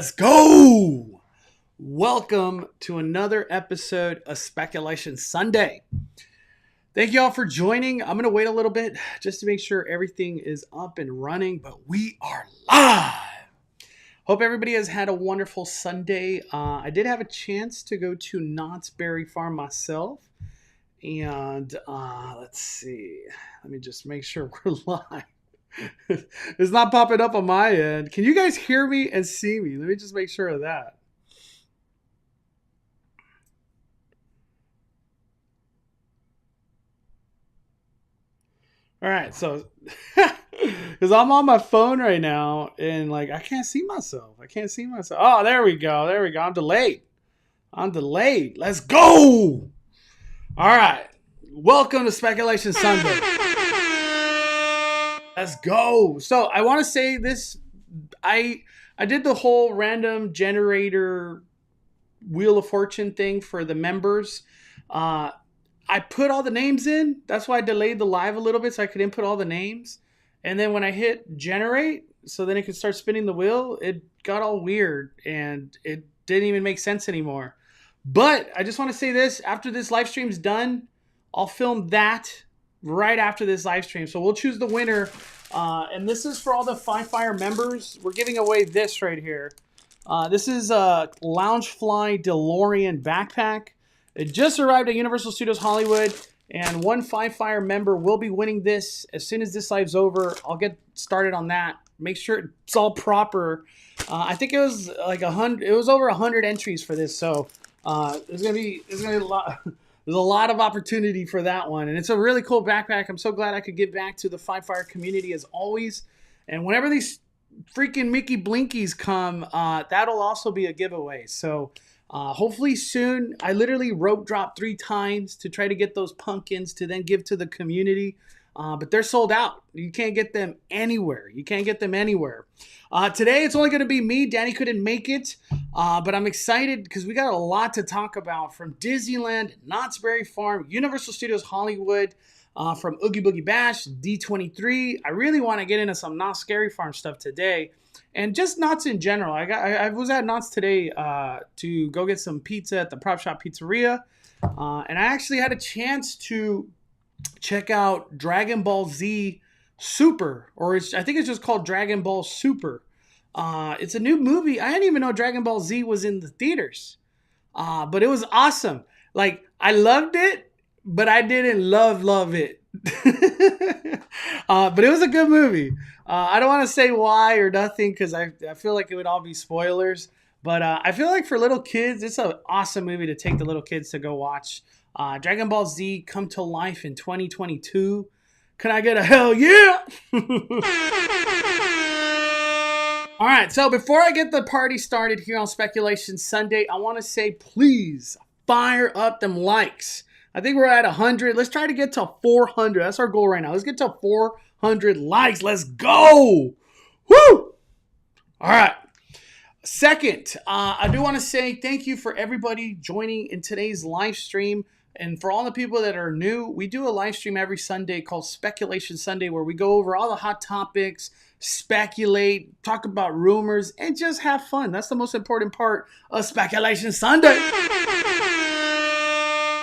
Let's go. Welcome to another episode of Speculation Sunday. Thank you all for joining. I'm going to wait a little bit just to make sure everything is up and running, but we are live. Hope everybody has had a wonderful Sunday. I did have a chance to go to Knott's Berry Farm myself. And let's see. Let me just make sure we're live. It's not popping up on my end. Can you guys hear me and see me? Let me just make sure of that. All right, so because I'm on my phone right now and like I can't see myself. Oh, there we go. I'm delayed. Let's go. All right. Welcome to Speculation Sunday. Let's go. So I want to say this. I did the whole random generator Wheel of Fortune thing for the members. I put all the names in. That's why I delayed the live a little bit so I could input all the names. And then when I hit generate, so then it could start spinning the wheel, it got all weird and it didn't even make sense anymore. But I just want to say this. After this live stream's done, I'll film that right after this live stream. So we'll choose the winner. And this is for all the Fire members. We're giving away this right here. This is a Loungefly DeLorean backpack. It just arrived at Universal Studios Hollywood. And one Fire member will be winning this. As soon as this live's over, I'll get started on that. Make sure it's all proper. I think it was like 100. It was over 100 entries for this. So there's gonna be a lot. There's a lot of opportunity for that one. And it's a really cool backpack. I'm so glad I could give back to the Fire community as always. And whenever these freaking Mickey Blinkies come, that'll also be a giveaway. So hopefully soon. I literally rope dropped 3 times to try to get those pumpkins to then give to the community. But they're sold out. You can't get them anywhere. Today, it's only going to be me. Danny couldn't make it. But I'm excited because we got a lot to talk about from Disneyland, Knott's Berry Farm, Universal Studios Hollywood, from Oogie Boogie Bash, D23. I really want to get into some Knott's Scary Farm stuff today. And just Knott's in general. I was at Knott's today to go get some pizza at the Prop Shop Pizzeria. And I actually had a chance to check out Dragon Ball Z Super, or I think it's just called Dragon Ball Super. It's a new movie. I didn't even know Dragon Ball Z was in the theaters. But it was awesome. Like, I loved it, but I didn't love it. But it was a good movie. I don't want to say why or nothing because I feel like it would all be spoilers. But I feel like for little kids, it's an awesome movie to take the little kids to go watch. Dragon Ball Z come to life in 2022. Can I get a hell yeah? All right, so before I get the party started here on Speculation Sunday, I want to say please fire up them likes. I think we're at 100. Let's try to get to 400. That's our goal right now. Let's get to 400 likes. Let's go. Woo! All right. Second, I do want to say thank you for everybody joining in today's live stream. And for all the people that are new, we do a live stream every Sunday called Speculation Sunday where we go over all the hot topics, speculate, talk about rumors, and just have fun. That's the most important part of Speculation Sunday.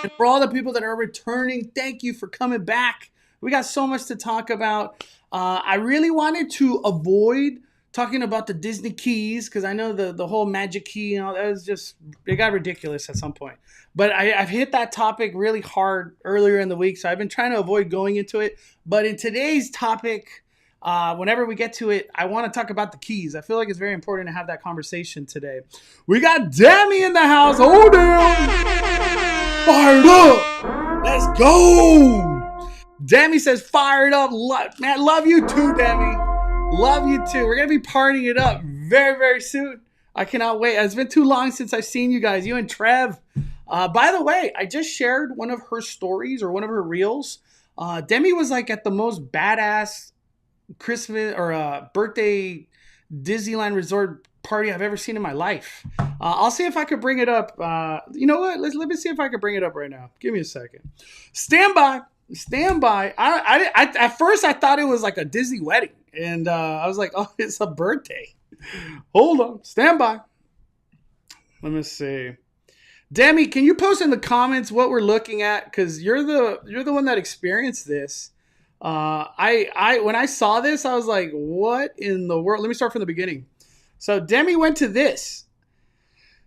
And for all the people that are returning, thank you for coming back. We got so much to talk about. I really wanted to avoid talking about the Disney keys because I know the whole magic key and all that was just, it got ridiculous at some point. But I've hit that topic really hard earlier in the week, so I've been trying to avoid going into it. But in today's topic, whenever we get to it, I want to talk about the keys. I feel like it's very important to have that conversation today. We got Demi in the house. Oh, damn. Fired up. Let's go. Demi says fired up. Man, love you too, Demi. Love you too. We're going to be partying it up very, very soon. I cannot wait. It's been too long since I've seen you guys, you and Trev. By the way, I just shared one of her stories or one of her reels. Demi was like at the most badass Christmas or birthday Disneyland resort party I've ever seen in my life. I'll see if I could bring it up. You know what? Let me see if I could bring it up right now. Give me a second. Stand by. I at first I thought it was like a Disney wedding. And I was like, oh, it's a birthday. Hold on. Stand by. Let me see. Demi, can you post in the comments what we're looking at? Because you're the one that experienced this. I when I saw this, I was like, what in the world? Let me start from the beginning. So Demi went to this.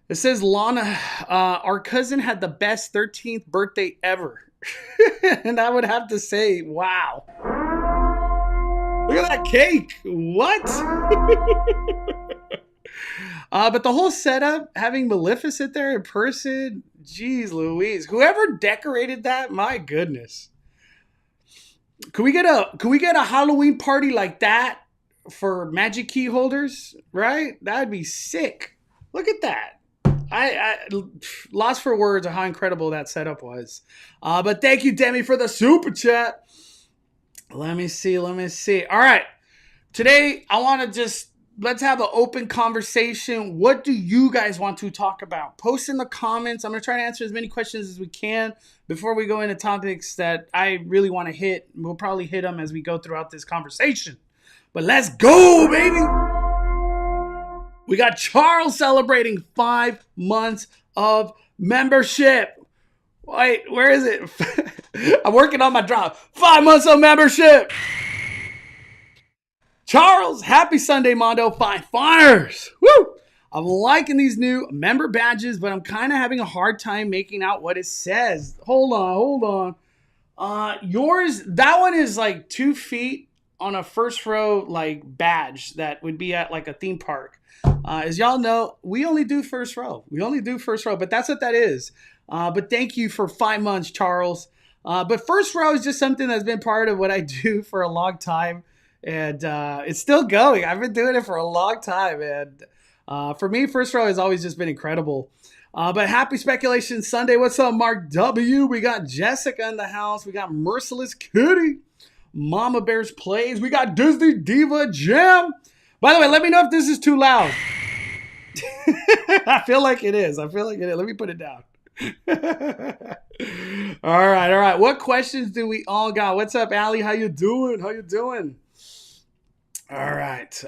It says, Lana, our cousin had the best 13th birthday ever. And I would have to say, wow. Look at that cake. What? But the whole setup, having Maleficent there in person, geez Louise. Whoever decorated that, my goodness. Could we get a Halloween party like that for magic key holders? Right? That'd be sick. Look at that. I lost for words of how incredible that setup was. But thank you, Demi, for the super chat. Let me see. All right. Today, I want to let's have an open conversation. What do you guys want to talk about? Post in the comments. I'm going to try to answer as many questions as we can before we go into topics that I really want to hit. We'll probably hit them as we go throughout this conversation. But let's go, baby. We got Charles celebrating 5 months of membership. Wait, where is it? I'm working on my drop. 5 months of membership. Charles, happy Sunday, Mondo. 5 fires. Woo! I'm liking these new member badges, but I'm kind of having a hard time making out what it says. Hold on. Yours, that one is like 2 feet on a first row like badge that would be at like a theme park. As y'all know, we only do first row. But that's what that is. But thank you for 5 months, Charles. But first row is just something that's been part of what I do for a long time. And it's still going. I've been doing it for a long time. And for me, first row has always just been incredible. But happy Speculation Sunday. What's up, Mark W? We got Jessica in the house. We got Merciless Kitty. Mama Bears Plays. We got Disney Diva Jam. By the way, let me know if this is too loud. I feel like it is. Let me put it down. All right. What questions do we all got? What's up, Allie? How you doing? All right.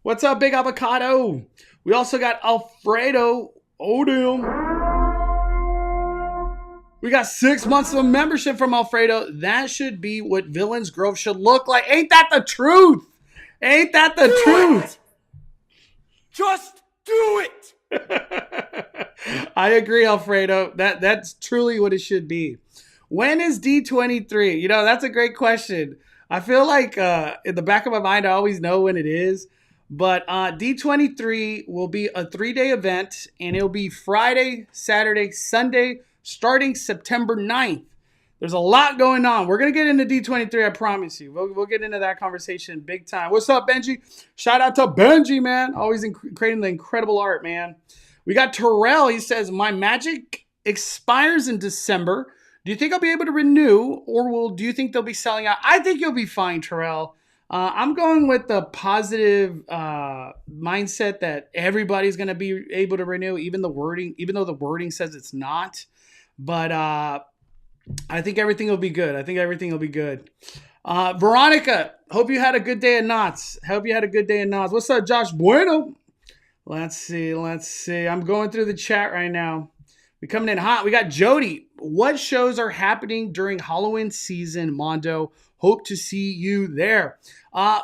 What's up, Big Avocado? We also got Alfredo Odom. We got 6 months of membership from Alfredo. That should be what Villains Grove should look like. Ain't that the truth? Just do it. I agree, Alfredo. That's truly what it should be. When is D23? That's a great question. I feel like in the back of my mind, I always know when it is. But D23 will be a 3-day event, and it'll be Friday, Saturday, Sunday, starting September 9th. There's a lot going on. We're going to get into D23, I promise you. We'll get into that conversation big time. What's up, Benji? Shout out to Benji, man. Always creating the incredible art, man. We got Terrell. He says, my magic expires in December. Do you think I'll be able to renew, or do you think they'll be selling out? I think you'll be fine, Terrell. I'm going with the positive mindset that everybody's going to be able to renew, even though the wording says it's not. But I think everything will be good. Veronica, hope you had a good day at Knott's. What's up, Josh Bueno? Let's see. I'm going through the chat right now. We coming in hot. We got Jody. What shows are happening during Halloween season, Mondo? Hope to see you there. I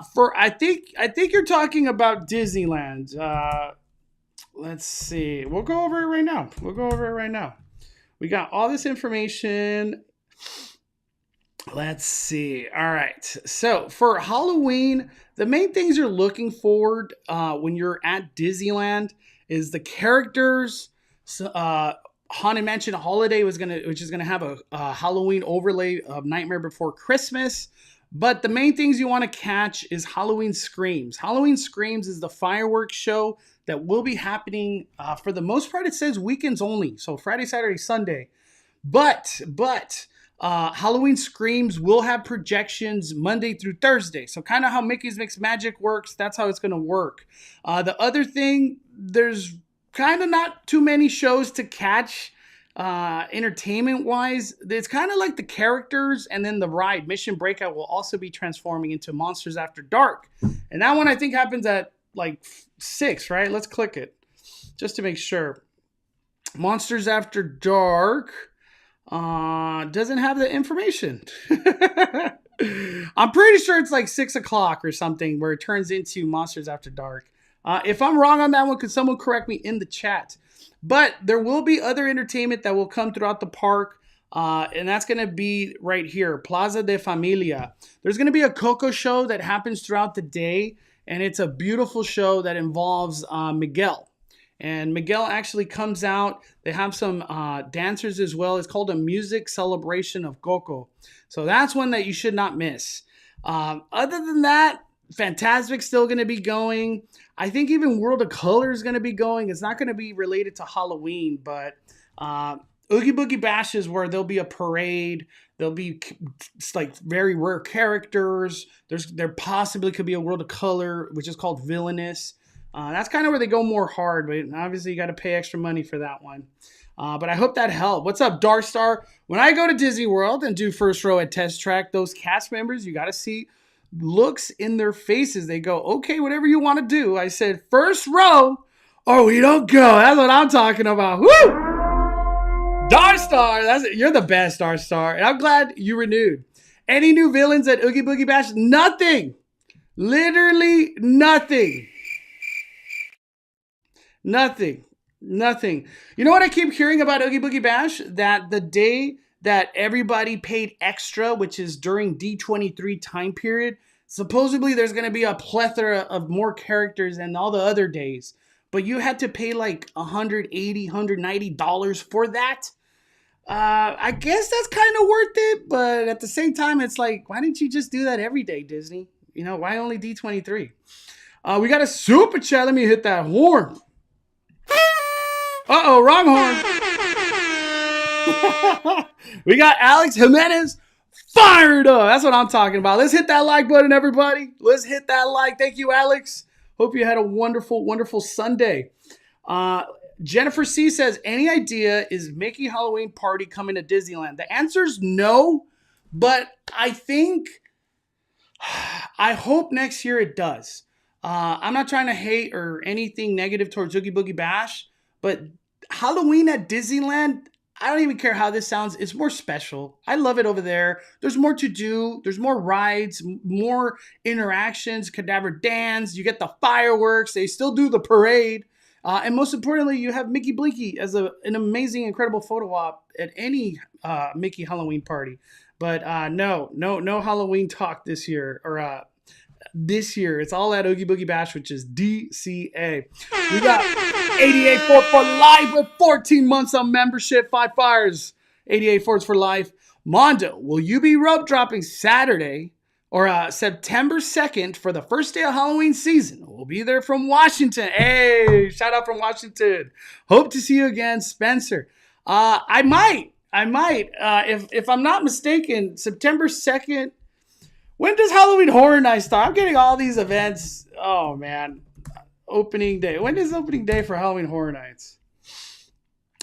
think you're talking about Disneyland. Let's see. We'll go over it right now. We got all this information. Let's see. All right. So for Halloween, the main things you're looking for when you're at Disneyland is the characters. Haunted Mansion Holiday which is gonna have a Halloween overlay of Nightmare Before Christmas. But the main things you want to catch is Halloween Screams. Halloween Screams is the fireworks show that will be happening. For the most part, it says weekends only. So Friday, Saturday, Sunday. But Halloween Screams will have projections Monday through Thursday. So kind of how Mickey's Mixed Magic works, that's how it's going to work. The other thing, there's kind of not too many shows to catch entertainment wise. It's kind of like the characters, and then the ride Mission Breakout will also be transforming into Monsters After Dark. And that one I think happens at like 6, right? Let's click it. just to make sure. Monsters After Dark doesn't have the information. I'm pretty sure it's like 6 o'clock or something where it turns into Monsters After Dark. If I'm wrong on that one, could someone correct me in the chat? But there will be other entertainment that will come throughout the park. And that's going to be right here, Plaza de Familia. There's going to be a Coco show that happens throughout the day. And it's a beautiful show that involves Miguel. And Miguel actually comes out. They have some dancers as well. It's called a music celebration of Coco. So that's one that you should not miss. Other than that, Fantasmic's still going to be going. I think even World of Color is going to be going. It's not going to be related to Halloween, but Oogie Boogie Bash is where there'll be a parade. There'll be like very rare characters. There possibly could be a World of Color, which is called Villainous. That's kind of where they go more hard, but obviously you got to pay extra money for that one. But I hope that helped. What's up, Dark Star? When I go to Disney World and do first row at Test Track, those cast members, you got to see looks in their faces. They go, okay, whatever you want to do. I said, first row, or we don't go. That's what I'm talking about. Woo! Dark Star, you're the best, Dark Star. And I'm glad you renewed. Any new villains at Oogie Boogie Bash? Nothing. Literally nothing. Nothing. You know what I keep hearing about Oogie Boogie Bash? That the day that everybody paid extra, which is during D23 time period, supposedly there's going to be a plethora of more characters than all the other days. But you had to pay like $180, $190 for that. I guess that's kind of worth it. But at the same time, it's like, why didn't you just do that every day, Disney? You know, why only D23? We got a super chat. Let me hit that horn. Uh-oh, wrong horn. We got Alex Jimenez fired up. That's what I'm talking about. Let's hit that like button, everybody. Let's hit that like. Thank you, Alex. Hope you had a wonderful, wonderful Sunday. Jennifer C. says, any idea is Mickey Halloween party coming to Disneyland? The answer is no, but I hope next year it does. I'm not trying to hate or anything negative towards Oogie Boogie Bash, but Halloween at Disneyland, I don't even care how this sounds. It's more special. I love it over there. There's more to do. There's more rides, more interactions, cadaver dance. You get the fireworks. They still do the parade. And most importantly, you have Mickey Blinky as an amazing, incredible photo op at any Mickey Halloween party. But no Halloween talk this year, or this year. It's all at Oogie Boogie Bash, which is DCA. We got 88 Fort for life with 14 months of membership, 5 fires. 88 Forts for life. Mondo, will you be rope dropping Saturday or September 2nd for the first day of Halloween season? We'll be there from Washington. Hey, shout out from Washington. Hope to see you again, Spencer. I might. If I'm not mistaken, September 2nd. When does Halloween Horror Nights start? I'm getting all these events. Oh, man. Opening day. When is opening day for Halloween Horror Nights?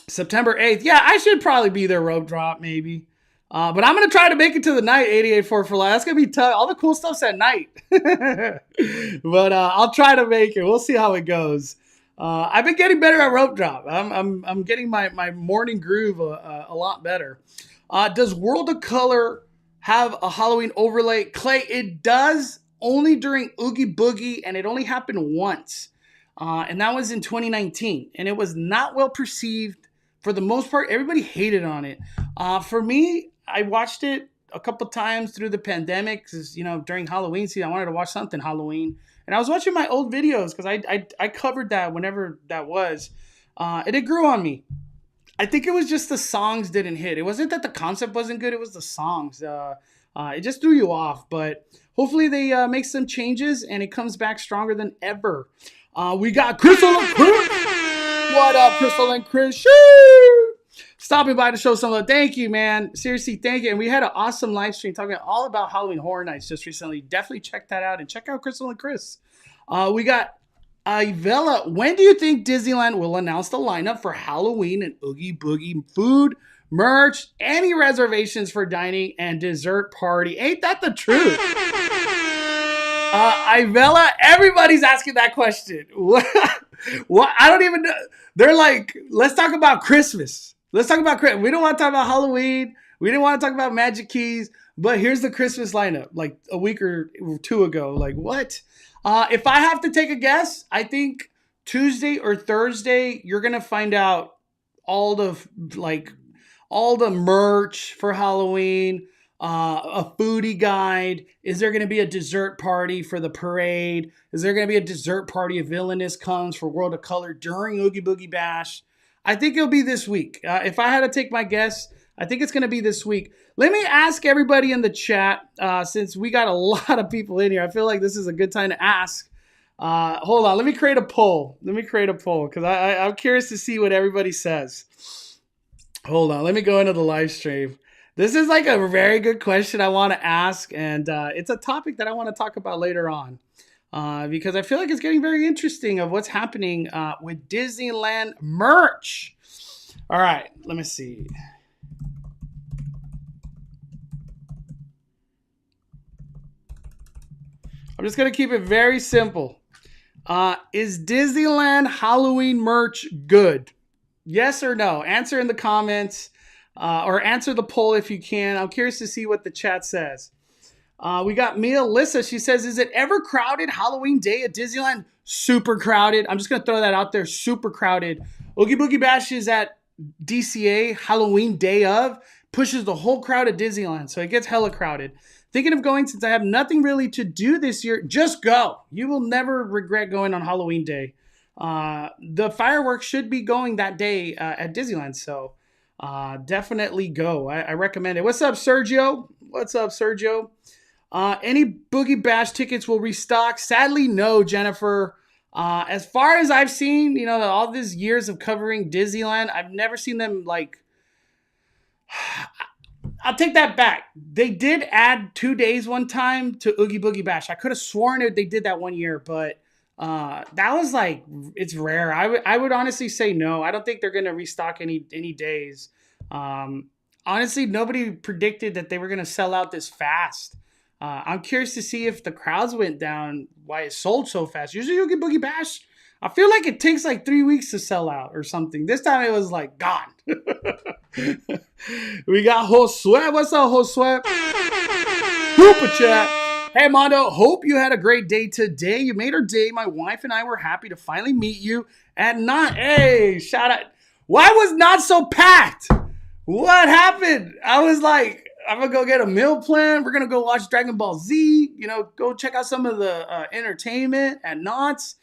September 8th. Yeah, I should probably be there, rope drop, maybe. But I'm going to try to make it to the night, 88 for life. That's going to be tough. All the cool stuff's at night. But I'll try to make it. We'll see how it goes. I've been getting better at rope drop. I'm getting my morning groove a lot better. Does World of Color have a Halloween overlay? Clay, it does, only during Oogie Boogie, and it only happened once. And that was in 2019. And it was not well perceived. For the most part, everybody hated on it. For me, I watched it a couple times through the pandemic because, during Halloween season, I wanted to watch something Halloween. And I was watching my old videos because I covered that whenever that was. And it grew on me. I think it was just the songs didn't hit. It wasn't that the concept wasn't good. It was the songs. It just threw you off. But hopefully they make some changes and it comes back stronger than ever. We got Crystal and Chris. What up, Crystal and Chris? Shoo! Stopping by to show some love. Thank you, man. Seriously, thank you. And we had an awesome live stream talking all about Halloween Horror Nights just recently. Definitely check that out and check out Crystal and Chris. We got Ivella. When do you think Disneyland will announce the lineup for Halloween and Oogie Boogie food, merch, any reservations for dining and dessert party? Ain't that the truth? Ivella, everybody's asking that question. What? I don't even know. They're like, let's talk about Christmas. Let's talk about Christmas. We don't want to talk about Halloween. We didn't want to talk about Magic Keys. But here's the Christmas lineup, like a week or two ago. Like, what? If I have to take a guess, I think Tuesday or Thursday, you're going to find out all the, like, all the merch for Halloween, a foodie guide. Is there going to be a dessert party for the parade? Is there going to be a dessert party if Villainous comes for World of Color during Oogie Boogie Bash? I think it'll be this week. If I had to take my guess, I think it's going to be this week. Let me ask everybody in the chat, since we got a lot of people in here. I feel like this is a good time to ask. Hold on. Let me create a poll. Because I'm curious to see what everybody says. Hold on. Let me go into the live stream. This is like a very good question I want to ask. And it's a topic that I want to talk about later on. Because I feel like it's getting very interesting of what's happening with Disneyland merch. All right. Let me see. I'm just going to keep it very simple. Is Disneyland Halloween merch good? Yes or no? Answer in the comments or answer the poll if you can. I'm curious to see what the chat says. We got Mia Alyssa. She says, is it ever crowded Halloween day at Disneyland? Super crowded. I'm just going to throw that out there. Super crowded. Oogie Boogie Bash is at DCA Halloween day of. Pushes the whole crowd at Disneyland. So it gets hella crowded. Thinking of going since I have nothing really to do this year. Just go. You will never regret going on Halloween day. The fireworks should be going that day at Disneyland. So definitely go. I recommend it. What's up, Sergio? Any Boogie Bash tickets will restock? Sadly, no, Jennifer. As far as I've seen, you know, all these years of covering Disneyland, I've never seen them like... I'll take that back. They did add 2 days one time to Oogie Boogie Bash. I could have sworn they did that one year, but that was like, it's rare. I would honestly say no. I don't think they're going to restock any days. Honestly, nobody predicted that they were going to sell out this fast. I'm curious to see if the crowds went down, why it sold so fast. Usually Oogie Boogie Bash, I feel like it takes like 3 weeks to sell out or something. This time it was like gone. We got Josue. What's up, Josue? Super chat. Hey, Mondo. Hope you had a great day today. You made our day. My wife and I were happy to finally meet you at Knott. Hey, shout out. Why was Knott so packed? What happened? I was like, I'm going to go get a meal plan. We're going to go watch Dragon Ball Z. You know, go check out some of the entertainment at Knott's.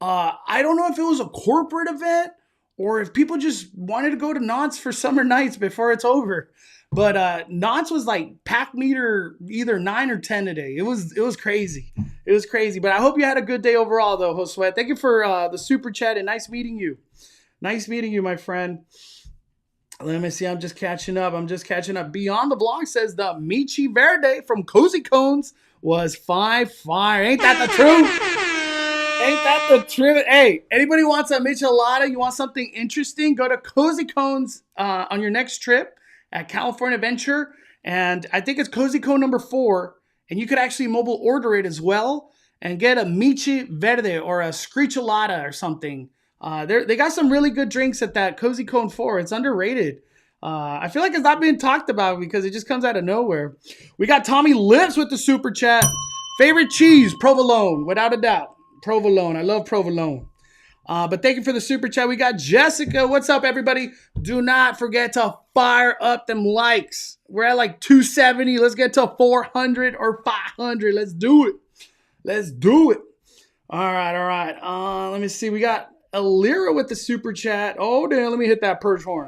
I don't know if it was a corporate event or if people just wanted to go to Knott's for summer nights before it's over. But Knott's was like pack meter either 9 or 10 today. It was crazy. It was crazy. But I hope you had a good day overall, though, Josue. Thank you for the super chat and nice meeting you. Nice meeting you, my friend. Let me see. I'm just catching up. Beyond the Vlog says the Michi Verde from Cozy Cones was fire. Ain't that the truth? Ain't that the truth? Hey, anybody wants a michelada? You want something interesting? Go to Cozy Cones on your next trip at California Adventure. And I think it's Cozy Cone number 4. And you could actually mobile order it as well and get a Michi Verde or a Screechalada or something. They got some really good drinks at that Cozy Cone 4. It's underrated. I feel like it's not being talked about because it just comes out of nowhere. We got Tommy Lips with the super chat. Favorite cheese, provolone, without a doubt. Provolone. I love provolone. But thank you for the super chat. We got Jessica. What's up, everybody? Do not forget to fire up them likes. We're at like 270. Let's get to 400 or 500. Let's do it. All right. Let me see. We got Alira with the super chat. Oh, damn. Let me hit that purge horn.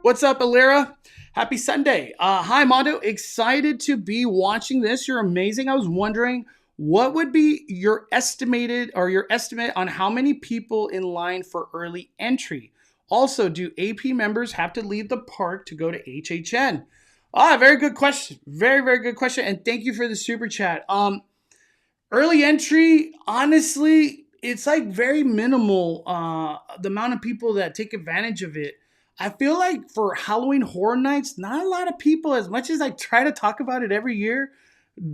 What's up, Alira? Happy Sunday. Hi, Mondo. Excited to be watching this. You're amazing. I was wondering, what would be your estimate on how many people in line for early entry? Also, do AP members have to leave the park to go to HHN? Very good question. Very, very good question. And thank you for the super chat. Early entry, honestly, it's like very minimal, the amount of people that take advantage of it. I feel like for Halloween Horror Nights, not a lot of people, as much as I try to talk about it every year,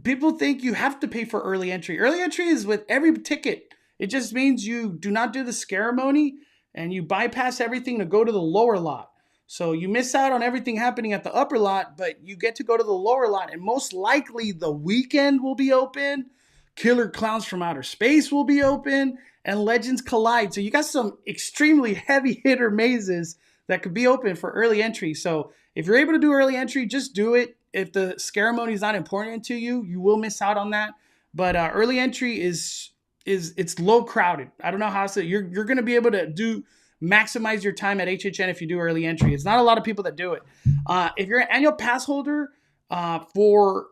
People think you have to pay for early entry. Early entry is with every ticket. It just means you do not do the ceremony and you bypass everything to go to the lower lot. So you miss out on everything happening at the upper lot, but you get to go to the lower lot, and most likely the weekend will be open. Killer Clowns from Outer Space will be open, and Legends Collide. So you got some extremely heavy hitter mazes that could be open for early entry. So if you're able to do early entry, just do it. If the ceremony is not important to you, you will miss out on that. But early entry is it's low crowded. I don't know how to say you're going to be able to maximize your time at HHN if you do early entry. It's not a lot of people that do it. If you're an annual pass holder for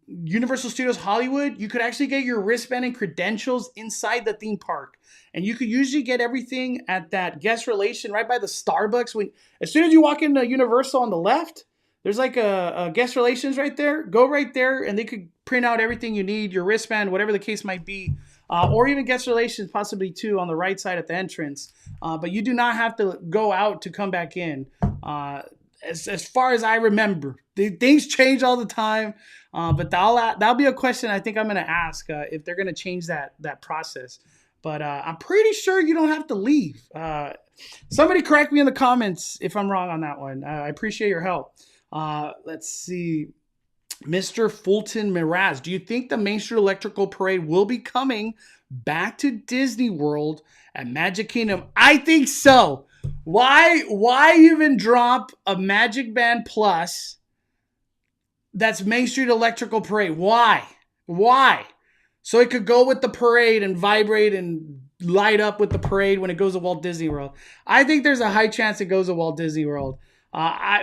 Universal Studios Hollywood, you could actually get your wristband and credentials inside the theme park. And you could usually get everything at that guest relation right by the Starbucks. As soon as you walk into Universal on the left, there's like a guest relations right there. Go right there and they could print out everything you need, your wristband, whatever the case might be. Or even guest relations possibly too on the right side at the entrance. But you do not have to go out to come back in. As far as I remember, things change all the time. But that'll be a question I think I'm going to ask if they're going to change that process. But I'm pretty sure you don't have to leave. Somebody correct me in the comments if I'm wrong on that one. I appreciate your help. Let's see. Mr. Fulton Miraz, do you think the Main Street Electrical Parade will be coming back to Disney World at Magic Kingdom? I think so. Why even drop a Magic Band Plus that's Main Street Electrical Parade? Why? So it could go with the parade and vibrate and light up with the parade when it goes to Walt Disney World. I think there's a high chance it goes to Walt Disney World.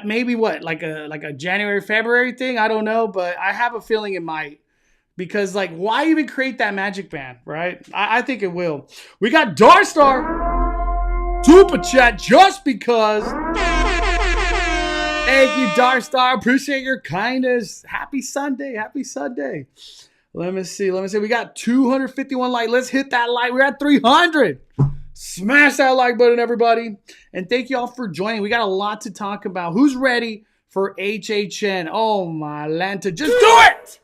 Maybe like a January, February thing. I don't know, but I have a feeling it might, because like, why even create that Magic Band, right? I think it will. We got Darstar Super Chat just because. Thank you, Darstar. Appreciate your kindness. Happy Sunday. Let me see. We got 251 likes. Let's hit that like. We're at 300. Smash that like button, everybody. And thank you all for joining. We got a lot to talk about. Who's ready for HHN? Oh, my Lanta. Just do it!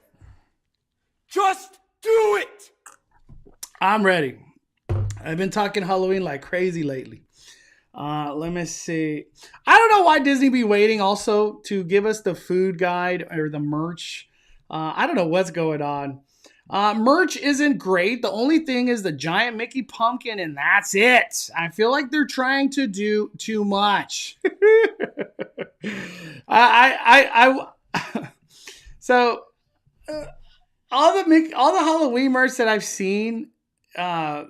Just do it! I'm ready. I've been talking Halloween like crazy lately. Let me see. I don't know why Disney be waiting also to give us the food guide or the merch. I don't know what's going on. Merch isn't great. The only thing is the giant Mickey pumpkin, and that's it. I feel like they're trying to do too much. So all the Halloween merch that I've seen, I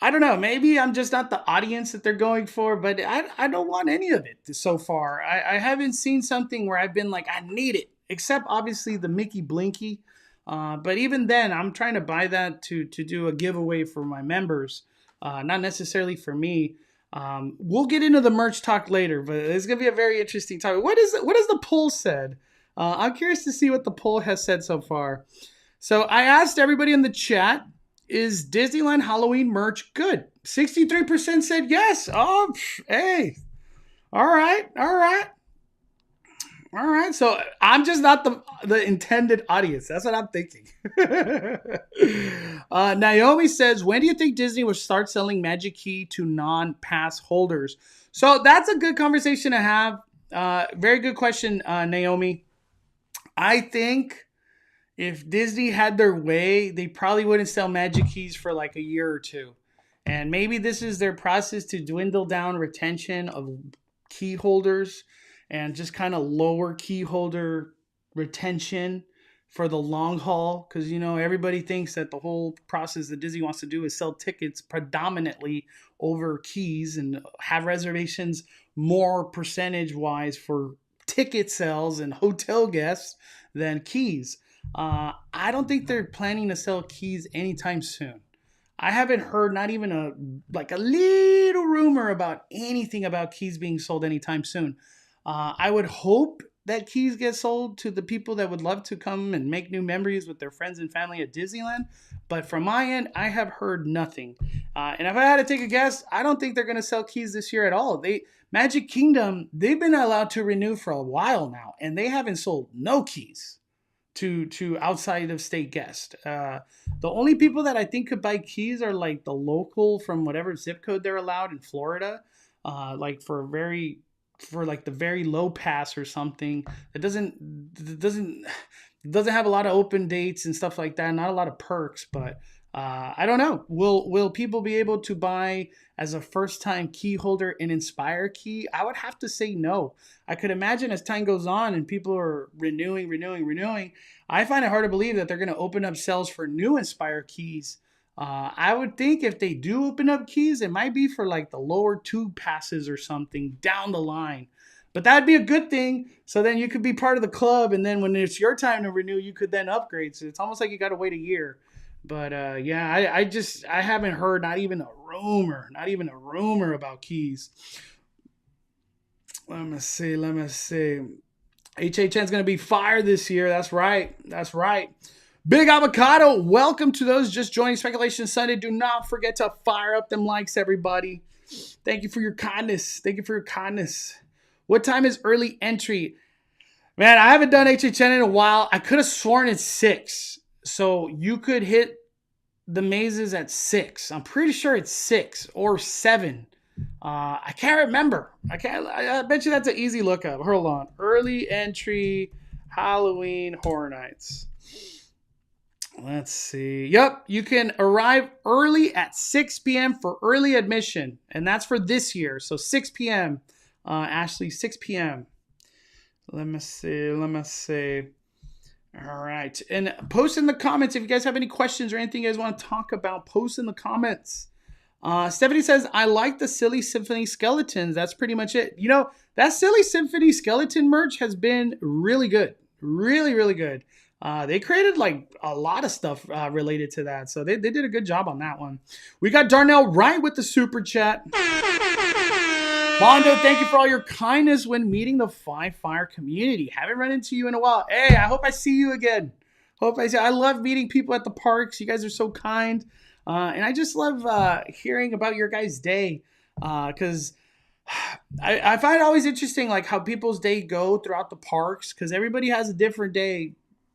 don't know. Maybe I'm just not the audience that they're going for, but I don't want any of it so far. I haven't seen something where I've been like, I need it, except obviously the Mickey Blinky. But even then, I'm trying to buy that to do a giveaway for my members, not necessarily for me. We'll get into the merch talk later, but it's going to be a very interesting topic. What is the poll said? I'm curious to see what the poll has said so far. So I asked everybody in the chat, is Disneyland Halloween merch good? 63% said yes. Oh, hey. All right. So I'm just not the intended audience. That's what I'm thinking. Naomi says, when do you think Disney will start selling Magic Key to non-pass holders? So that's a good conversation to have. Very good question, Naomi. I think if Disney had their way, they probably wouldn't sell Magic Keys for like a year or two. And maybe this is their process to dwindle down retention of key holders and just kind of lower key holder retention for the long haul. Because, everybody thinks that the whole process that Disney wants to do is sell tickets predominantly over keys and have reservations more percentage-wise for ticket sales and hotel guests than keys. I don't think they're planning to sell keys anytime soon. I haven't heard not even a little rumor about anything about keys being sold anytime soon. I would hope that keys get sold to the people that would love to come and make new memories with their friends and family at Disneyland. But from my end, I have heard nothing. And if I had to take a guess, I don't think they're going to sell keys this year at all. Magic Kingdom, they've been allowed to renew for a while now, and they haven't sold no keys. to outside of state guests. The only people that I think could buy keys are like the local from whatever zip code they're allowed in Florida, like for like the very low pass or something. It doesn't have a lot of open dates and stuff like that. Not a lot of perks, but I don't know. Will people be able to buy as a first time key holder an Inspire key? I would have to say no. I could imagine as time goes on and people are renewing. I find it hard to believe that they're going to open up sales for new Inspire keys. I would think if they do open up keys, it might be for like the lower tube passes or something down the line. But that'd be a good thing. So then you could be part of the club. And then when it's your time to renew, you could then upgrade. So it's almost like you got to wait a year. But yeah, I haven't heard not even a rumor about keys. Let me see. HHN's going to be fire this year. That's right. Big Avocado, welcome to those just joining Speculation Sunday. Do not forget to fire up them likes, everybody. Thank you for your kindness. What time is early entry? Man, I haven't done HHN in a while. I could have sworn it's 6. So you could hit the mazes at 6. I'm pretty sure it's 6 or 7. I can't remember. I bet you that's an easy lookup. Hold on. Early entry Halloween Horror Nights. Let's see. Yep, you can arrive early at 6 p.m. for early admission. And that's for this year. So 6 p.m. Ashley, 6 p.m. Let me see. All right. And post in the comments if you guys have any questions or anything you guys want to talk about. Post in the comments. Stephanie says, I like the Silly Symphony skeletons. That's pretty much it. You know, that Silly Symphony skeleton merch has been really good. Really, really good. They created like a lot of stuff related to that. So they did a good job on that one. We got Darnell Wright with the super chat. Mondo, thank you for all your kindness when meeting the Five Fire community. Haven't run into you in a while. Hey, I hope I see you again. I love meeting people at the parks. You guys are so kind. And I just love hearing about your guys' day. Because I find it always interesting like how people's day go throughout the parks. Because everybody has a different day.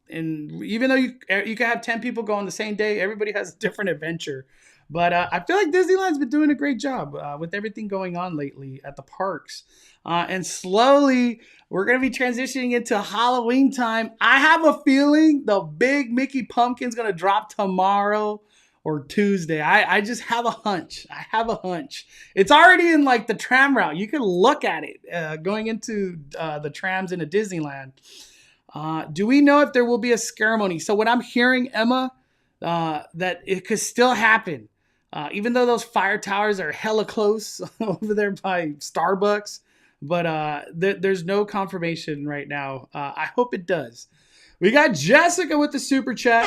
And even though you can have 10 people go on the same day, everybody has a different adventure. But I feel like Disneyland's been doing a great job with everything going on lately at the parks. And slowly, we're going to be transitioning into Halloween time. I have a feeling the big Mickey Pumpkin's going to drop tomorrow or Tuesday. I just have a hunch. It's already in like the tram route. You can look at it going into the trams into Disneyland. Do we know if there will be a ceremony? So what I'm hearing, Emma, that it could still happen. Even though those fire towers are hella close over there by Starbucks. But there's no confirmation right now. I hope it does. We got Jessica with the super chat.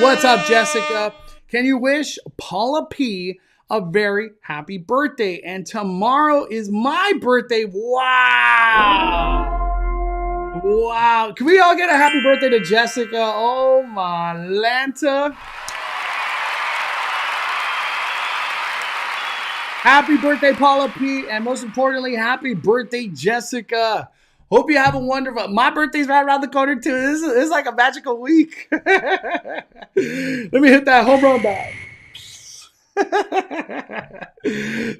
What's up, Jessica? Can you wish Paula P a very happy birthday? And tomorrow is my birthday. Wow. Can we all get a happy birthday to Jessica? Oh, my Lanta. Happy birthday, Paula P. And most importantly, happy birthday, Jessica. Hope you have a wonderful... My birthday's right around the corner, too. This is like a magical week. Let me hit that home run bag.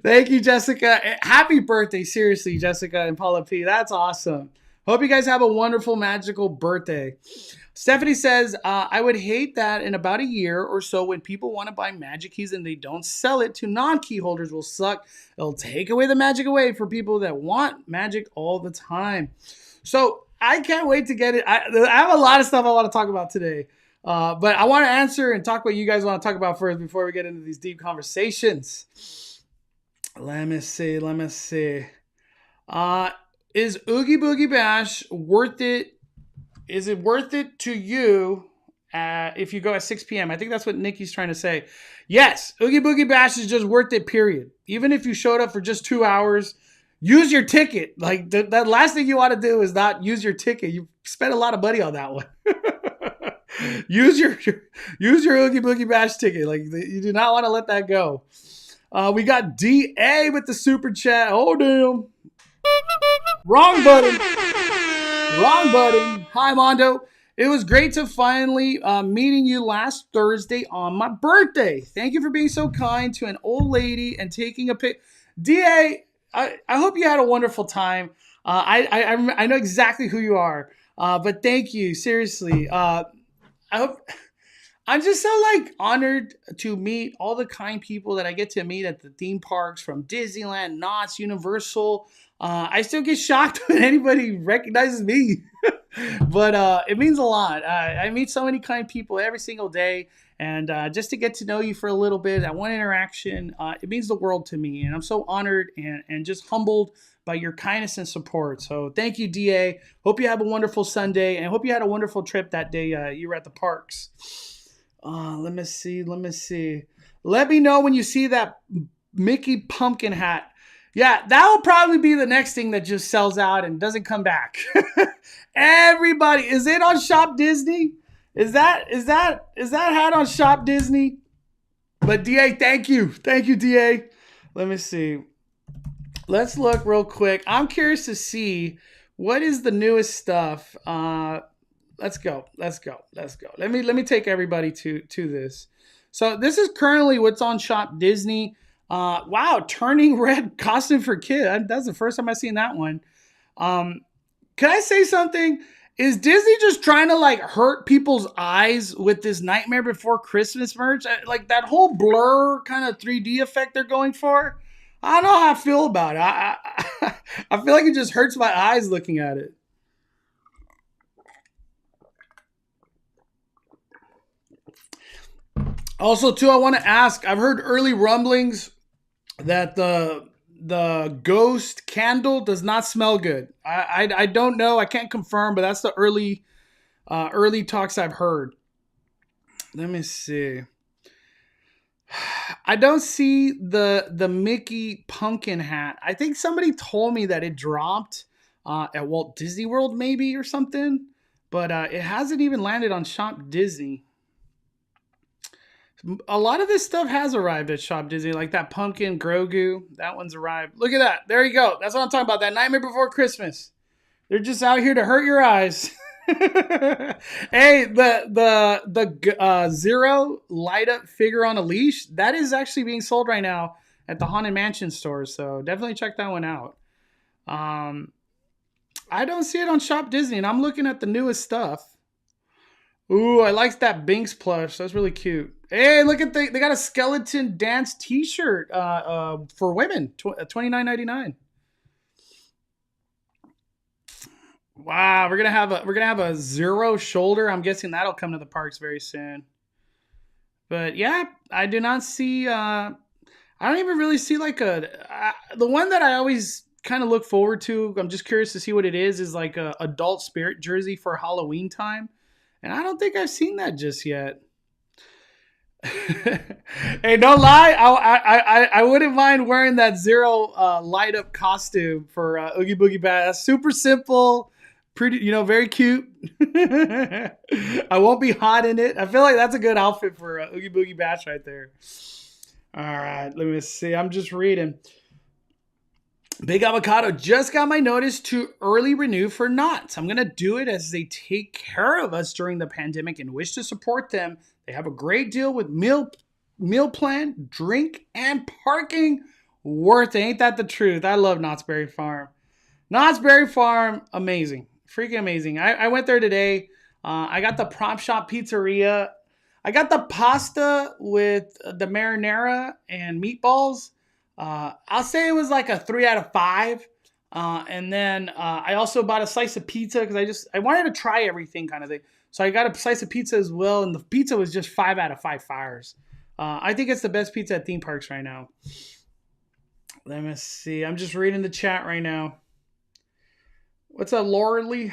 Thank you, Jessica. Happy birthday, seriously, Jessica and Paula P. That's awesome. Hope you guys have a wonderful, magical birthday. Stephanie says, I would hate that in about a year or so when people want to buy magic keys and they don't sell it to non-key holders will suck. It'll take away the magic away for people that want magic all the time. So I can't wait to get it. I have a lot of stuff I want to talk about today. But I want to answer and talk what you guys want to talk about first before we get into these deep conversations. Let me see. Is Oogie Boogie Bash worth it? Is it worth it to you if you go at 6 p.m.? I think that's what Nikki's trying to say. Yes, Oogie Boogie Bash is just worth it, period. Even if you showed up for just 2 hours, use your ticket. Like, the last thing you want to do is not use your ticket. You spent a lot of money on that one. use your Oogie Boogie Bash ticket. Like, you do not want to let that go. We got DA with the super chat. Oh, damn. Wrong button. Hi, Mondo. It was great to finally meeting you last Thursday on my birthday. Thank you for being so kind to an old lady and taking a pic. DA, I hope you had a wonderful time. I know exactly who you are, but thank you seriously. I hope. I'm just so like honored to meet all the kind people that I get to meet at the theme parks, from Disneyland, Knott's, Universal. I still get shocked when anybody recognizes me, but it means a lot. I meet so many kind people every single day, and just to get to know you for a little bit, that one interaction, it means the world to me, and I'm so honored and just humbled by your kindness and support. So thank you, DA. Hope you have a wonderful Sunday, and hope you had a wonderful trip that day you were at the parks. Let me see. Let me know when you see that Mickey pumpkin hat. Yeah, that will probably be the next thing that just sells out and doesn't come back. Everybody, is it on Shop Disney? Is that hat on Shop Disney? But DA, thank you, DA. Let me see. Let's look real quick. I'm curious to see what is the newest stuff. Let's go. Let me take everybody to this. So this is currently what's on Shop Disney. Wow, turning red costume for kid. That's the first time I've seen that one. Can I say something? Is Disney just trying to like hurt people's eyes with this Nightmare Before Christmas merch? Like that whole blur kind of 3D effect they're going for? I don't know how I feel about it. I feel like it just hurts my eyes looking at it. Also, too, I want to ask, I've heard early rumblings that the ghost candle does not smell good. I don't know. I can't confirm, but that's the early talks I've heard. Let me see. I don't see the Mickey pumpkin hat. I think somebody told me that it dropped at Walt Disney World maybe or something, but it hasn't even landed on Shop Disney. A lot of this stuff has arrived at Shop Disney, like that pumpkin Grogu. That one's arrived. Look at that. There you go. That's what I'm talking about. That Nightmare Before Christmas. They're just out here to hurt your eyes. Hey, the Zero light up figure on a leash, that is actually being sold right now at the Haunted Mansion store. So definitely check that one out. I don't see it on Shop Disney, and I'm looking at the newest stuff. Ooh, I like that Binks plush. That's really cute. Hey, look at they got a skeleton dance T-shirt for women, $29.99. Wow, we're gonna have a Zero shoulder. I'm guessing that'll come to the parks very soon. But yeah, I do not see. I don't even really see like the one that I always kind of look forward to. I'm just curious to see what it is like a adult spirit jersey for Halloween time. And I don't think I've seen that just yet. Hey, don't lie. I wouldn't mind wearing that Zero light up costume for Oogie Boogie Bash. That's super simple, pretty, very cute. I won't be hot in it. I feel like that's a good outfit for Oogie Boogie Bash right there. All right, let me see. I'm just reading. Big Avocado just got my notice to early renew for Knott. I'm going to do it as they take care of us during the pandemic and wish to support them. They have a great deal with meal plan, drink, and parking. Worth it. Ain't that the truth? I love Knott's Berry Farm. Knott's Berry Farm, amazing. Freaking amazing. I went there today. I got the Prop Shop Pizzeria. I got the pasta with the marinara and meatballs. I'll say it was like a 3 out of 5. And then I also bought a slice of pizza because I wanted to try everything kind of thing. So I got a slice of pizza as well, and the pizza was just 5 out of 5 fires. I think it's the best pizza at theme parks right now. Let me see. I'm just reading the chat right now. What's up, Laura Lee?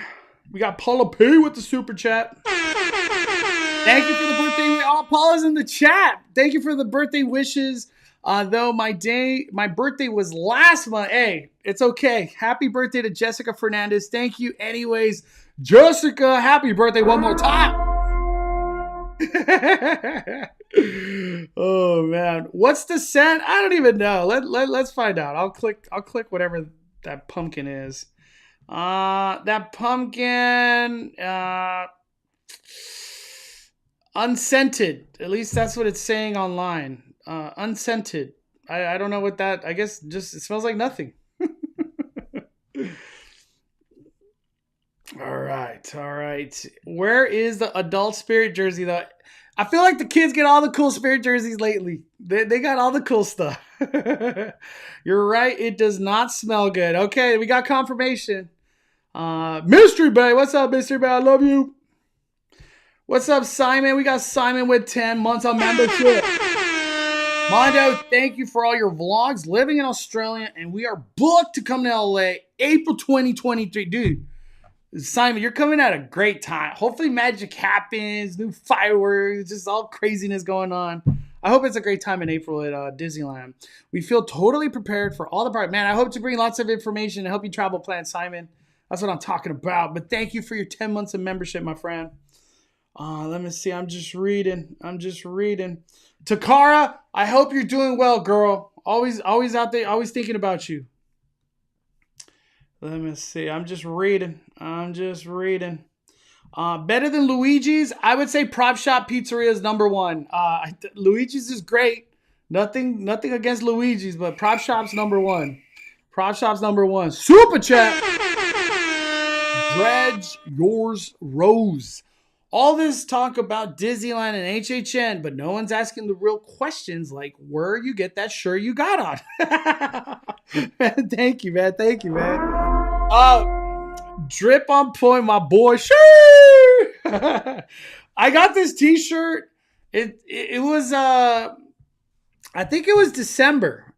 We got Paula P with the super chat. Thank you for the birthday. Oh, Paula's in the chat. Thank you for the birthday wishes. Though my birthday was last month. Hey, it's okay. Happy birthday to Jessica Fernandez. Thank you anyways. Jessica, happy birthday one more time. Oh man. What's the scent? I don't even know. Let's find out. I'll click whatever that pumpkin is. That pumpkin Unscented. At least that's what it's saying online. Unscented. I don't know what that. I guess just it smells like nothing. All right, all right. Where is the adult spirit jersey though? I feel like the kids get all the cool spirit jerseys lately. They got all the cool stuff. You're right. It does not smell good. Okay, we got confirmation. Mystery Bay. What's up, Mystery Bay? I love you. What's up, Simon? We got Simon with 10 months on membership. Mondo, thank you for all your vlogs. Living in Australia, and we are booked to come to LA April 2023. Dude, Simon, you're coming at a great time. Hopefully magic happens, new fireworks, just all craziness going on. I hope it's a great time in April at Disneyland. We feel totally prepared for all the part. Man, I hope to bring lots of information to help you travel plan, Simon. That's what I'm talking about. But thank you for your 10 months of membership, my friend. Let me see. I'm just reading. Takara, I hope you're doing well, girl. Always out there, always thinking about you. Let me see. I'm just reading. Better than Luigi's? I would say Prop Shop Pizzeria is number one. Luigi's is great. Nothing against Luigi's, but Prop Shop's number one. Super chat. Dredge yours Rose. All this talk about Disneyland and HHN, but no one's asking the real questions like where you get that shirt you got on. Man, thank you, man. Drip on point, my boy. Sure. I got this t-shirt. It was I think it was December.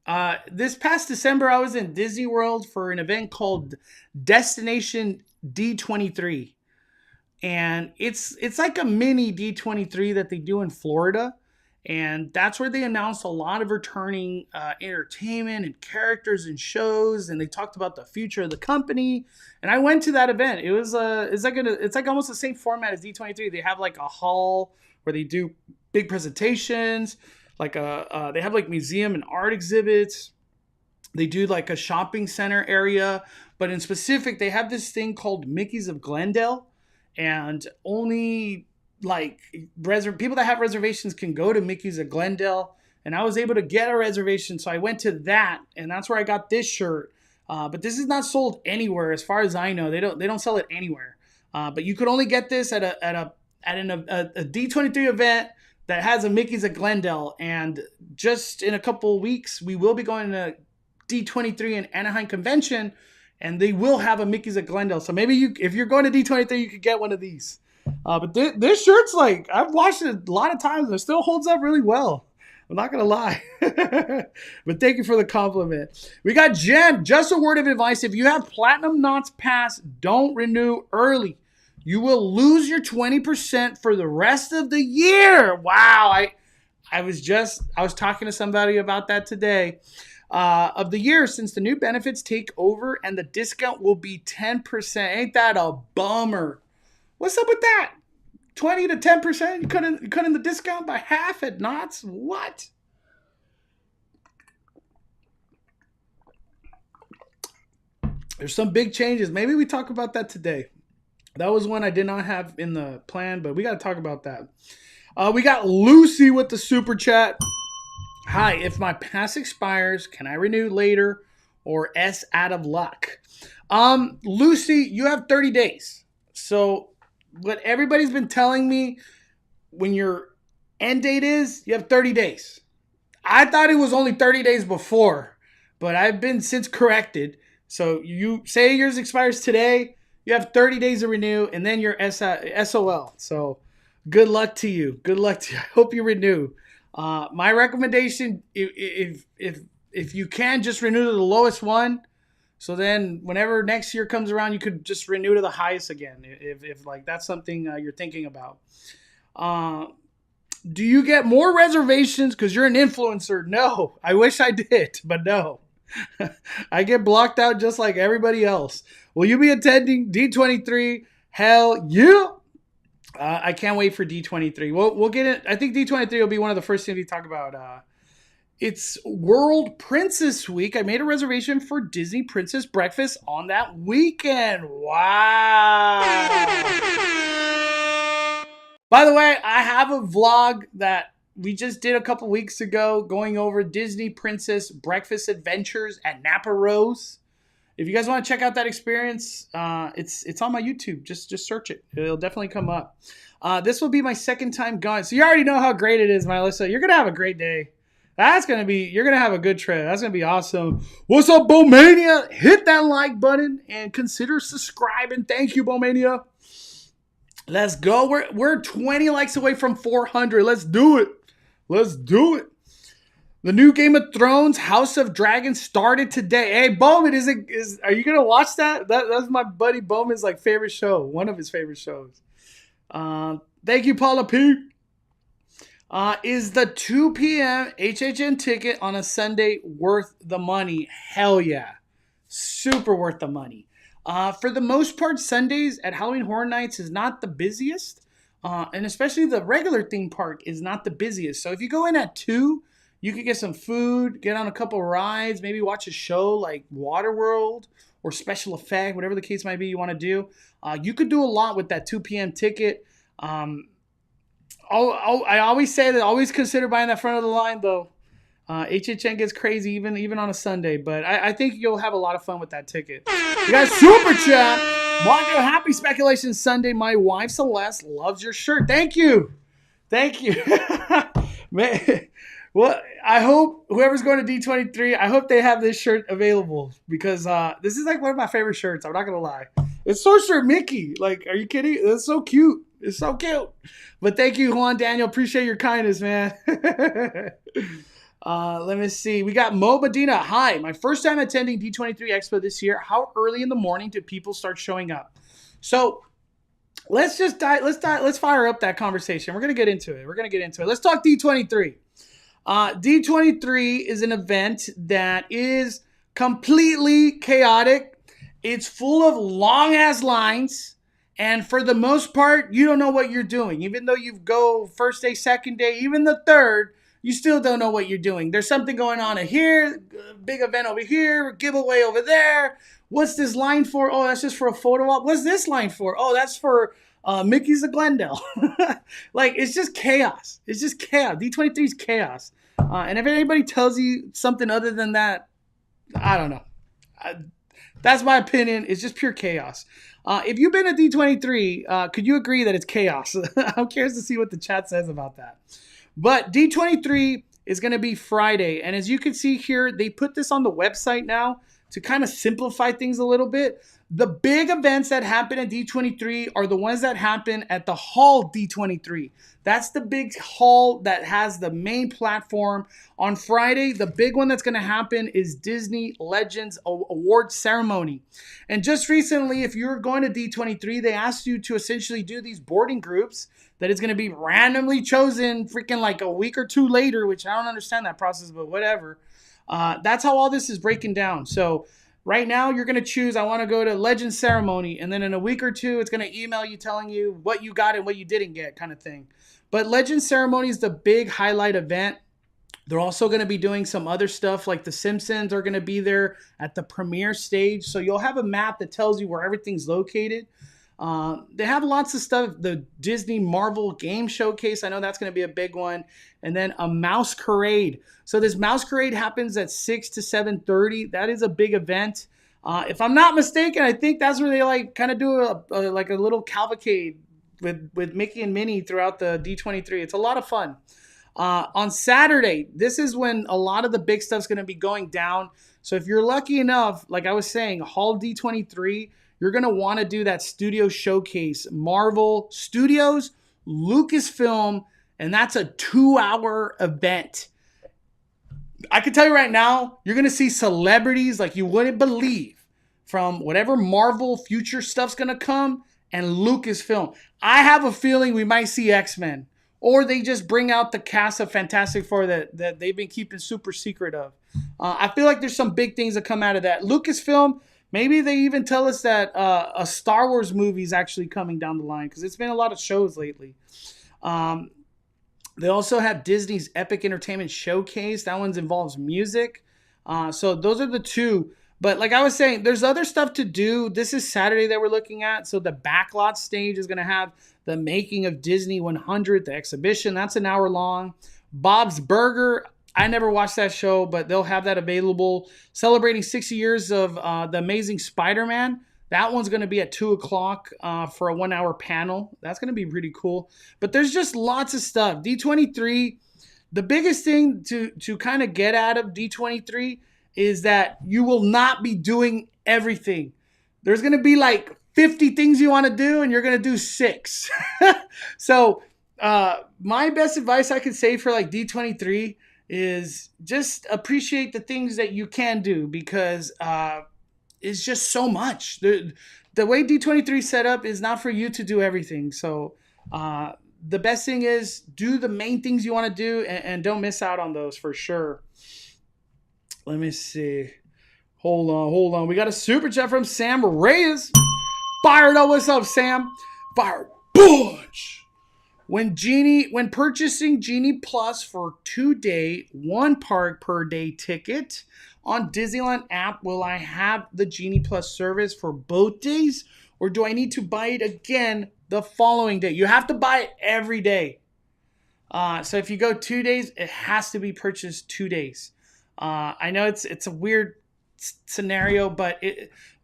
This past December, I was in Disney World for an event called Destination D23. And it's like a mini D23 that they do in Florida. And that's where they announced a lot of returning entertainment and characters and shows. And they talked about the future of the company. And I went to that event. It was it's like almost the same format as D23. They have like a hall where they do big presentations. Like they have like museum and art exhibits. They do like a shopping center area. But in specific, they have this thing called Mickey's of Glendale. And only like people that have reservations can go to Mickey's at Glendale. And I was able to get a reservation. So I went to that, and that's where I got this shirt. But this is not sold anywhere. As far as I know, they don't sell it anywhere. But you could only get this at a D23 event that has a Mickey's at Glendale. And just in a couple of weeks, we will be going to D23 and Anaheim Convention. And they will have a Mickey's at Glendale. So maybe if you're going to D23, you could get one of these. But this shirt's like, I've watched it a lot of times and it still holds up really well. I'm not going to lie. But thank you for the compliment. We got Jen. Just a word of advice. If you have Platinum Knott's Pass, don't renew early. You will lose your 20% for the rest of the year. Wow. I was talking to somebody about that today. Of the year since the new benefits take over and the discount will be 10%. Ain't that a bummer? What's up with that? 20 to 10%? You cutting the discount by half at Knott's? What? There's some big changes. Maybe we talk about that today. That was one I did not have in the plan, but we got to talk about that. We got Lucy with the super chat. Hi, if my pass expires, can I renew later or S out of luck? Lucy, you have 30 days. So what everybody's been telling me, when your end date is, you have 30 days. I thought it was only 30 days before, but I've been since corrected. So you say yours expires today, you have 30 days to renew, and then you're SOL. So good luck to you. I hope you renew. My recommendation, if you can, just renew to the lowest one. So then whenever next year comes around, you could just renew to the highest again. If like that's something you're thinking about. Do you get more reservations because you're an influencer? No, I wish I did, but no. I get blocked out just like everybody else. Will you be attending D23? Hell yeah. I can't wait for D23. We'll get it. I think D23 will be one of the first things we talk about. It's World Princess Week. I made a reservation for Disney Princess Breakfast on that weekend. Wow. By the way, I have a vlog that we just did a couple weeks ago going over Disney Princess Breakfast Adventures at Napa Rose. If you guys want to check out that experience, it's on my YouTube. Just search it. It'll definitely come up. This will be my second time going. So you already know how great it is, Melissa. You're going to have a great day. You're going to have a good trip. That's going to be awesome. What's up, Bomania? Hit that like button and consider subscribing. Thank you, Bomania. Let's go. We're 20 likes away from 400. Let's do it. Let's do it. The new Game of Thrones House of Dragons started today. Hey, Bowman, are you gonna watch that? That's my buddy Bowman's favorite show. One of his favorite shows. Thank you, Paula P. Is the 2 p.m. HHN ticket on a Sunday worth the money? Hell yeah. Super worth the money. For the most part, Sundays at Halloween Horror Nights is not the busiest. And especially the regular theme park is not the busiest. So if you go in at 2, you could get some food, get on a couple rides, maybe watch a show like Waterworld or Special Effect, whatever the case might be you want to do. You could do a lot with that 2 p.m. ticket. I always say that always consider buying that front of the line, though. HHN gets crazy even on a Sunday, but I think you'll have a lot of fun with that ticket. You guys, super chat. Mondo, happy Speculation Sunday. My wife Celeste loves your shirt. Thank you. Man, well, I hope whoever's going to D23, I hope they have this shirt available because this is one of my favorite shirts. I'm not gonna lie. It's Sorcerer Mickey. Are you kidding? It's so cute. It's so cute. But thank you, Juan Daniel. Appreciate your kindness, man. Let me see. We got Mo Medina. Hi, my first time attending D23 Expo this year. How early in the morning do people start showing up? So let's fire up that conversation. We're gonna get into it. Let's talk D23. D23 is an event that is completely chaotic. It's full of long ass lines. And for the most part, you don't know what you're doing. Even though you go first day, second day, even the third, you still don't know what you're doing. There's something going on here, big event over here, giveaway over there. What's this line for? Oh, that's just for a photo op. What's this line for? Oh, that's for Mickey's of Glendale. It's just chaos. It's just chaos. D23 is chaos. And if anybody tells you something other than that, I don't know. That's my opinion. It's just pure chaos. If you've been at D23, could you agree that it's chaos? I'm curious to see what the chat says about that. But D23 is going to be Friday. And as you can see here, they put this on the website now to kind of simplify things a little bit. The big events that happen at D23 are the ones that happen at the Hall D23. That's the big hall that has the main platform. On Friday, the big one that's going to happen is Disney Legends Award Ceremony. And just recently, if you're going to D23, they asked you to essentially do these boarding groups that is going to be randomly chosen freaking a week or two later, which I don't understand that process, but whatever. That's how all this is breaking down. So right now, you're going to choose, I want to go to Legend Ceremony. And then in a week or two, it's going to email you telling you what you got and what you didn't get kind of thing. But Legend Ceremony is the big highlight event. They're also going to be doing some other stuff like The Simpsons are going to be there at the premiere stage. So you'll have a map that tells you where everything's located. They have lots of stuff. The Disney Marvel Game Showcase, I know that's going to be a big one. And then a Mouse Parade. So this Mouse Parade happens at 6 to 7:30. That is a big event. If I'm not mistaken, I think that's where they kind of do a little cavalcade with Mickey and Minnie throughout the D23. It's a lot of fun. On Saturday, this is when a lot of the big stuff's going to be going down. So if you're lucky enough, like I was saying, Hall D23, you're going to want to do that studio showcase. Marvel Studios, Lucasfilm, and that's a 2-hour event. I can tell you right now, you're going to see celebrities like you wouldn't believe from whatever Marvel future stuff's going to come and Lucasfilm. I have a feeling we might see X-Men. Or they just bring out the cast of Fantastic Four that they've been keeping super secret of. I feel like there's some big things that come out of that. Lucasfilm, maybe they even tell us that a Star Wars movie is actually coming down the line because it's been a lot of shows lately. They also have Disney's Epic Entertainment Showcase. That one involves music. So those are the two. But like I was saying, there's other stuff to do. This is Saturday that we're looking at. So the backlot stage is going to have the making of Disney 100, the exhibition. That's an hour long. Bob's Burger. I never watched that show, but they'll have that available. Celebrating 60 years of The Amazing Spider-Man. That one's going to be at 2 o'clock for a 1 hour panel. That's going to be pretty cool. But there's just lots of stuff. D23, the biggest thing to kind of get out of D23 is that you will not be doing everything. There's going to be like 50 things you want to do, and you're going to do 6. So my best advice I could say for like D23 is just appreciate the things that you can do, because it's just so much. The way D23 set up is not for you to do everything. So the best thing is do the main things you want to do, and don't miss out on those for sure. Let me see. Hold on. We got a super chat from Sam Reyes. Fired up. What's up, Sam? Fired bunch. When purchasing Genie Plus for 2-day, 1 park per day ticket on Disneyland app, will I have the Genie Plus service for both days, or do I need to buy it again the following day? You have to buy it every day. So if you go 2 days, it has to be purchased 2 days. I know it's a weird scenario, but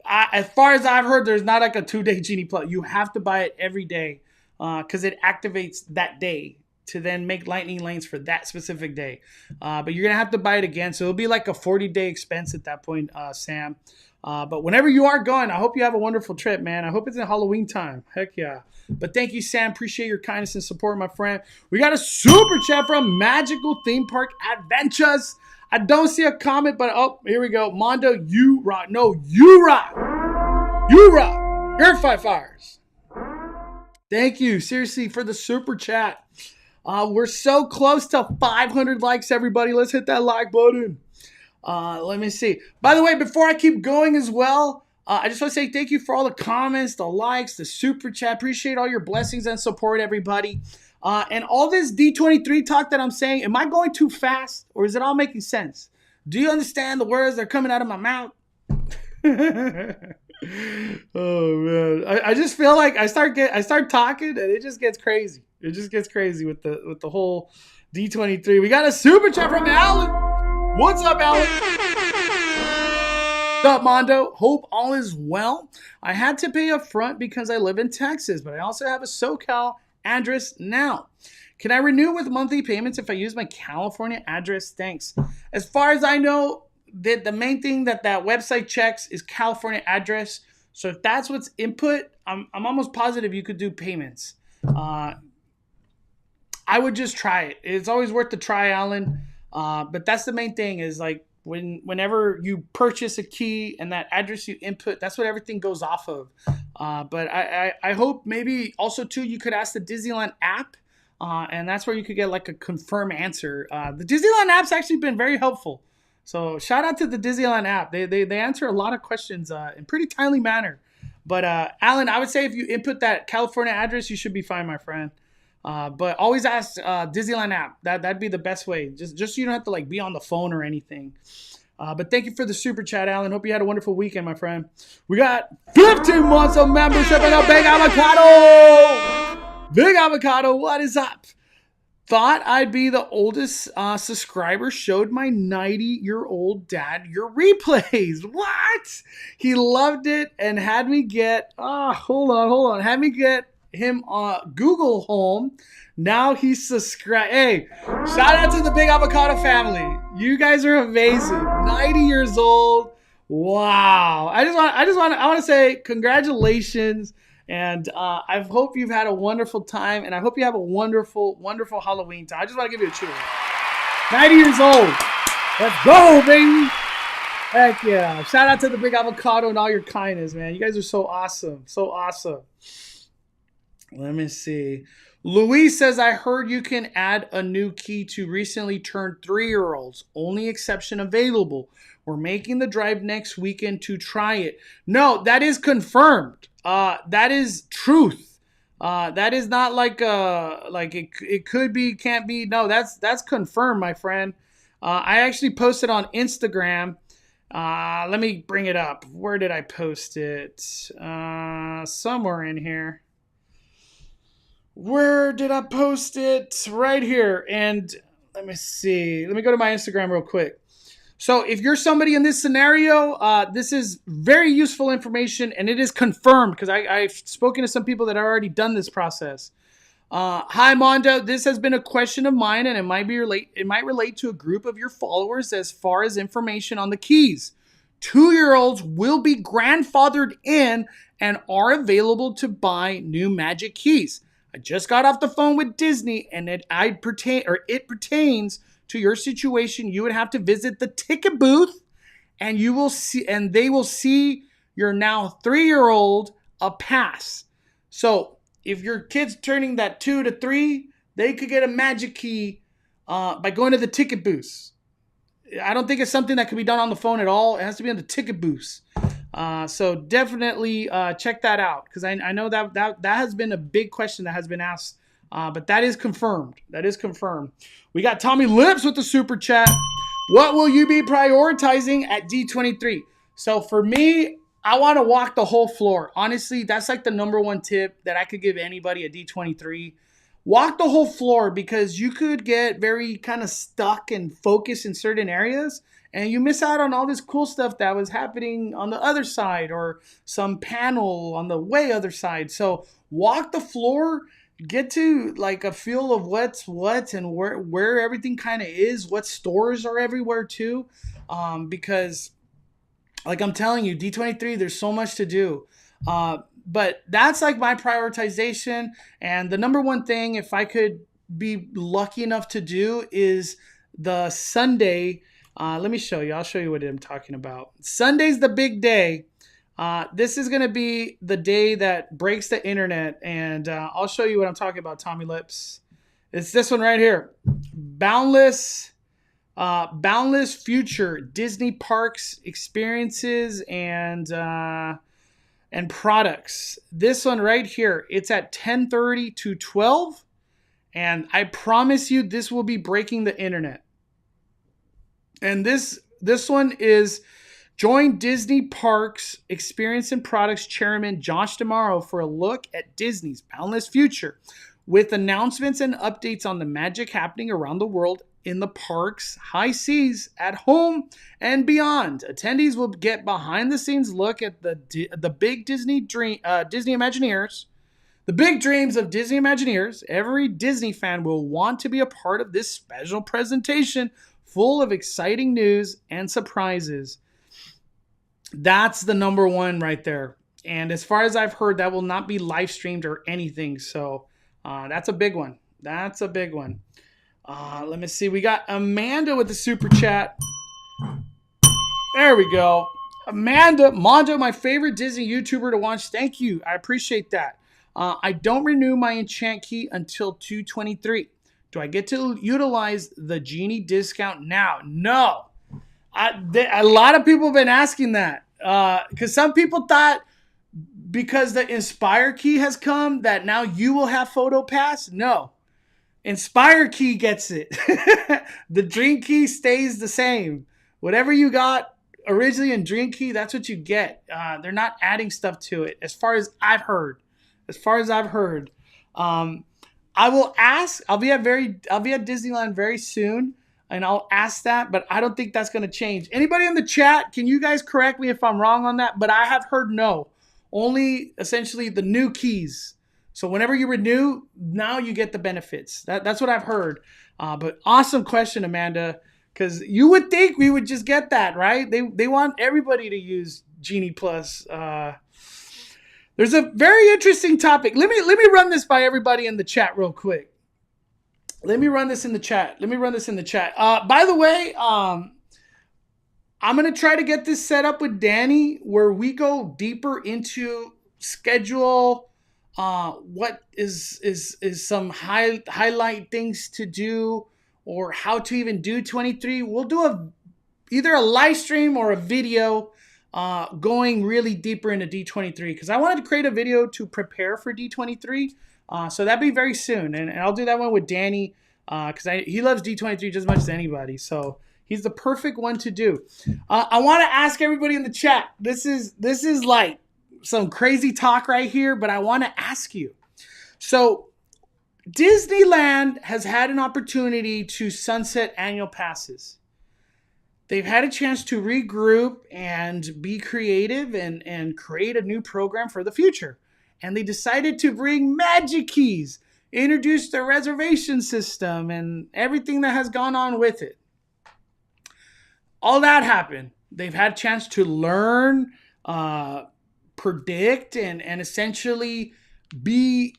as far as I've heard, there's not like a 2-day Genie Plus. You have to buy it every day because it activates that day to then make lightning lanes for that specific day. But you're going to have to buy it again. So it'll be like a 40-day expense at that point, Sam. But whenever you are going, I hope you have a wonderful trip, man. I hope it's in Halloween time. Heck yeah. But thank you, Sam. Appreciate your kindness and support, my friend. We got a super chat from Magical Theme Park Adventures. I don't see a comment, but oh, here we go. Mondo, you rock. No, you rock. You rock. You're 5 fires. Thank you, seriously, for the super chat. We're so close to 500 likes, everybody. Let's hit that like button. Let me see. By the way, before I keep going as well, I just want to say thank you for all the comments, the likes, the super chat. Appreciate all your blessings and support, everybody. And all this D23 talk that I'm saying, am I going too fast, or is it all making sense? Do you understand the words that are coming out of my mouth? Oh man, I just feel like I start talking and it just gets crazy. It just gets crazy with the whole D23. We got a super chat from Alan. What's up, Alan? What's up, Mondo? Hope all is well. I had to pay up front because I live in Texas, but I also have a SoCal address now. Can I renew with monthly payments if I use my California address? Thanks. As far as I know, the main thing that website checks is California address. So if that's what's input, I'm almost positive you could do payments. I would just try it. It's always worth the try, Alan. But that's the main thing is like whenever you purchase a key and that address you input, that's what everything goes off of. But I hope maybe also too you could ask the Disneyland app, and that's where you could get like a confirm answer. The Disneyland app's actually been very helpful. So shout out to the Disneyland app. They answer a lot of questions in pretty timely manner. But Alan, I would say if you input that California address, you should be fine, my friend. But always ask Disneyland app. That'd be the best way. Just so you don't have to like be on the phone or anything. But thank you for the super chat, Alan. Hope you had a wonderful weekend, my friend. We got 15 months of membership in a Big Avocado. Big Avocado, what is up? Thought I'd be the oldest subscriber. Showed my 90-year-old dad your replays. What? He loved it and had me get. Hold on. Had me get him Google Home. Now he's subscribed. Hey, shout out to the Big Avocado family. You guys are amazing. 90 years old. Wow. I want to say congratulations. And I hope you've had a wonderful time, and I hope you have a wonderful, wonderful Halloween time. I just want to give you a cheer. 90 years old. Let's go, baby. Heck yeah. Shout out to the Big Avocado and all your kindness, man. You guys are so awesome. So awesome. Let me see. Luis says, I heard you can add a new key to recently turned 3-year-olds. Only exception available. We're making the drive next weekend to try it. No, that is confirmed. That is truth. That is not like it could be, can't be. No, that's confirmed, my friend. I actually posted on Instagram Let me bring it up. Where did I post it? Somewhere in here. Where did I post it? Right here. And let me see. Let me go to my Instagram real quick. So if you're somebody in this scenario, this is very useful information, and it is confirmed because I've spoken to some people that have already done this process. Hi Mondo, this has been a question of mine, and it might relate to a group of your followers as far as information on the keys. 2-year-olds will be grandfathered in and are available to buy new Magic keys. I just got off the phone with Disney, and it pertains to your situation. You would have to visit the ticket booth, and they will see your now 3-year-old a pass. So if your kid's turning that 2 to 3, they could get a Magic key by going to the ticket booths. I don't think it's something that can be done on the phone at all. It has to be on the ticket booths. So definitely check that out, because I know that has been a big question that has been asked. But that is confirmed. That is confirmed. We got Tommy Lips with the super chat. What will you be prioritizing at D23? So for me, I want to walk the whole floor. Honestly, that's like the number one tip that I could give anybody at D23. Walk the whole floor, because you could get very kind of stuck and focused in certain areas, and you miss out on all this cool stuff that was happening on the other side, or some panel on the way other side. So walk the floor. Get to like a feel of what's what and where everything kind of is, what stores are everywhere too. Because like I'm telling you, D23, there's so much to do. But that's like my prioritization. And the number one thing, if I could be lucky enough to do, is the Sunday. Let me show you. I'll show you what I'm talking about. Sunday's the big day. This is going to be the day that breaks the internet, and I'll show you what I'm talking about, Tommy Lips. It's this one right here. Boundless Future Disney Parks Experiences and Products. This one right here, it's at 10:30 to 12, and I promise you this will be breaking the internet. And this one is... Join Disney Parks Experience and Products Chairman Josh D'Amaro for a look at Disney's boundless future, with announcements and updates on the magic happening around the world in the parks, high seas, at home, and beyond. Attendees will get behind-the-scenes look at the big Disney Imagineers. The big dreams of Disney Imagineers. Every Disney fan will want to be a part of this special presentation full of exciting news and surprises. That's the number one right there. And as far as I've heard, that will not be live streamed or anything. So that's a big one. That's a big one. Let me see. We got Amanda with the super chat. There we go. Amanda, Mondo, my favorite Disney YouTuber to watch. Thank you. I appreciate that. I don't renew my enchant key until 2/23. Do I get to utilize the Genie discount now? No. A lot of people have been asking that, because some people thought because the Inspire key has come that now you will have Photo Pass. No. Inspire key gets it. The Dream key stays the same. Whatever you got originally in Dream key, that's what you get. They're not adding stuff to it, as far as I've heard. I will ask. I'll be at Disneyland very soon, and I'll ask that, but I don't think that's going to change. Anybody in the chat, can you guys correct me if I'm wrong on that? But I have heard no. Only essentially the new keys. So whenever you renew, now you get the benefits. That's what I've heard. But awesome question, Amanda, because you would think we would just get that, right? They want everybody to use Genie Plus. There's a very interesting topic. Let me run this by everybody in the chat real quick. Let me run this in the chat. By the way, I'm going to try to get this set up with Danny where we go deeper into schedule, what is some highlight things to do, or how to even do 23. We'll do either a live stream or a video going really deeper into D23, because I wanted to create a video to prepare for D23. So that'll be very soon. And I'll do that one with Danny, because he loves D23 just as much as anybody. So He's the perfect one to do. I want to ask everybody in the chat. This is like some crazy talk right here, but I want to ask you. So Disneyland has had an opportunity to sunset annual passes. They've had a chance to regroup and be creative and create a new program for the future. And they decided to bring Magic Keys, introduce the reservation system and everything that has gone on with it. All that happened. They've had a chance to learn, predict, and essentially be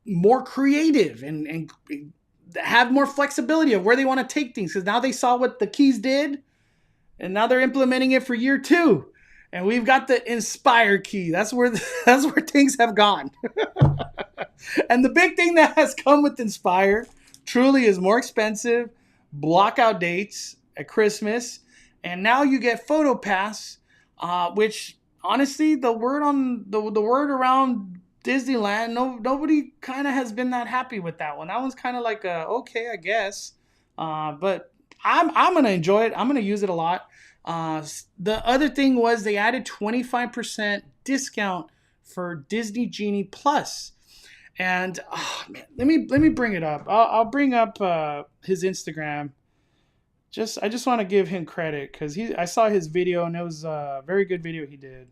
more creative and have more flexibility of where they want to take things. Because now they saw what the Keys did, and now they're implementing it for year 2. And we've got the Inspire Key. That's where things have gone. And the big thing that has come with Inspire truly is more expensive, block out dates at Christmas, and now you get Photo Pass, which honestly, the word around Disneyland, nobody kind of has been that happy with that one. That one's kind of like okay, I guess, but I'm gonna enjoy it. I'm gonna use it a lot. The other thing was they added 25% discount for Disney Genie Plus. And man, let me bring it up. I'll bring up his Instagram. I just want to give him credit because I saw his video and it was a very good video he did,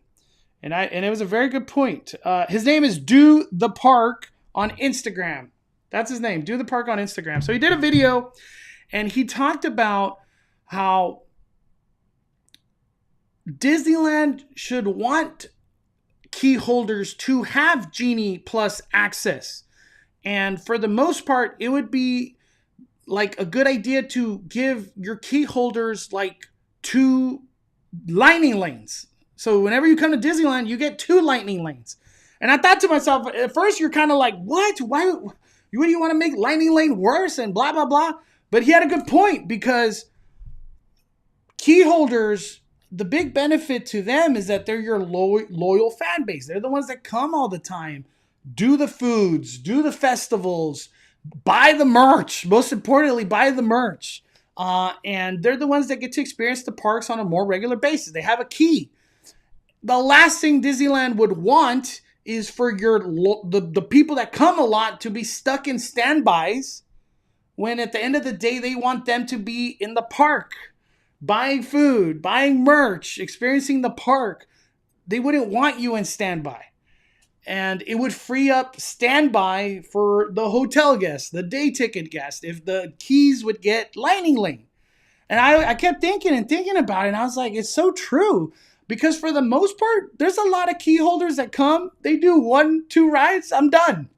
and it was a very good point. His name is Do the Park on Instagram. That's his name, Do the Park on Instagram. So he did a video, and he talked about how Disneyland should want key holders to have Genie Plus access. And for the most part, it would be like a good idea to give your key holders like 2 lightning lanes. So whenever you come to Disneyland, you get 2 lightning lanes. And I thought to myself, at first you're kind of like, what? Why do you want to make lightning lane worse and blah, blah, blah? But he had a good point, because key holders, the big benefit to them is that they're your loyal fan base. They're the ones that come all the time, do the foods, do the festivals, buy the merch. Most importantly, buy the merch. And they're the ones that get to experience the parks on a more regular basis. They have a key. The last thing Disneyland would want is for the people that come a lot to be stuck in standbys, when at the end of the day, they want them to be in the park, buying food, buying merch, experiencing the park. They wouldn't want you in standby. And it would free up standby for the hotel guests, the day ticket guests, if the keys would get lightning lane. And I kept thinking about it, and I was like, it's so true. Because for the most part, there's a lot of key holders that come, they do 1-2 rides, I'm done.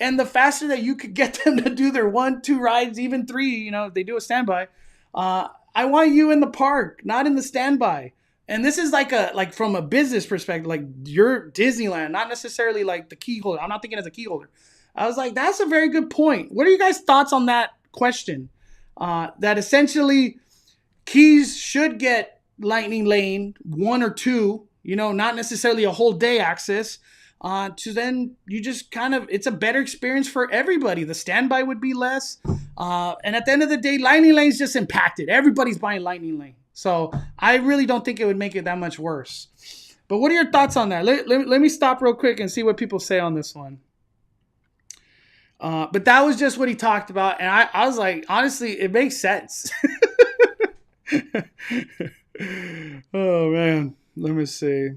And the faster that you could get them to do their 1-2 rides, even 3, if they do a standby, I want you in the park, not in the standby. And this is like from a business perspective, like you're Disneyland, not necessarily like the key holder. I'm not thinking as a key holder. I was like, that's a very good point. What are you guys' thoughts on that question? That essentially keys should get lightning lane 1 or 2, not necessarily a whole day access. To then you just it's a better experience for everybody. The standby would be less. And at the end of the day, lightning lane is just impacted. Everybody's buying lightning lane. So I really don't think it would make it that much worse. But what are your thoughts on that? Let me stop real quick and see what people say on this one. But that was just what he talked about. And I was like, honestly, it makes sense. Oh, man. Let me see.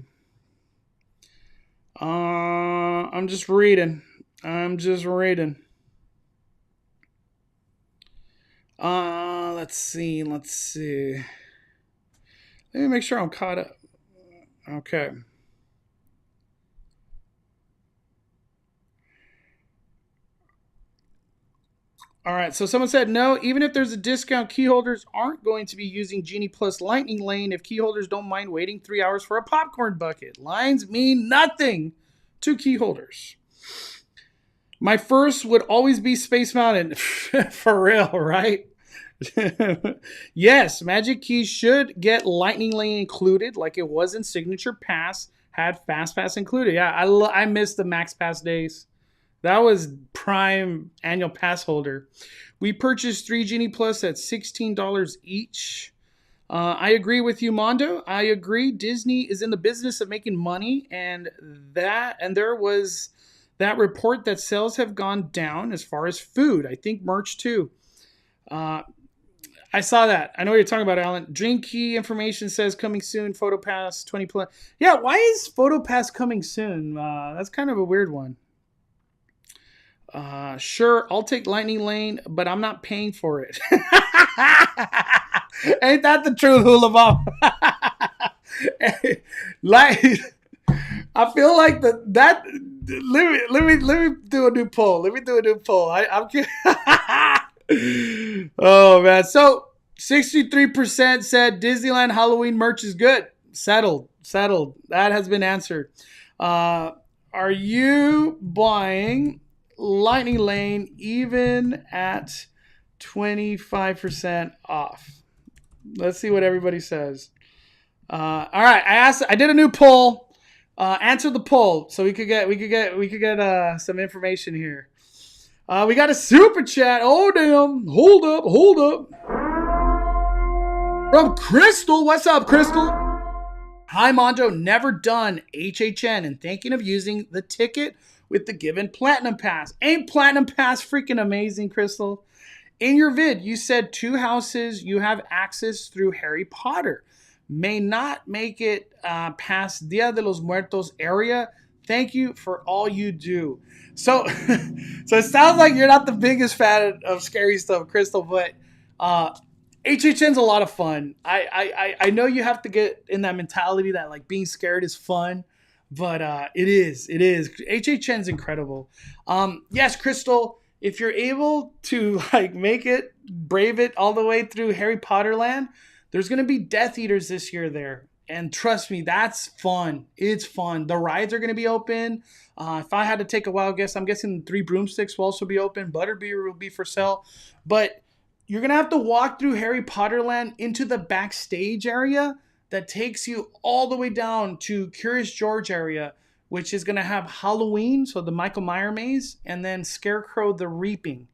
I'm just reading. Let's see. Let me make sure I'm caught up. Okay. All right, so someone said, no, even if there's a discount, key holders aren't going to be using Genie Plus Lightning Lane if key holders don't mind waiting 3 hours for a popcorn bucket. Lines mean nothing to key holders. My first would always be Space Mountain. For real, right? Yes, Magic Keys should get Lightning Lane included like it was in Signature Pass, had Fast Pass included. Yeah, I miss the Max Pass days. That was prime annual pass holder. We purchased 3 Genie Plus at $16 each. I agree with you, Mondo. I agree. Disney is in the business of making money, and there was that report that sales have gone down as far as food. I think merch too. Uh, I saw that. I know what you're talking about, Alan. Dream Key information says coming soon. PhotoPass 20 plus. Yeah, why is PhotoPass coming soon? That's kind of a weird one. Sure, I'll take Lightning Lane, but I'm not paying for it. Ain't that the truth, Hula Bob? Like, I feel like that. Let me do a new poll. Let me do a new poll. I'm kidding. Oh man. So 63% said Disneyland Halloween merch is good. Settled. That has been answered. Are you buying Lightning Lane even at 25% off? Let's see what everybody says. All right, I did a new poll. Answer the poll so we could get some information here. We got a super chat. Oh damn! Hold up. From Crystal. What's up, Crystal? Hi, Mondo. Never done HHN and thinking of using the ticket with the given Platinum Pass. Ain't Platinum Pass freaking amazing, Crystal? In your vid, you said 2 houses you have access through Harry Potter. May not make it past Dia de los Muertos area. Thank you for all you do. So it sounds like you're not the biggest fan of scary stuff, Crystal, but HHN's a lot of fun. I know you have to get in that mentality that like being scared is fun, but it is. HHN's incredible. Yes, Crystal, if you're able to like make it, brave it all the way through Harry Potter land, there's going to be Death Eaters this year there. And trust me, that's fun. It's fun. The rides are going to be open. If I had to take a wild guess, I'm guessing 3 broomsticks will also be open. Butterbeer will be for sale. But you're going to have to walk through Harry Potter land into the backstage area that takes you all the way down to Curious George area, which is going to have Halloween, so the Michael Myers maze, and then Scarecrow the Reaping.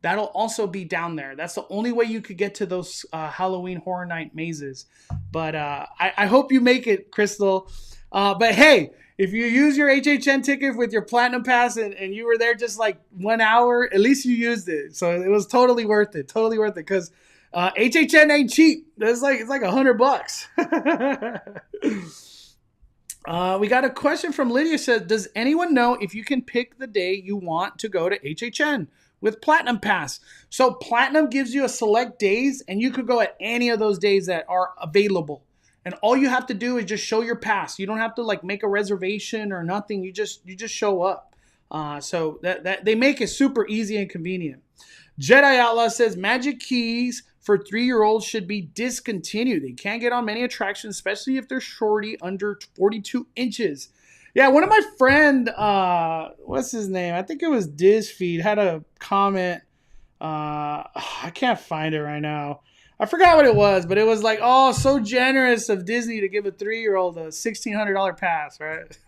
That'll also be down there. That's the only way you could get to those Halloween Horror Night mazes. But I hope you make it, Crystal. But hey, if you use your HHN ticket with your Platinum Pass and you were there just like 1 hour, at least you used it. So it was totally worth it. Totally worth it because HHN ain't cheap. It's like $100. We got a question from Lydia. Says, does anyone know if you can pick the day you want to go to HHN with Platinum Pass? So Platinum gives you a select days and you could go at any of those days that are available. And all you have to do is just show your pass. You don't have to like make a reservation or nothing. You just show up. So that they make it super easy and convenient. Jedi Outlaw says Magic Keys for 3-year-olds should be discontinued. They can't get on many attractions, especially if they're shorty under 42 inches. Yeah, one of my friend, what's his name? I think it was DizFeed, had a comment. I can't find it right now. I forgot what it was, but it was like, oh, so generous of Disney to give a 3-year-old a $1,600 pass, right?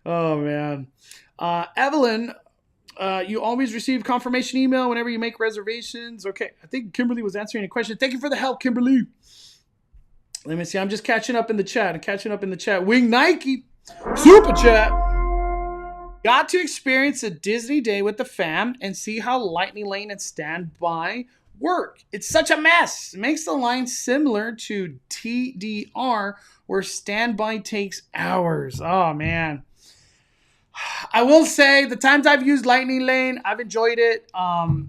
Oh, man. Evelyn, you always receive confirmation email whenever you make reservations. Okay, I think Kimberly was answering a question. Thank you for the help, Kimberly. Let me see. I'm just catching up in the chat. Wing Nike, super chat. Got to experience a Disney day with the fam and see how Lightning Lane and Standby work. It's such a mess. It makes the line similar to TDR where Standby takes hours. Oh, man. I will say the times I've used Lightning Lane, I've enjoyed it. I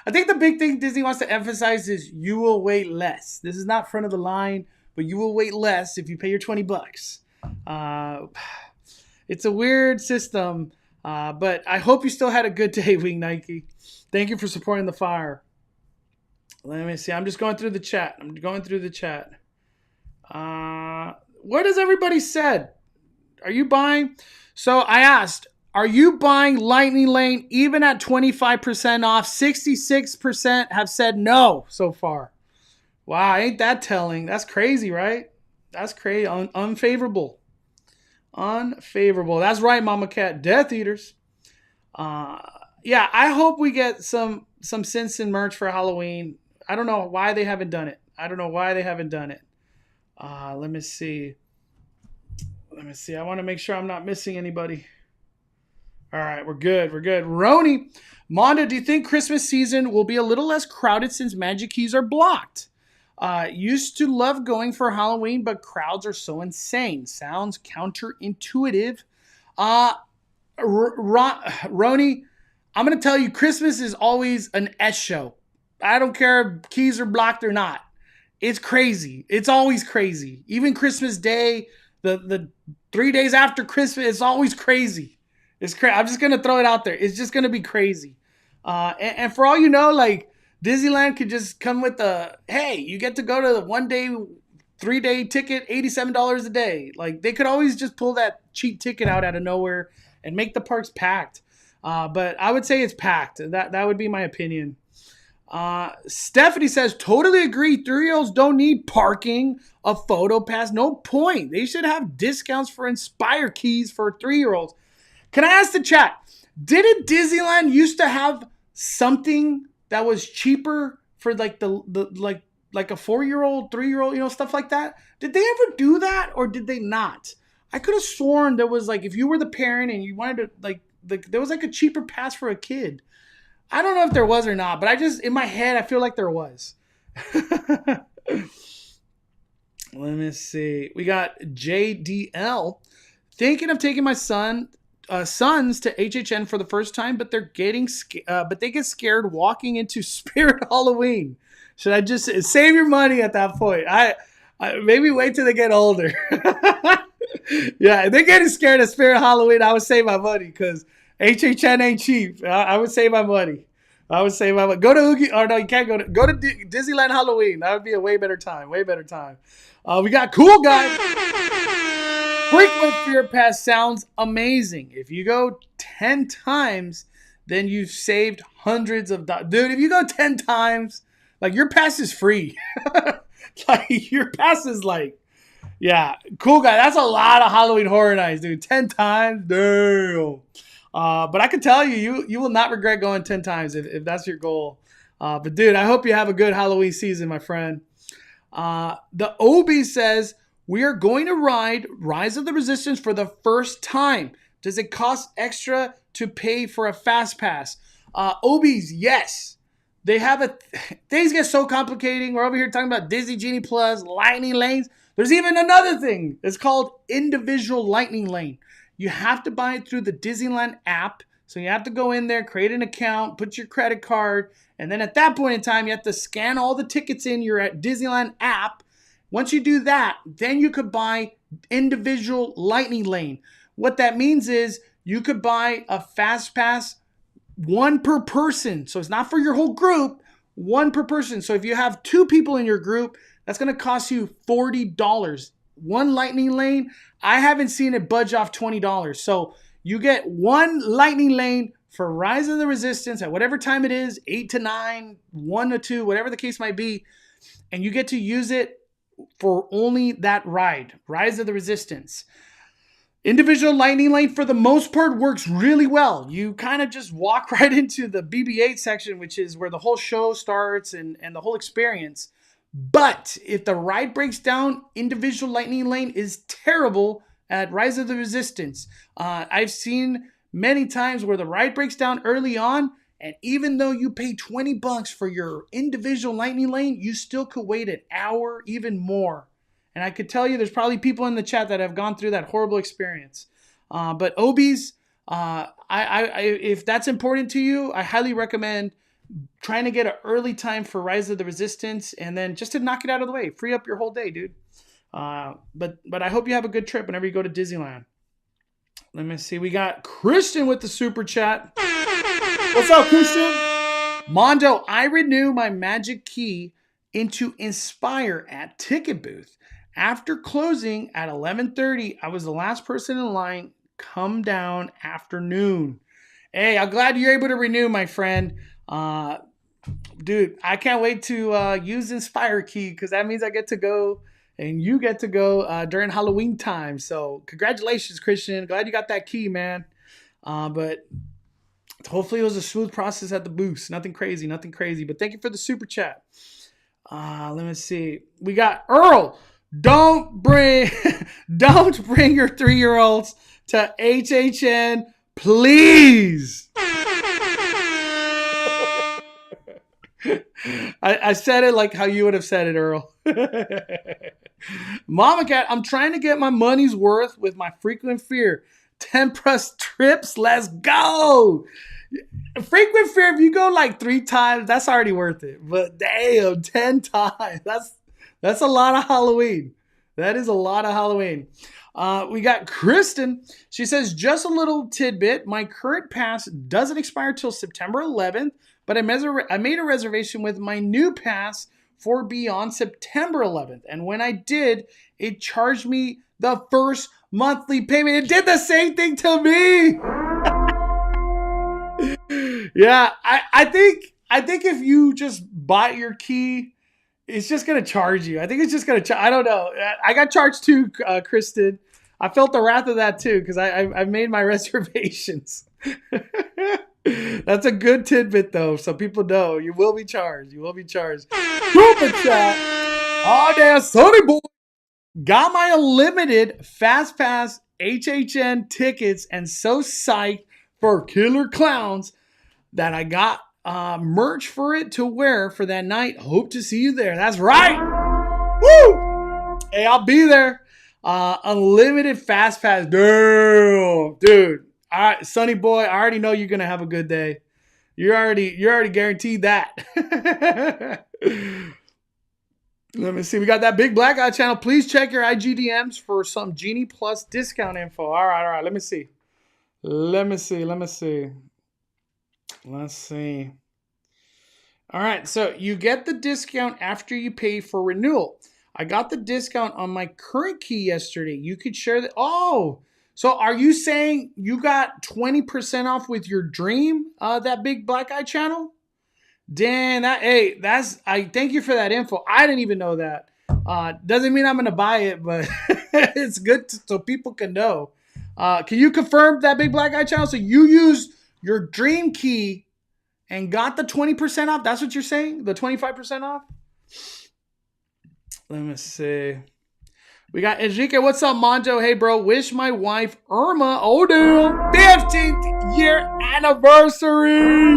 think the big thing Disney wants to emphasize is you will wait less. This is not front of the line, but you will wait less if you pay your $20. It's a weird system, but I hope you still had a good day, Wing Nike. Thank you for supporting the fire. Let me see. I'm just going through the chat. What has everybody said? Are you buying? So I asked, are you buying Lightning Lane even at 25% off? 66% have said no so far. Wow, ain't that telling? That's crazy, right? That's crazy. Unfavorable. Unfavorable. That's right, Mama Cat. Death Eaters. Uh, yeah, I hope we get some Simpson merch for Halloween. I don't know why they haven't done it. I don't know why they haven't done it. Let me see. Let me see. I want to make sure I'm not missing anybody. All right, we're good. We're good. Roni, Mondo, do you think Christmas season will be a little less crowded since Magic Keys are blocked? Used to love going for Halloween, but crowds are so insane. Sounds counterintuitive. Roni, I'm going to tell you, Christmas is always an S show. I don't care if keys are blocked or not. It's crazy. It's always crazy. Even Christmas Day, the 3 days after Christmas, it's always crazy. It's crazy. I'm just going to throw it out there. It's just going to be crazy. And for all you know, like, Disneyland could just come with hey, you get to go to the 1 day, 3 day ticket, $87 a day. Like, they could always just pull that cheap ticket out of nowhere and make the parks packed. But I would say it's packed. That would be my opinion. Stephanie says, totally agree. 3-year-olds don't need parking, a photo pass. No point. They should have discounts for Inspire keys for 3-year-olds. Can I ask the chat, didn't Disneyland used to have something that was cheaper for like like a 4-year-old, 3-year-old, stuff like that? Did they ever do that or did they not? I could have sworn there was, like, if you were the parent and you wanted to, there was like a cheaper pass for a kid. I don't know if there was or not, but in my head, I feel like there was. Let me see. We got JDL. Thinking of taking my sons to HHN for the first time, but they get scared walking into Spirit Halloween. Should I just save your money at that point? I maybe wait till they get older. Yeah, if they're getting scared of Spirit Halloween, I would save my money because HHN ain't cheap. I would save my money. Go to Oogie. Or no, you can't go to Disneyland Halloween. That would be a way better time. We got Cool Guy. Frequent Fear Pass sounds amazing. If you go 10 times, then you've saved hundreds of dollars. Dude, if you go 10 times, like, your pass is free. Like, your pass is like, yeah, Cool Guy. That's a lot of Halloween Horror Nights, dude. 10 times? Damn. But I can tell you will not regret going 10 times if that's your goal. But, dude, I hope you have a good Halloween season, my friend. The Obi says, we are going to ride Rise of the Resistance for the first time. Does it cost extra to pay for a fast pass? Obies, yes. They have things get so complicating. We're over here talking about Disney Genie Plus, Lightning Lanes. There's even another thing. It's called individual Lightning Lane. You have to buy it through the Disneyland app. So you have to go in there, create an account, put your credit card, and then at that point in time, you have to scan all the tickets in your Disneyland app. Once you do that, then you could buy individual Lightning Lane. What that means is you could buy a fast pass, one per person. So it's not for your whole group, one per person. So if you have 2 people in your group, that's going to cost you $40. One Lightning Lane, I haven't seen it budge off $20. So you get one Lightning Lane for Rise of the Resistance at whatever time it is, 8 to 9, 1 to 2, whatever the case might be. And you get to use it for only that ride, Rise of the Resistance. Individual Lightning Lane, for the most part, works really well. You kind of just walk right into the BB-8 section, which is where the whole show starts and the whole experience. But if the ride breaks down, individual Lightning Lane is terrible at Rise of the Resistance. I've seen many times where the ride breaks down early on, and even though you pay $20 for your individual Lightning Lane, you still could wait an hour, even more. And I could tell you there's probably people in the chat that have gone through that horrible experience. But Obies, if that's important to you, I highly recommend trying to get an early time for Rise of the Resistance and then just to knock it out of the way. Free up your whole day, dude. But I hope you have a good trip whenever you go to Disneyland. Let me see. We got Christian with the super chat. What's up, Christian? Mondo, I renew my Magic Key into Inspire at Ticket Booth. After closing at 11:30, I was the last person in line. Come down afternoon. Hey, I'm glad you're able to renew, my friend. Dude, I can't wait to use Inspire Key because that means I get to go and you get to go during Halloween time. So congratulations, Christian. Glad you got that key, man. But hopefully it was a smooth process at the booth. Nothing crazy, nothing crazy. But thank you for the super chat. Let me see. We got Earl. Don't bring your 3-year-olds to HHN, please. I said it like how you would have said it, Earl. Mama Cat, I'm trying to get my money's worth with my frequent fear. 10+ trips, let's go. Frequent fear, if you go like 3 times, that's already worth it. But damn, 10 times. That's a lot of Halloween. That is a lot of Halloween. We got Kristen. She says, just a little tidbit. My current pass doesn't expire till September 11th, but I made a reservation with my new pass for beyond September 11th. And when I did, it charged me the first monthly payment. It did the same thing to me. Yeah, I think if you just bought your key, it's just gonna charge you. I think it's just gonna. I don't know. I got charged too, Kristen. I felt the wrath of that too because I made my reservations. That's a good tidbit though, so people know you will be charged. You will be charged. Super chat. Oh damn, Sonny boy. Got my unlimited Fast Pass HHN tickets and so psyched for Killer Clowns that I got merch for it to wear for that night. Hope to see you there. That's right. Woo! Hey, I'll be there. Unlimited Fast Pass. Damn, dude. All right, Sonny boy, I already know you're gonna have a good day. You're already guaranteed that. Let me see. We got that big black eye channel. Please check your IGDMs for some Genie Plus discount info. All right. Let me see. Let's see. All right. So you get the discount after you pay for renewal. I got the discount on my current key yesterday. You could share that. Oh, so are you saying you got 20% off with your dream, that big black eye channel? Dan, I thank you for that info. I didn't even know that. Doesn't mean I'm gonna buy it, but it's good so people can know. Can you confirm that big black eye channel? So you used your dream key and got the 20% off? That's what you're saying? The 25% off? Let me see. We got Enrique. What's up, Monjo? Hey, bro. Wish my wife Irma, oh damn, 15th year anniversary.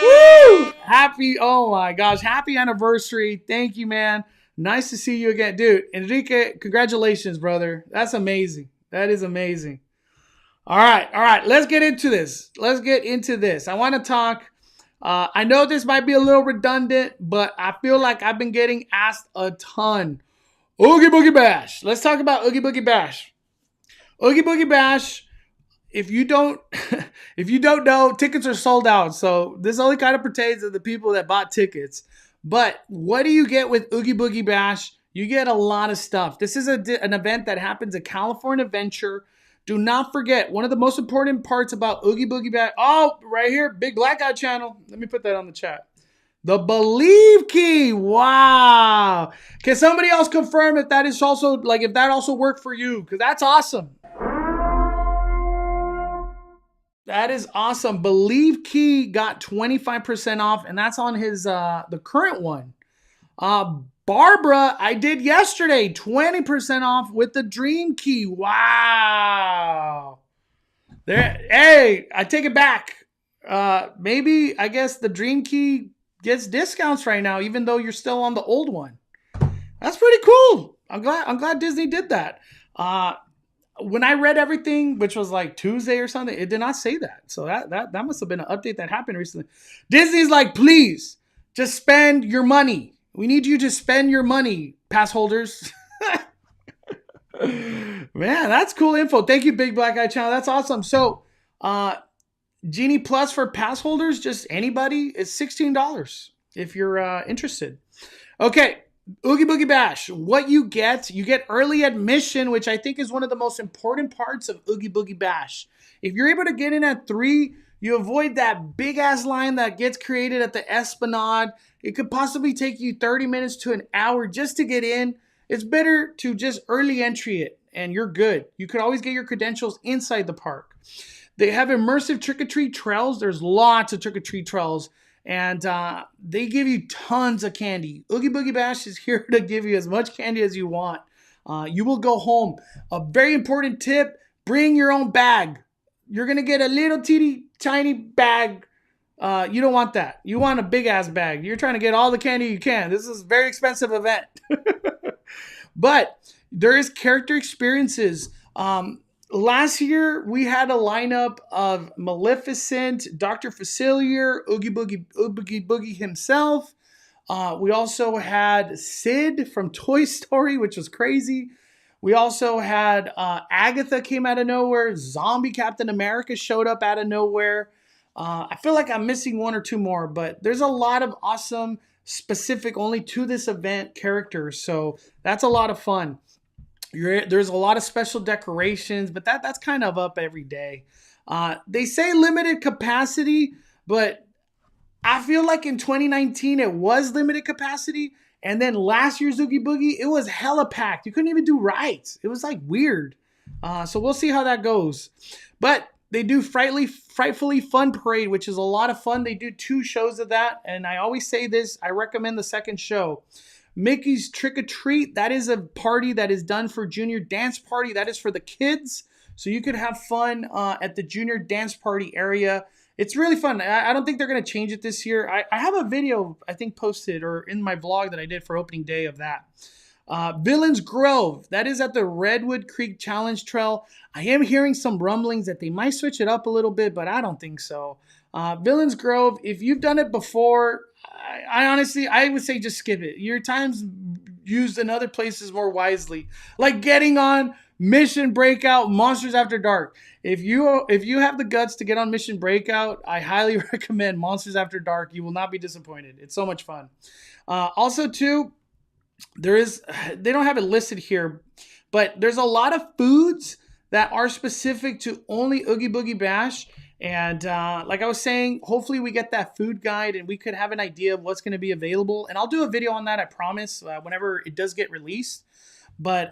Woo! Oh my gosh, happy anniversary. Thank you, man. Nice to see you again. Dude, Enrique, congratulations, brother. That's amazing. That is amazing. All right. Let's get into this. I want to talk. I know this might be a little redundant, but I feel like I've been getting asked a ton. Oogie Boogie Bash. Let's talk about Oogie Boogie Bash. Oogie Boogie Bash. If you don't know, tickets are sold out. So this only kind of pertains to the people that bought tickets. But what do you get with Oogie Boogie Bash? You get a lot of stuff. This is an event that happens at California Adventure. Do not forget, one of the most important parts about Oogie Boogie Bash. Oh, right here, big black eye channel. Let me put that on the chat. The Believe key. Wow. Can somebody else confirm if that is also, like, if that also worked for you? Because that's awesome. That is awesome. Believe Key got 25% off, and that's on his the current one. Barbara, I did yesterday, 20% off with the Dream Key. Wow. Hey, I take it back. Maybe I guess the Dream Key gets discounts right now, even though you're still on the old one. That's pretty cool. I'm glad Disney did that. When I read everything, which was like Tuesday or something, it did not say that. So that must have been an update that happened recently. Disney's like, please, just spend your money. We need you to spend your money, pass holders. Man, that's cool info. Thank you, Big Black Eye Channel. That's awesome. So, Genie Plus for pass holders, just anybody, is $16 if you're interested. Okay. Oogie Boogie Bash, what you get early admission, which I think is one of the most important parts of Oogie Boogie Bash. If you're able to get in at 3, You avoid that big ass line that gets created at the Esplanade. It could possibly take you 30 minutes to an hour just to get in. It's better to just early entry it and you're good. You could always get your credentials inside the park. They have immersive trick-or-treat trails. There's lots of trick-or-treat trails. And they give you tons of candy. Oogie Boogie Bash is here to give you as much candy as you want. You will go home. A very important tip, bring your own bag. You're going to get a little teeny tiny bag. You don't want that. You want a big ass bag. You're trying to get all the candy you can. This is a very expensive event. But there is character experiences. Last year, we had a lineup of Maleficent, Dr. Facilier, Oogie Boogie himself. We also had Sid from Toy Story, which was crazy. We also had Agatha came out of nowhere. Zombie Captain America showed up out of nowhere. I feel like I'm missing one or two more, but there's a lot of awesome, specific only to this event characters. So that's a lot of fun. There's a lot of special decorations, but that's kind of up every day. They say limited capacity, but I feel like in 2019 it was limited capacity. And then last year's Oogie Boogie, it was hella packed. You couldn't even do rides. It was like weird. So we'll see how that goes. But they do Frightfully Fun Parade, which is a lot of fun. They do 2 shows of that. And I always say this, I recommend the second show. Mickey's Trick or Treat, that is a party that is done for junior dance party. That is for the kids. So you could have fun at the junior dance party area. It's really fun. I don't think they're going to change it this year. I have a video, I think, posted or in my vlog that I did for opening day of that. Villains Grove, that is at the Redwood Creek Challenge Trail. I am hearing some rumblings that they might switch it up a little bit, but I don't think so. Villains Grove, if you've done it before, I honestly, I would say just skip it. Your time's used in other places more wisely. Like getting on Mission Breakout, Monsters After Dark. If you have the guts to get on Mission Breakout, I highly recommend Monsters After Dark. You will not be disappointed. It's so much fun. Also, too, they don't have it listed here, but there's a lot of foods that are specific to only Oogie Boogie Bash. And like I was saying, hopefully we get that food guide and we could have an idea of what's going to be available. And I'll do a video on that, I promise, whenever it does get released. But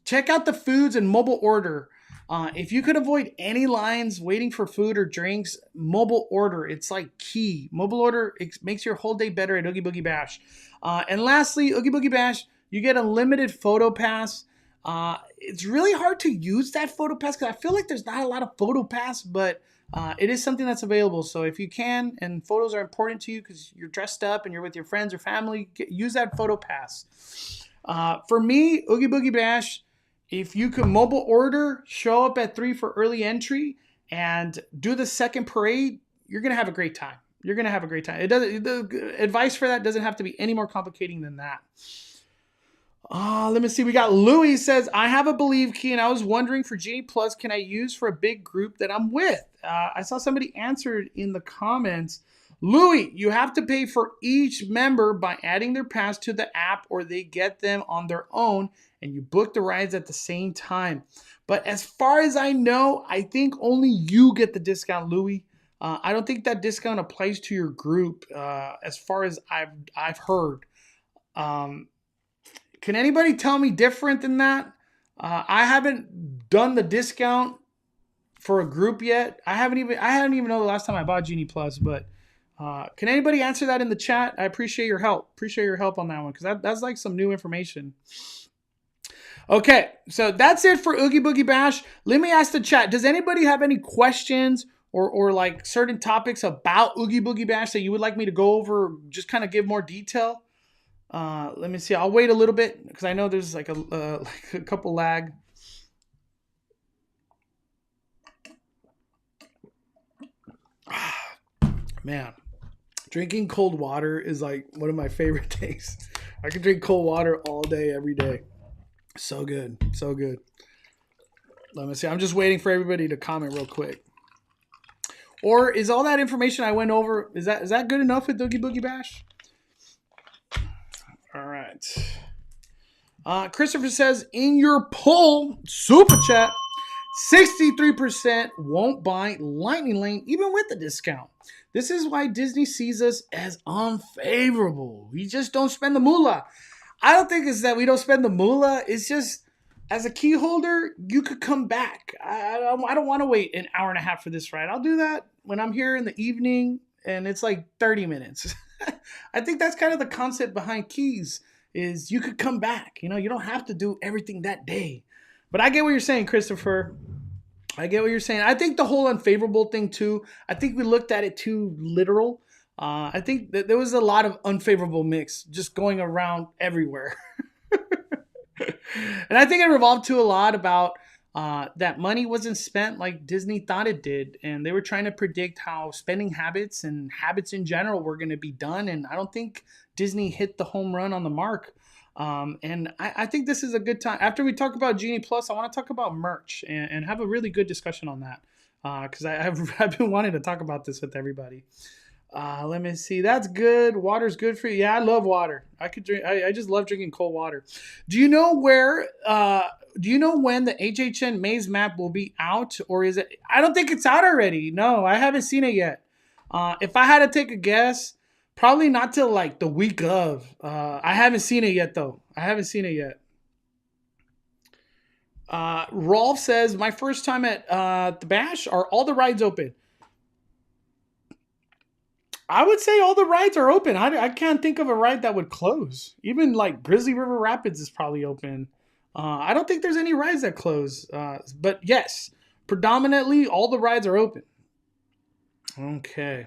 check out the foods and mobile order. If you could avoid any lines waiting for food or drinks, mobile order. It's like key. Mobile order, it makes your whole day better at Oogie Boogie Bash. And lastly, Oogie Boogie Bash, you get a limited photo pass. It's really hard to use that photo pass because I feel like there's not a lot of photo pass, but it is something that's available. So if you can, and photos are important to you because you're dressed up and you're with your friends or family, use that photo pass. For me, Oogie Boogie Bash, if you can mobile order, show up at 3 for early entry, and do the second parade, you're going to have a great time. You're going to have a great time. The advice for that doesn't have to be any more complicating than that. Let me see. We got Louis says, I have a Believe key and I was wondering for Genie Plus, can I use for a big group that I'm with? I saw somebody answered in the comments. Louis, you have to pay for each member by adding their pass to the app or they get them on their own and you book the rides at the same time. But as far as I know, I think only you get the discount, Louis. I don't think that discount applies to your group as far as I've heard. Can anybody tell me different than that? I haven't done the discount for a group yet. I haven't even know the last time I bought Genie Plus, but can anybody answer that in the chat? I appreciate your help. Appreciate your help on that one because that's like some new information. Okay, so that's it for Oogie Boogie Bash. Let me ask the chat. Does anybody have any questions or like certain topics about Oogie Boogie Bash that you would like me to go over, just kind of give more detail? Let me see. I'll wait a little bit because I know there's like a couple lag. Man, drinking cold water is like one of my favorite things. I can drink cold water all day, every day. So good. So good. Let me see. I'm just waiting for everybody to comment real quick. Or is all that information I went over, is that good enough with Oogie Boogie Bash? All right. Christopher says, in your poll, super chat, 63% won't buy Lightning Lane even with the discount. This is why Disney sees us as unfavorable. We just don't spend the moolah. I don't think it's that we don't spend the moolah. It's just, as a key holder, you could come back. I don't want to wait an hour and a half for this ride. I'll do that when I'm here in the evening and it's like 30 minutes. I think that's kind of the concept behind keys is you could come back. You know, you don't have to do everything that day. But I get what you're saying, Christopher. I get what you're saying. I think the whole unfavorable thing too, I think we looked at it too literal. I think that there was a lot of unfavorable mix just going around everywhere. And I think it revolved to a lot about that money wasn't spent like Disney thought it did. And they were trying to predict how spending habits and habits in general were going to be done. And I don't think Disney hit the home run on the mark. And I think this is a good time. After we talk about Genie Plus, I want to talk about merch and have a really good discussion on that. Because I've been wanting to talk about this with everybody. Let me see. That's good. Water's good for you. Yeah, I love water. I could drink. I just love drinking cold water. Do you know where? Do you know when the HHN Maze Map will be out, or is it? I don't think it's out already. No, I haven't seen it yet. If I had to take a guess, probably not till like the week of. I haven't seen it yet, though. I haven't seen it yet. Rolf says, my first time at the Bash, are all the rides open? I would say all the rides are open. I can't think of a ride that would close. Even like Grizzly River Rapids is probably open. I don't think there's any rides that close. But yes, predominantly all the rides are open. Okay.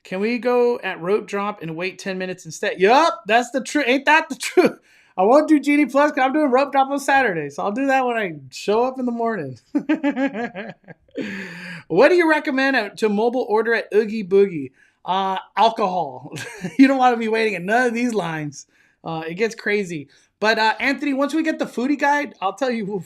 Can we go at rope drop and wait 10 minutes instead? Yup, that's the truth. Ain't that the truth? I won't do Genie Plus because I'm doing rope drop on Saturday. So I'll do that when I show up in the morning. What do you recommend to mobile order at Oogie Boogie? Alcohol. You don't want to be waiting in none of these lines. It gets crazy. But Anthony, once we get the foodie guide, I'll tell you,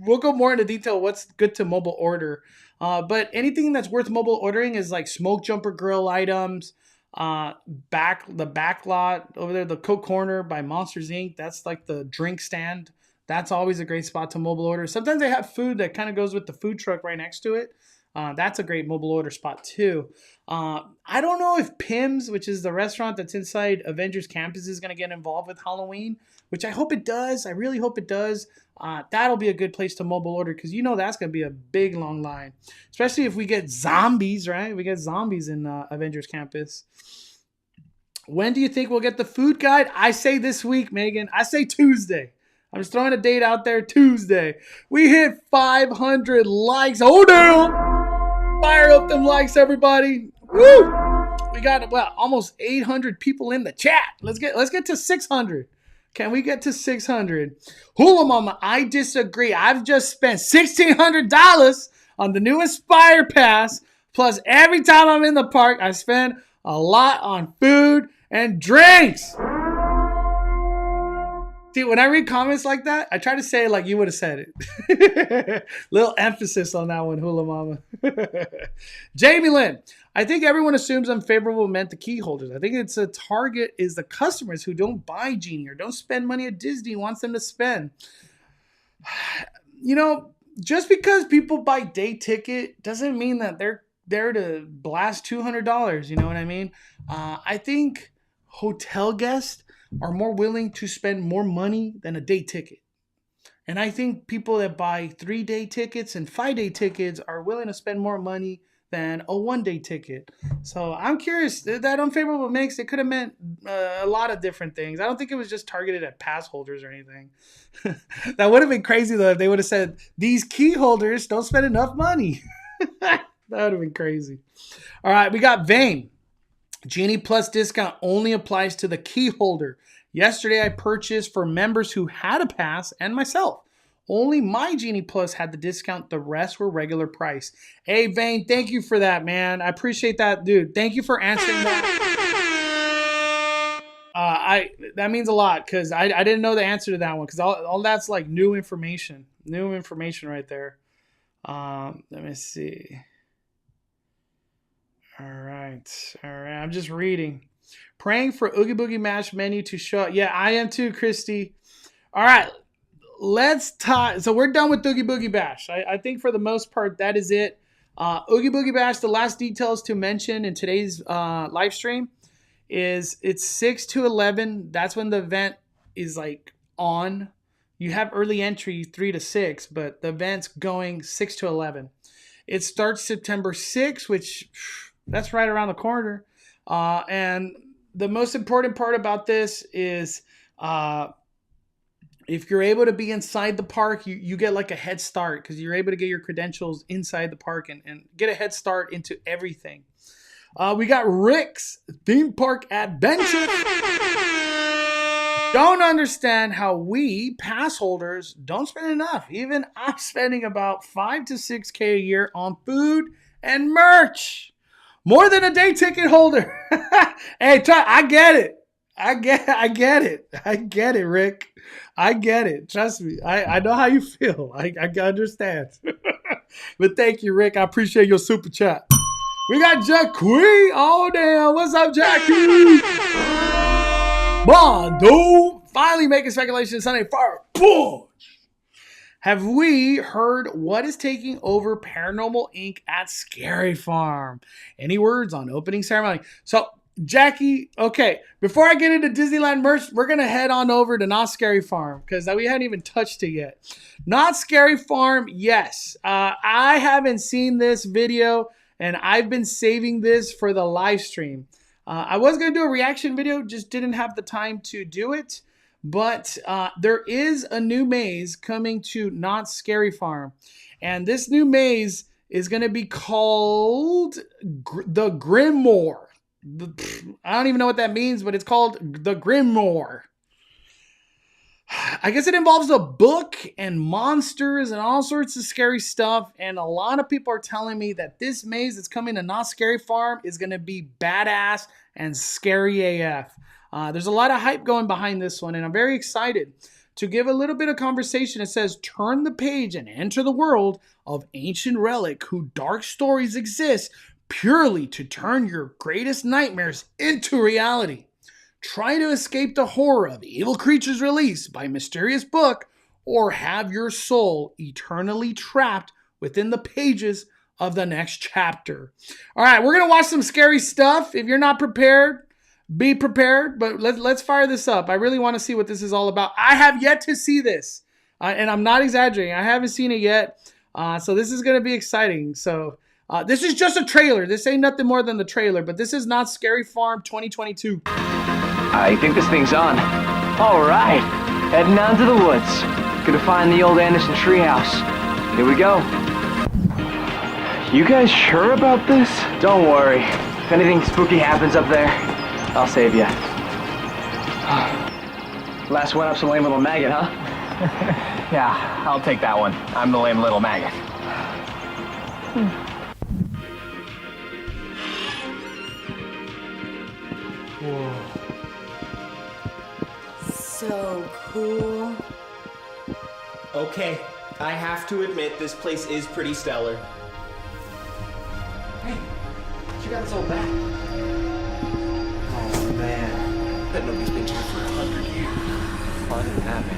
we'll go more into detail what's good to mobile order. But anything that's worth mobile ordering is like smoke jumper grill items, the back lot over there, the Coke Corner by Monsters Inc. That's like the drink stand. That's always a great spot to mobile order. Sometimes they have food that kind of goes with the food truck right next to it. That's a great mobile order spot too. I don't know if Pim's, which is the restaurant that's inside Avengers campus, is going to get involved with Halloween, which I hope it does. I really hope it does. That'll be a good place to mobile order because you know that's going to be a big, long line, especially if we get zombies, right? We get zombies in Avengers campus. When do you think we'll get the food guide? I say this week, Megan. I say Tuesday. I'm just throwing a date out there, Tuesday. We hit 500 likes. Oh, damn. Fire up them likes, everybody. Woo! We got, well, almost 800 people in the chat. Let's get to 600. Can we get to 600? Hula Mama, I disagree. I've just spent $1,600 on the new Inspire Pass. Plus, every time I'm in the park, I spend a lot on food and drinks. See, when I read comments like that, I try to say it like you would have said it. Little emphasis on that one, Hula Mama. Jamie Lynn, I think everyone assumes unfavorable meant the key holders. I think it's a target is the customers who don't buy Genie or don't spend money at Disney wants them to spend. You know, just because people buy day ticket doesn't mean that they're there to blast $200. You know what I mean? I think hotel guests are more willing to spend more money than a day ticket. And I think people that buy 3-day tickets and 5-day tickets are willing to spend more money than a 1-day ticket. So I'm curious, that unfavorable mix, it could have meant a lot of different things. I don't think it was just targeted at pass holders or anything. That would have been crazy though if they would have said, these key holders don't spend enough money. That would have been crazy. All right, we got Vane. Genie Plus discount only applies to the key holder. Yesterday, I purchased for members who had a pass and myself. Only my Genie Plus had the discount. The rest were regular price. Hey, Vane, thank you for that, man. I appreciate that, dude. Thank you for answering that. That means a lot because I didn't know the answer to that one because all that's like new information. New information right there. Let me see. All right. I'm just reading. Praying for Oogie Boogie Match menu to show up. Yeah, I am too, Christy. All right. let's talk. So we're done with Oogie Boogie Bash. I think for the most part, that is it. Oogie Boogie Bash, the last details to mention in today's live stream is it's 6 to 11. That's when the event is like on. You have early entry 3 to 6, but the event's going 6 to 11. It starts September 6th, which that's right around the corner. And the most important part about this is if you're able to be inside the park, you get like a head start because you're able to get your credentials inside the park and get a head start into everything. We got Rick's Theme Park Adventure. Don't understand how we pass holders don't spend enough. Even I'm spending about $5 to $6K a year on food and merch. More than a day ticket holder. Hey, I get it. I get it, Rick. I get it. Trust me. I know how you feel. I understand. But thank you, Rick. I appreciate your super chat. We got Jackie. Oh, damn. What's up, Jackie? Mondo. Finally making speculation Sunday Fire. Boom. Have we heard what is taking over Paranormal Inc. at Scary Farm? Any words on opening ceremony? So, Jackie, okay, before I get into Disneyland merch, we're going to head on over to Not Scary Farm because we hadn't even touched it yet. Not Scary Farm, yes. I haven't seen this video, and I've been saving this for the live stream. I was going to do a reaction video, just didn't have the time to do it. But there is a new maze coming to Not Scary Farm. And this new maze is going to be called the Grimoire. I don't even know what that means, but it's called the Grimoire. I guess it involves a book and monsters and all sorts of scary stuff. And a lot of people are telling me that this maze that's coming to Not Scary Farm is going to be badass and scary AF. There's a lot of hype going behind this one, and I'm very excited to give a little bit of conversation. It says, turn the page and enter the world of ancient relic whose dark stories exist purely to turn your greatest nightmares into reality. Try to escape the horror of evil creatures released by mysterious book, or have your soul eternally trapped within the pages of the next chapter. All right, we're going to watch some scary stuff. If you're not prepared, be prepared, but let's fire this up. I really want to see what this is all about. I have yet to see this, and I'm not exaggerating. I haven't seen it yet, so this is going to be exciting. So this is just a trailer. This ain't nothing more than the trailer, but this is Not Scary Farm 2022. I think this thing's on. All right, heading down to the woods. Gonna find the old Anderson treehouse. Here we go. You guys sure about this? Don't worry. If anything spooky happens up there, I'll save you. Last one up's a lame little maggot, huh? Yeah, I'll take that one. I'm the lame little maggot. Whoa. So cool. Okay, I have to admit this place is pretty stellar. Hey, you got this old back. Oh man, bet nobody's been here for 100 years. Fun and happy.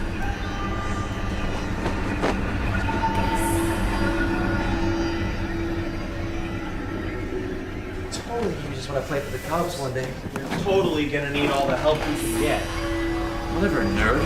Totally use this when I play for the Cubs one day. You're totally gonna need all the help you can get. Whatever, nerd.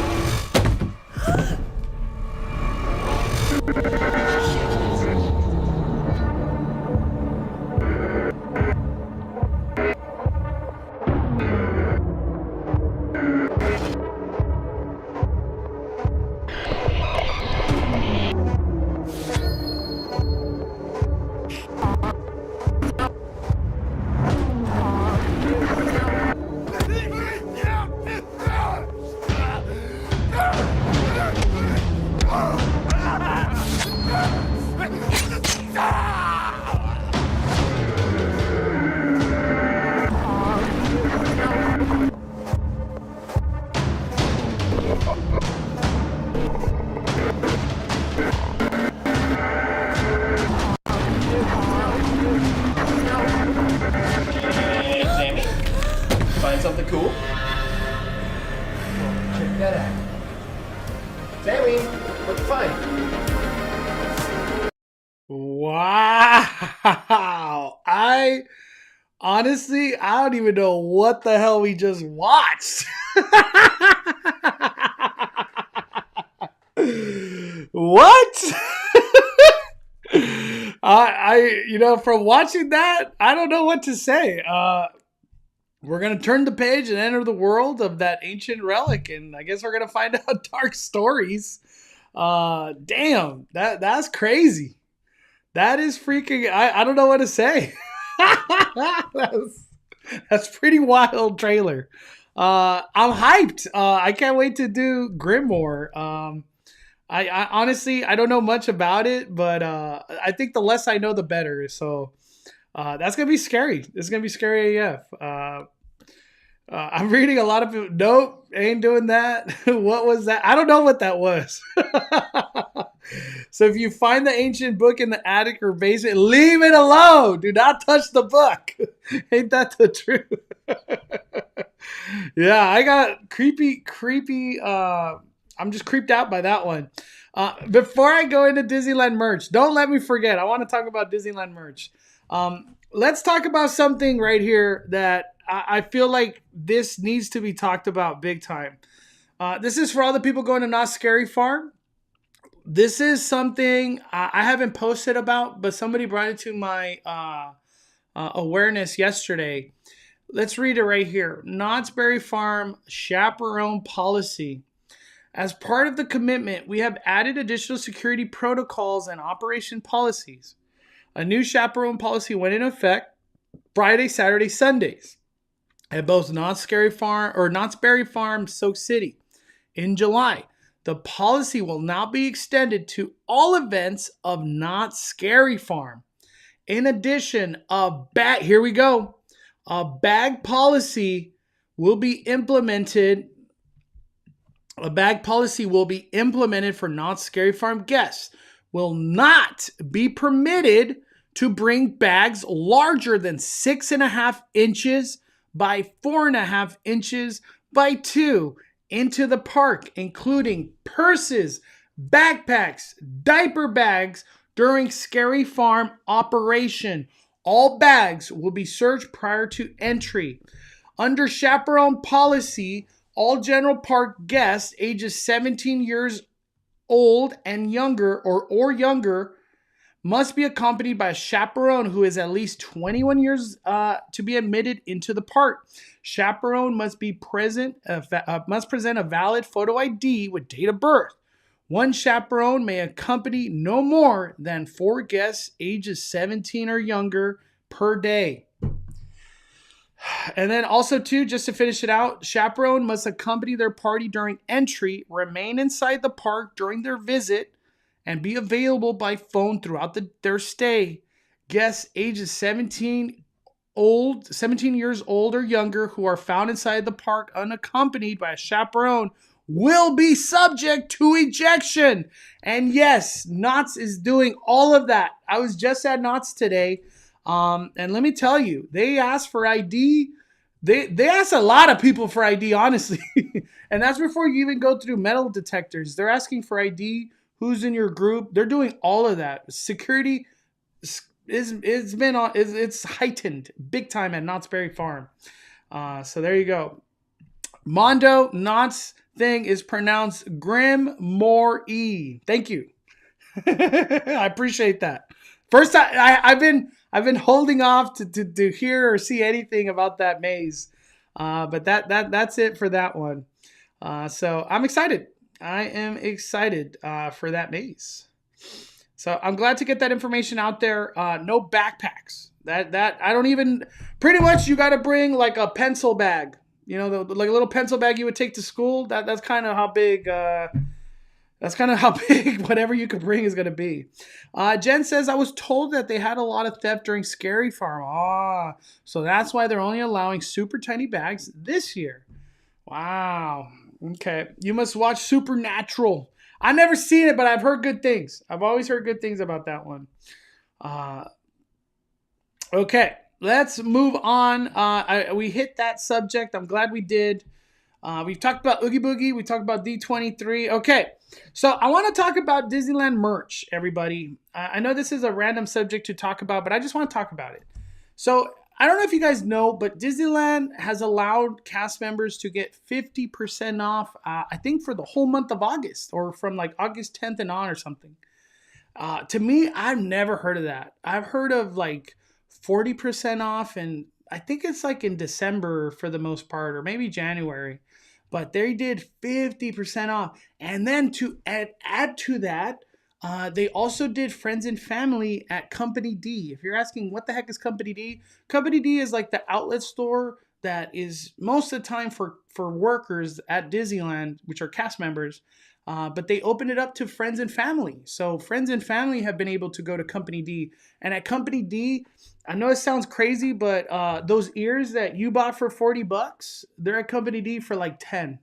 Sammy, look fine. Wow. Honestly, I don't even know what the hell we just watched. What? From watching that, I don't know what to say. We're going to turn the page and enter the world of that ancient relic, and I guess we're going to find out dark stories. Damn, that's crazy. That is freaking, I don't know what to say. That's pretty wild trailer. I'm hyped. I can't wait to do Grimoire. I honestly, I don't know much about it, but I think the less I know, the better. So that's going to be scary. It's going to be scary AF. I'm reading a lot of people. Nope, ain't doing that. What was that? I don't know what that was. So if you find the ancient book in the attic or basement, leave it alone. Do not touch the book. Ain't that the truth? Yeah, I got creepy. I'm just creeped out by that one. Before I go into Disneyland merch, don't let me forget. I want to talk about Disneyland merch. Let's talk about something right here that I feel like this needs to be talked about big time. This is for all the people going to Not Scary Farm. This is something I haven't posted about, but somebody brought it to my awareness yesterday. Let's read it right here. Knott's Berry Farm Chaperone Policy. As part of the commitment, we have added additional security protocols and operation policies. A new chaperone policy went into effect Friday, Saturday, Sundays at both Knott's Berry Farm, Soak City. In July, the policy will now be extended to all events of Knott's Scary Farm. In addition, here we go. A bag policy will be implemented. A bag policy will be implemented for Knott's Scary Farm guests. Will not be permitted to bring bags larger than 6.5 inches by 4.5 inches by 2 into the park, including purses, backpacks, diaper bags during Scary Farm operation. All bags will be searched prior to entry. Under chaperone policy, all general park guests ages 17 years old and younger or younger must be accompanied by a chaperone who is at least 21 years to be admitted into the park. Chaperone must present a valid photo ID with date of birth. One chaperone may accompany no more than 4 guests ages 17 or younger per day. And then also, too, just to finish it out, chaperone must accompany their party during entry, remain inside the park during their visit, and be available by phone throughout their stay. Guests ages 17 years old or younger who are found inside the park unaccompanied by a chaperone will be subject to ejection. And yes, Knott's is doing all of that. I was just at Knott's today. And let me tell you, they asked for ID. They asked a lot of people for ID, honestly. And that's before you even go through metal detectors. They're asking for ID, who's in your group. They're doing all of that. Security it's heightened big time at Knott's Berry Farm. So there you go. Mondo, Knott's thing is pronounced Grimoire. Thank you. I appreciate that. First time I've been holding off to hear or see anything about that maze. But that's it for that one. So I'm excited. I am excited for that maze. So I'm glad to get that information out there. No backpacks. That I don't even. Pretty much, you got to bring like a pencil bag. You know, like a little pencil bag you would take to school. That's kind of how big. That's kind of how big whatever you could bring is going to be. Jen says, I was told that they had a lot of theft during Scary Farm. So that's why they're only allowing super tiny bags this year. Wow. Okay. You must watch Supernatural. I've never seen it, but I've heard good things. I've always heard good things about that one. Okay. Let's move on. We hit that subject. I'm glad we did. We've talked about Oogie Boogie. We talked about D23. Okay, so I want to talk about Disneyland merch, everybody. I know this is a random subject to talk about, but I just want to talk about it. So I don't know if you guys know, but Disneyland has allowed cast members to get 50% off, I think for the whole month of August, or from like August 10th and on or something. To me, I've never heard of that. I've heard of like 40% off, and I think it's like in December for the most part, or maybe January. But they did 50% off. And then to add to that, they also did friends and family at Company D. If you're asking what the heck is Company D, Company D is like the outlet store that is most of the time for workers at Disneyland, which are cast members. But they opened it up to friends and family. So friends and family have been able to go to Company D. And at Company D, I know it sounds crazy, but those ears that you bought for $40, they're at Company D for like 10,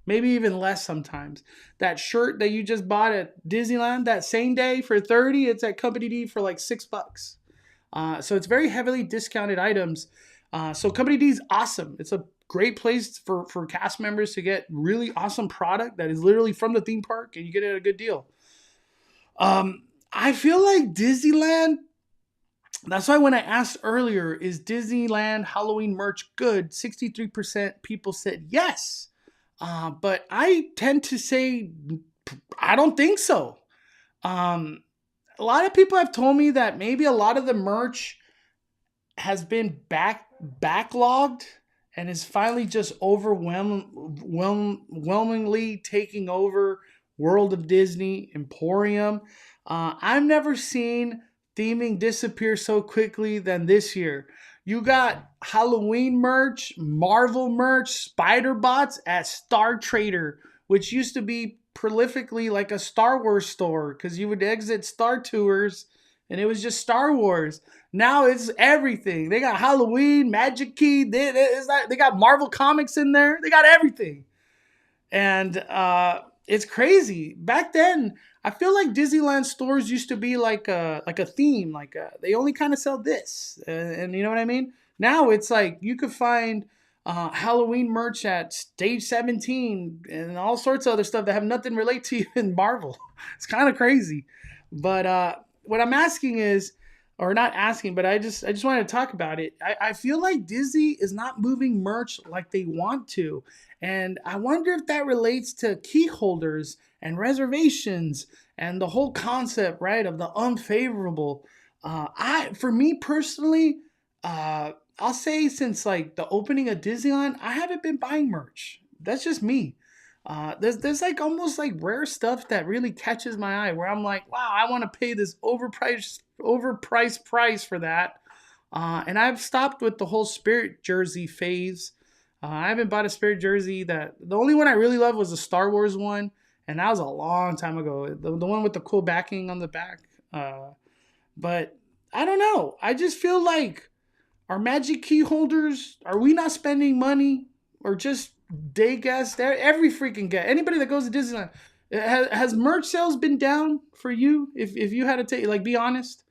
maybe even less sometimes. That shirt that you just bought at Disneyland that same day for 30, it's at Company D for like $6. So it's very heavily discounted items. So Company D is awesome. It's a great place for cast members to get really awesome product that is literally from the theme park, and you get it at a good deal. I feel like Disneyland, that's why when I asked earlier, is Disneyland Halloween merch good? 63% people said yes. But I tend to say, I don't think so. A lot of people have told me that maybe a lot of the merch has been backlogged and is finally just overwhelmingly taking over World of Disney, Emporium. I've never seen theming disappear so quickly than this year. You got Halloween merch, Marvel merch, Spider Bots at Star Trader, which used to be prolifically like a Star Wars store because you would exit Star Tours and it was just Star Wars. Now it's everything. They got Halloween, Magic Key. They got Marvel Comics in there. They got everything. And it's crazy. Back then, I feel like Disneyland stores used to be like a theme. They only kind of sell this. And you know what I mean? Now it's like you could find Halloween merch at Stage 17 and all sorts of other stuff that have nothing relate to even Marvel. It's kind of crazy. But what I'm asking is, or not asking, but I just wanted to talk about it. I feel like Disney is not moving merch like they want to. And I wonder if that relates to key holders and reservations and the whole concept, right, of the unfavorable. For me personally, I'll say since like the opening of Disneyland, I haven't been buying merch. That's just me. There's like almost like rare stuff that really catches my eye where I'm like, wow, I want to pay this overpriced price for that. And I've stopped with the whole Spirit jersey phase. I haven't bought a Spirit jersey. The only one I really loved was the Star Wars one, and that was a long time ago. The one with the cool backing on the back. But I don't know. I just feel like our Magic Key holders, are we not spending money or just day guests? Every freaking guest, anybody that goes to Disneyland, has merch sales been down for you? If you had to be honest.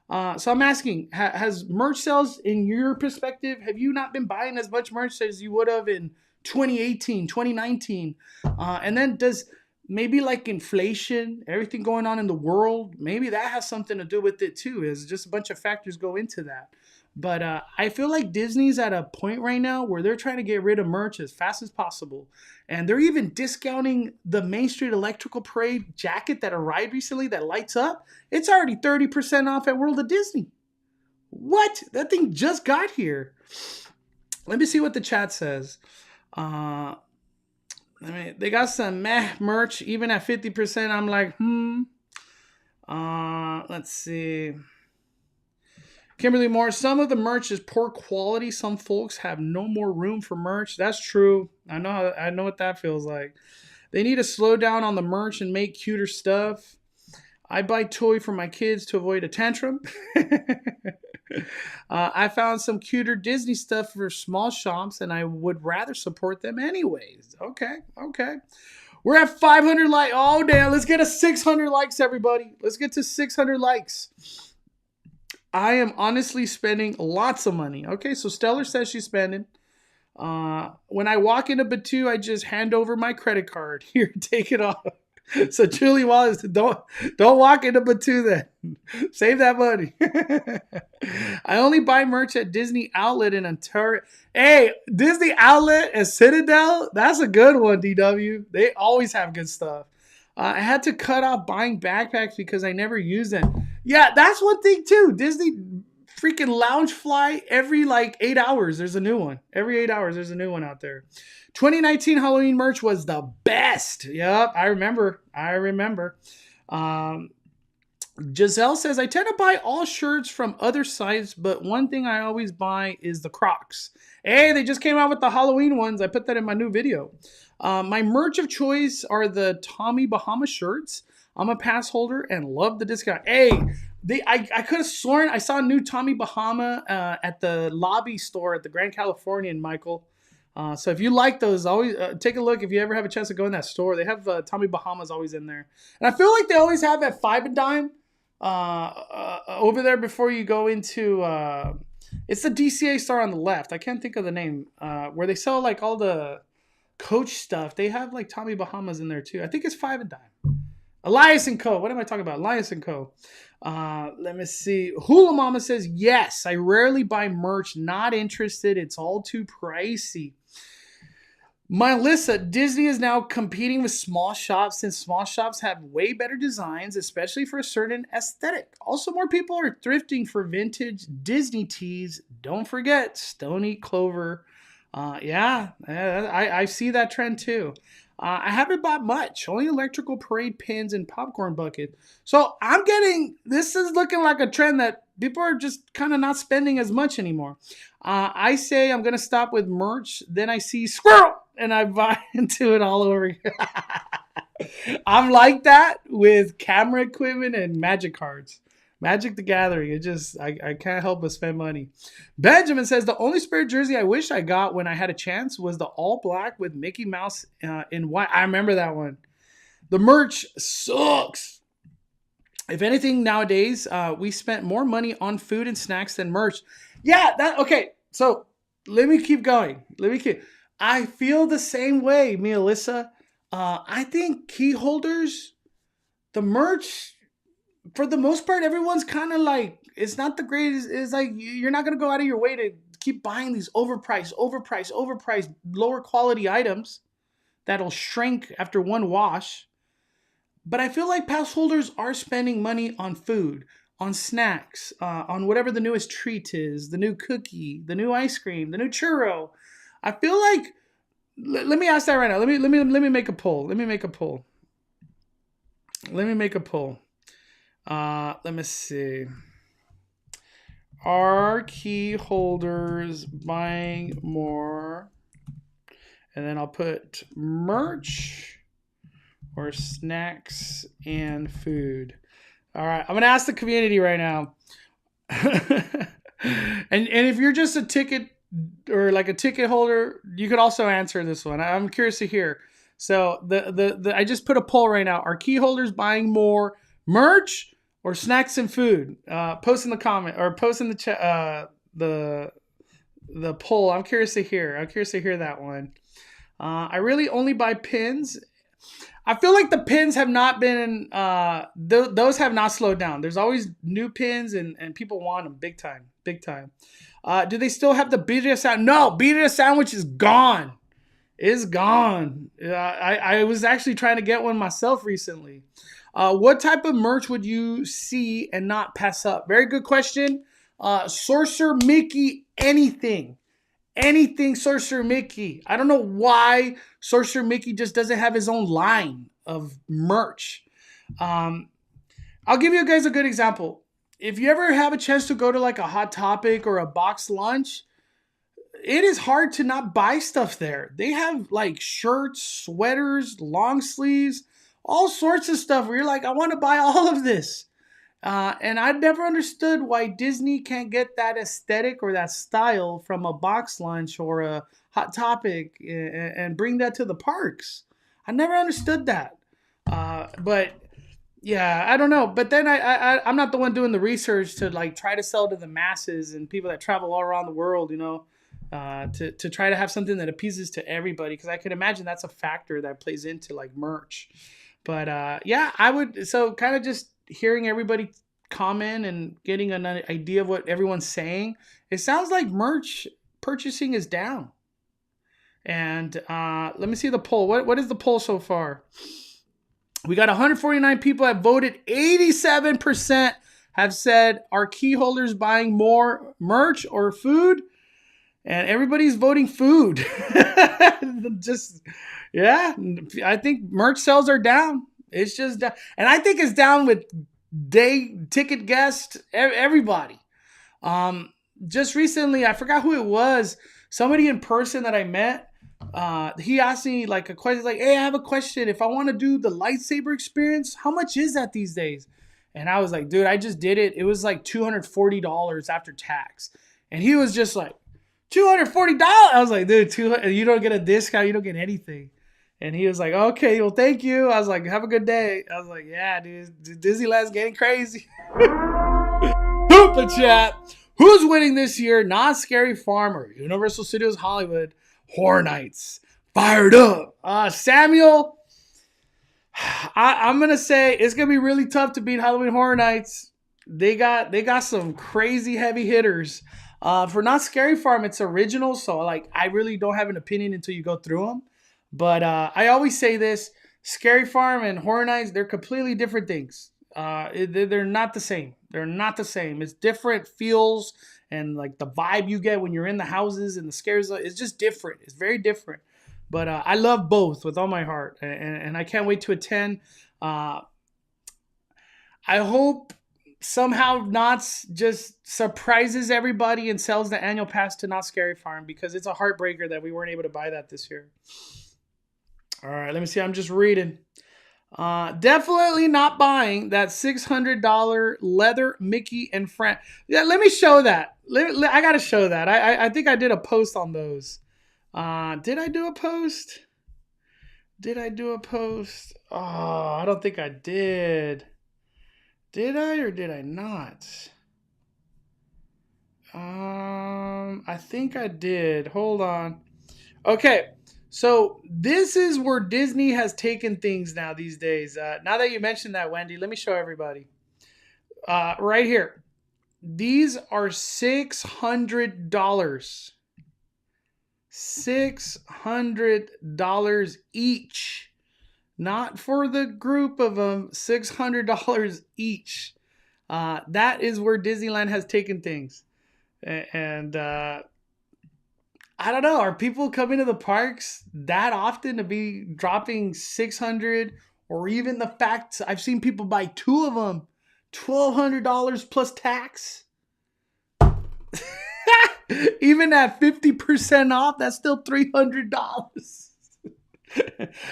So I'm asking, has merch sales, in your perspective, have you not been buying as much merch as you would have in 2018, 2019? And then does maybe like inflation, everything going on in the world, maybe that has something to do with it too, is just a bunch of factors go into that. But I feel like Disney's at a point right now where they're trying to get rid of merch as fast as possible. And they're even discounting the Main Street Electrical Parade jacket that arrived recently that lights up. It's already 30% off at World of Disney. What? That thing just got here. Let me see what the chat says. They got some merch, even at 50%. I'm like, let's see. Kimberly Moore, some of the merch is poor quality. Some folks have no more room for merch. That's true. I know what that feels like. They need to slow down on the merch and make cuter stuff. I buy toy for my kids to avoid a tantrum. I found some cuter Disney stuff for small shops, and I would rather support them anyways. Okay. We're at 500 likes. Oh, damn. Let's get a 600 likes, everybody. Let's get to 600 likes. I am honestly spending lots of money. Okay, so Stellar says she's spending. When I walk into Batu, I just hand over my credit card. Here, take it off. So Julie Wallace, don't walk into Batu then. Save that money. I only buy merch at Disney Outlet in Ontario. Hey, Disney Outlet and Citadel, that's a good one, DW. They always have good stuff. I had to cut off buying backpacks because I never use them. Yeah, that's one thing too. Disney freaking Loungefly, every like 8 hours, there's a new one. Every 8 hours, there's a new one out there. 2019 Halloween merch was the best. Yep, I remember. Giselle says, I tend to buy all shirts from other sites, but one thing I always buy is the Crocs. Hey, they just came out with the Halloween ones. I put that in my new video. My merch of choice are the Tommy Bahama shirts. I'm a pass holder and love the discount. Hey, I could have sworn I saw a new Tommy Bahama at the lobby store at the Grand Californian, Michael. So if you like those, always take a look. If you ever have a chance to go in that store, they have Tommy Bahama's always in there. And I feel like they always have at 5 and Dime over there before you go into it's the DCA store on the left. I can't think of the name where they sell like all the Coach stuff. They have like Tommy Bahama's in there too. I think it's 5 and Dime. Elias and Co. What am I talking about? Elias and Co. Let me see. Hula Mama says, yes, I rarely buy merch. Not interested. It's all too pricey. Melissa, Disney is now competing with small shops since small shops have way better designs, especially for a certain aesthetic. Also, more people are thrifting for vintage Disney tees. Don't forget Stony Clover. I see that trend too. I haven't bought much, only electrical parade pins and popcorn bucket. So this is looking like a trend that people are just kind of not spending as much anymore. I say I'm going to stop with merch. Then I see squirrel and I buy into it all over again. I'm like that with camera equipment and magic cards. Magic the Gathering. I can't help but spend money. Benjamin says, the only Spirit jersey I wish I got when I had a chance was the all black with Mickey Mouse in white. I remember that one. The merch sucks. If anything, nowadays, we spent more money on food and snacks than merch. Yeah, okay. So let me keep going. I feel the same way, Melissa. I think key holders, the merch, for the most part, everyone's kind of like, it's not the greatest. It's like you're not going to go out of your way to keep buying these overpriced, lower quality items that'll shrink after one wash. But I feel like pass holders are spending money on food, on snacks, on whatever the newest treat is, the new cookie, the new ice cream, the new churro. I feel like, let me ask that right now. Let me make a poll. Let me make a poll. Let me see. Are key holders buying more? And then I'll put merch or snacks and food. All right, I'm going to ask the community right now. and if you're just a ticket or like a ticket holder, you could also answer this one. I'm curious to hear. So I just put a poll right now. Are key holders buying more merch or snacks and food? Post in the comment or post in the chat the poll. I'm curious to hear. That one. I really only buy pins. I feel like the pins have not been those have not slowed down. There's always new pins and people want them big time. Do they still have the birria sandwich? No, birria sandwich is gone. It's gone. I was actually trying to get one myself recently. What type of merch would you see and not pass up? Very good question. Sorcerer Mickey, anything Sorcerer Mickey. I don't know why Sorcerer Mickey just doesn't have his own line of merch. I'll give you guys a good example. If you ever have a chance to go to like a Hot Topic or a box lunch, it is hard to not buy stuff there. They have like shirts, sweaters, long sleeves, all sorts of stuff where you're like, I want to buy all of this. And I never understood why Disney can't get that aesthetic or that style from a box lunch or a Hot Topic and bring that to the parks. I never understood that. But yeah, I don't know. But then I'm not the one doing the research to like try to sell to the masses and people that travel all around the world, you know. to try to have something that appeases to everybody, because I could imagine that's a factor that plays into like merch. But yeah, I would. So kind of just hearing everybody comment and getting an idea of what everyone's saying, it sounds like merch purchasing is down. And let me see the poll. What is the poll so far? We got 149 people have voted. 87% have said, are key holders buying more merch or food? And everybody's voting food. Just, yeah, I think merch sales are down. It's just down. And I think it's down with day ticket guests, everybody. Just recently, I forgot who it was. Somebody in person that I met, he asked me like a question, like, hey, I have a question. If I want to do the lightsaber experience, how much is that these days? And I was like, dude, I just did it. It was like $240 after tax. And he was just like, $240? I was like, dude, you don't get a discount. You don't get anything. And he was like, okay, well, thank you. I was like, have a good day. I was like, yeah, dude, Disneyland's getting crazy. Super chat. Who's winning this year? Not Scary Farm or Universal Studios Hollywood Horror Nights? Fired up. Samuel, I'm going to say it's going to be really tough to beat Halloween Horror Nights. They got some crazy heavy hitters. For Not Scary Farm, it's original, so like I really don't have an opinion until you go through them. But I always say this: Scary Farm and Horror Nights, they're completely different things. They're not the same. They're not the same. It's different feels and like the vibe you get when you're in the houses and the scares. It's just different. It's very different. But I love both with all my heart, and I can't wait to attend. I hope somehow Knott's just surprises everybody and sells the annual pass to Not Scary Farm, because it's a heartbreaker that we weren't able to buy that this year. All right, let me see. I'm just reading. Definitely not buying that $600 leather Mickey and Friend. Yeah, let me show that. I got to show that. I think I did a post on those. Did I do a post? Oh, I don't think I did. Did I or did I not? I think I did. Hold on. Okay, so this is where Disney has taken things now these days. Now that you mentioned that, Wendy, let me show everybody. Right here. These are $600. $600 each. Not for the group of them, $600 each. That is where Disneyland has taken things. And I don't know, are people coming to the parks that often to be dropping $600? Or even the fact I've seen people buy two of them, $1,200 plus tax. Even at 50% off, that's still $300.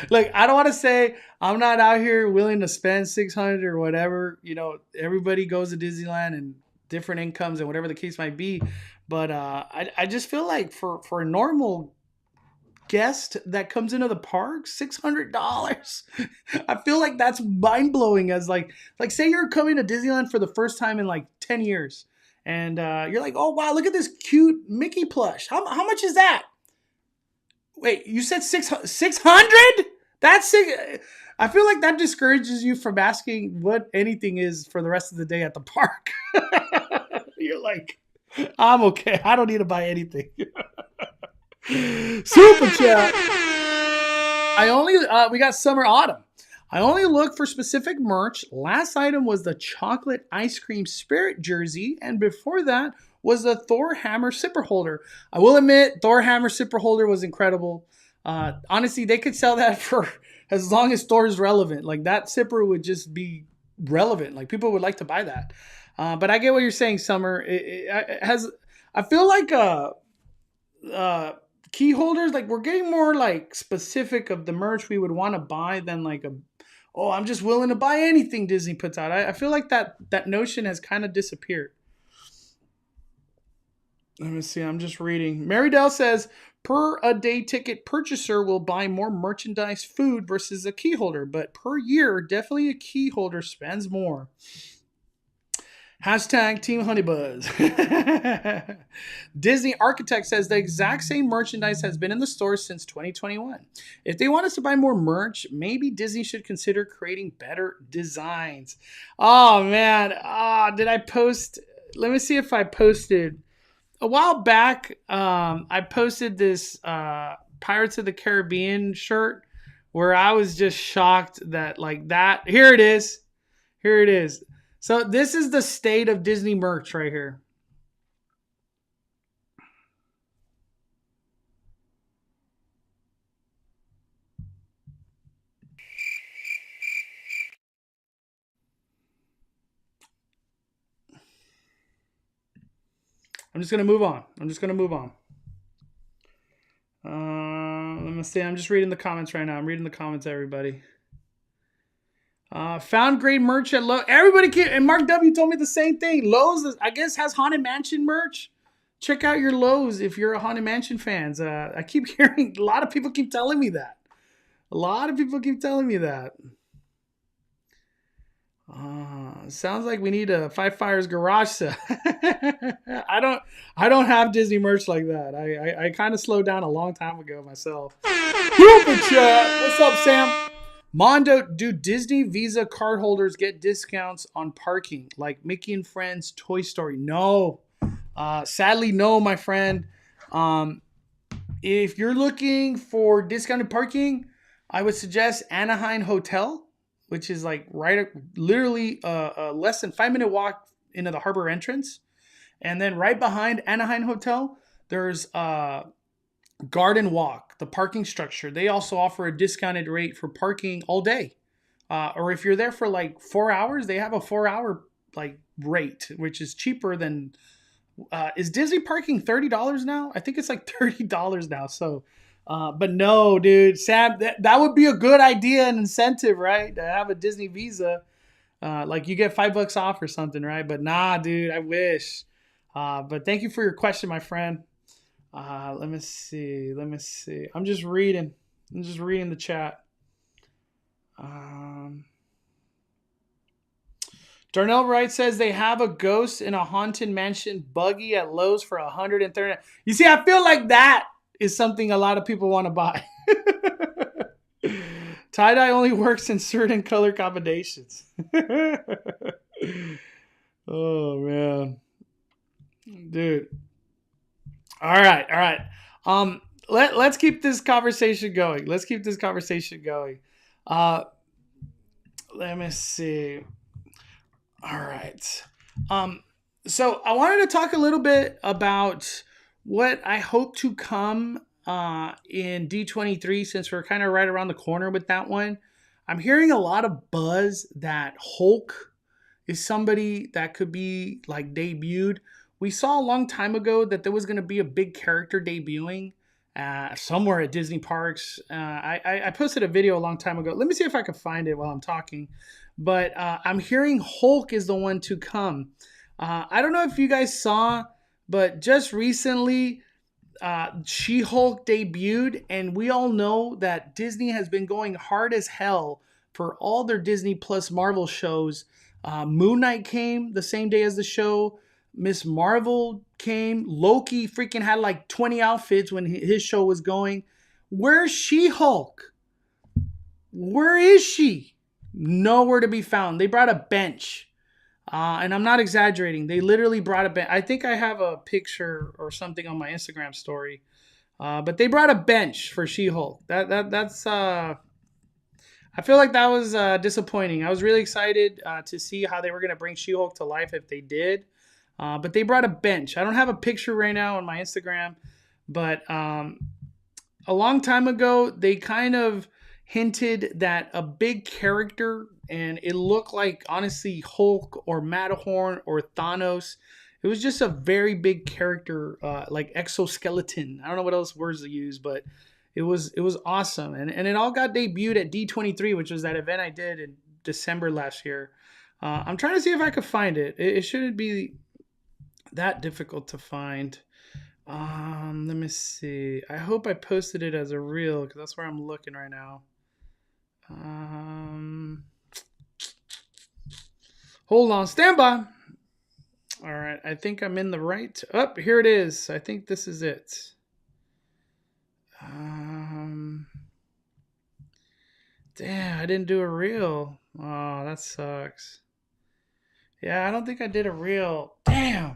Like, I don't want to say I'm not out here willing to spend $600 or whatever. You know, everybody goes to Disneyland and different incomes and whatever the case might be. But I just feel like for a normal guest that comes into the park, $600. I feel like that's mind blowing. As like say you're coming to Disneyland for the first time in like 10 years, and you're like, oh wow, look at this cute Mickey plush. How much is that? Wait, you said 600? That's six. I feel like that discourages you from asking what anything is for the rest of the day at the park. You're like, I'm okay. I don't need to buy anything. Super chat. We got summer autumn. I only look for specific merch. Last item was the chocolate ice cream spirit jersey, and before that was the Thor hammer sipper holder. I will admit, Thor hammer sipper holder was incredible. Honestly, they could sell that for as long as Thor is relevant. Like, that sipper would just be relevant. Like, people would like to buy that. But I get what you're saying, Summer. It has. I feel like key holders, like, we're getting more like specific of the merch we would want to buy than like I'm just willing to buy anything Disney puts out. I feel like that notion has kind of disappeared. Let me see. I'm just reading. Mary Dell says, per a day ticket purchaser will buy more merchandise food versus a key holder, but per year, definitely a key holder spends more. Hashtag Team Honeybuzz. Disney Architect says the exact same merchandise has been in the store since 2021. If they want us to buy more merch, maybe Disney should consider creating better designs. Oh, man. Did I post? Let me see if I posted. A while back, I posted this Pirates of the Caribbean shirt where I was just shocked that like that. Here it is. Here it is. So this is the state of Disney merch right here. I'm just going to move on. Let me see. I'm just reading the comments right now. I'm reading the comments, everybody. Found great merch at Lowe's. And Mark W told me the same thing. Lowe's, I guess, has Haunted Mansion merch. Check out your Lowe's if you're a Haunted Mansion fans. I keep hearing, a lot of people keep telling me that. Sounds like we need a Five Fires garage sale. I don't have Disney merch like that. I kind of slowed down a long time ago myself. Super chat. What's up, Sam? Mondo, do Disney Visa card holders get discounts on parking like Mickey and Friends Toy Story? No. Sadly, no, my friend. If you're looking for discounted parking, I would suggest Anaheim Hotel, which is like literally a less than 5-minute walk into the harbor entrance. And then right behind Anaheim Hotel, there's Garden Walk, the parking structure. They also offer a discounted rate for parking all day. Or if you're there for like 4 hours, they have a 4-hour like rate, which is cheaper than... is Disney parking $30 now? I think it's like $30 now. So... but no, dude, Sam, that would be a good idea and incentive, right? To have a Disney Visa, like you get $5 off or something, right? But nah, dude, I wish. But thank you for your question, my friend. Let me see. I'm just reading the chat. Darnell Wright says they have a ghost in a Haunted Mansion buggy at Lowe's for $130. You see, I feel like that is something a lot of people want to buy. Tie-dye only works in certain color combinations. Oh, man. Dude. All right. Let's keep this conversation going. Let me see. All right. So I wanted to talk a little bit about what I hope to come in D23, since we're kind of right around the corner with that one. I'm hearing a lot of buzz that Hulk is somebody that could be like debuted. We saw a long time ago that there was going to be a big character debuting somewhere at Disney parks. I posted a video a long time ago. Let me see if I can find it while I'm talking. But I'm hearing Hulk is the one to come. I don't know if you guys saw, but just recently, She-Hulk debuted, and we all know that Disney has been going hard as hell for all their Disney Plus Marvel shows. Moon Knight came the same day as the show. Miss Marvel came. Loki freaking had like 20 outfits when his show was going. Where's She-Hulk? Where is she? Nowhere to be found. They brought a bench. And I'm not exaggerating. They literally brought a bench. I think I have a picture or something on my Instagram story. But they brought a bench for She-Hulk. That's I feel like that was disappointing. I was really excited to see how they were going to bring She-Hulk to life if they did. But they brought a bench. I don't have a picture right now on my Instagram. But a long time ago, they kind of hinted that a big character, and it looked like, honestly, Hulk or Matterhorn or Thanos. It was just a very big character, like exoskeleton. I don't know what else words to use, but it was awesome. And it all got debuted at D23, which was that event I did in December last year. I'm trying to see if I could find it. It shouldn't be that difficult to find. Let me see. I hope I posted it as a reel, because that's where I'm looking right now. Hold on, stand by. All right, I think I'm in the right. Oh, here it is. I think this is it. Damn, I didn't do a reel. Oh, that sucks. Yeah, I don't think I did a reel. Damn.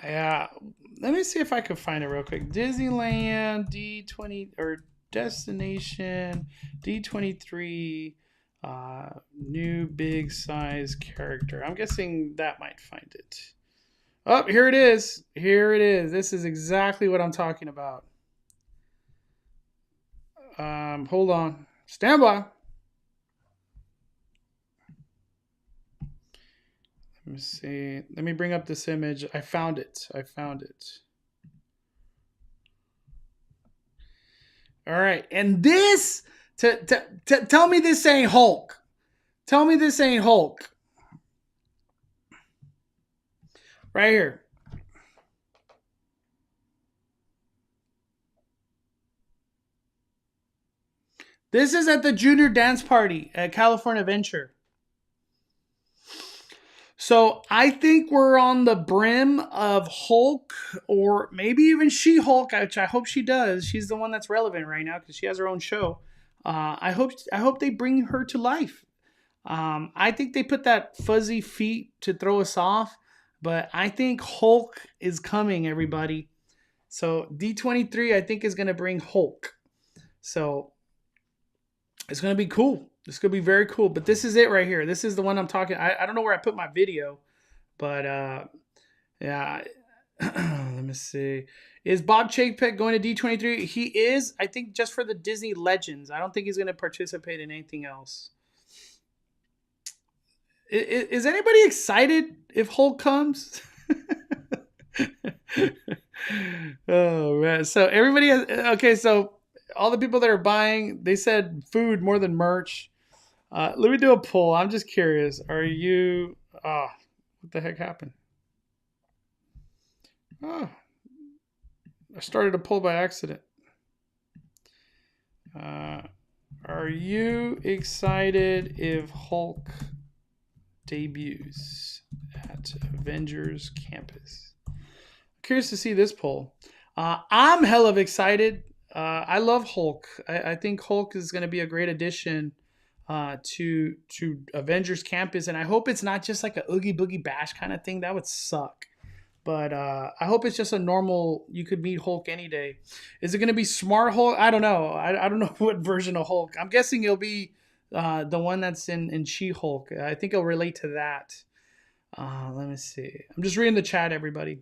Yeah, let me see if I can find it real quick. Disneyland D20 or Destination D23 new big size character. I'm guessing that might find it. Oh, here it is. Here it is. This is exactly what I'm talking about. Hold on. Stand by. Let me see. Let me bring up this image. I found it. I found it. All right. And this, tell me this ain't Hulk. Tell me this ain't Hulk. Right here. This is at the junior dance party at California Adventure. So I think we're on the brim of Hulk, or maybe even She-Hulk, which I hope she does. She's the one that's relevant right now because she has her own show. I hope they bring her to life. I think they put that fuzzy feet to throw us off, but I think Hulk is coming, everybody. So D23, I think, is going to bring Hulk. So it's going to be cool. It's going to be very cool. But this is it right here. This is the one I'm talking. I don't know where I put my video, but yeah. Let me see. Is Bob Chapek going to D23? He is, I think, just for the Disney Legends. I don't think he's going to participate in anything else. Is anybody excited if Hulk comes? Oh, man. So everybody has, okay, so all the people that are buying, they said food more than merch. Let me do a poll. I'm just curious. Are you, what the heck happened? Oh, I started a poll by accident. Are you excited if Hulk debuts at Avengers Campus? Curious to see this poll. I'm hell of excited. I love Hulk. I think Hulk is going to be a great addition to Avengers Campus, and I hope it's not just like a Oogie Boogie Bash kind of thing. That would suck. But I hope it's just a normal, you could meet Hulk any day. Is it going to be Smart Hulk? I don't know. I don't know what version of Hulk. I'm guessing it'll be the one that's in She-Hulk. I think it'll relate to that. Let me see. I'm just reading the chat, everybody.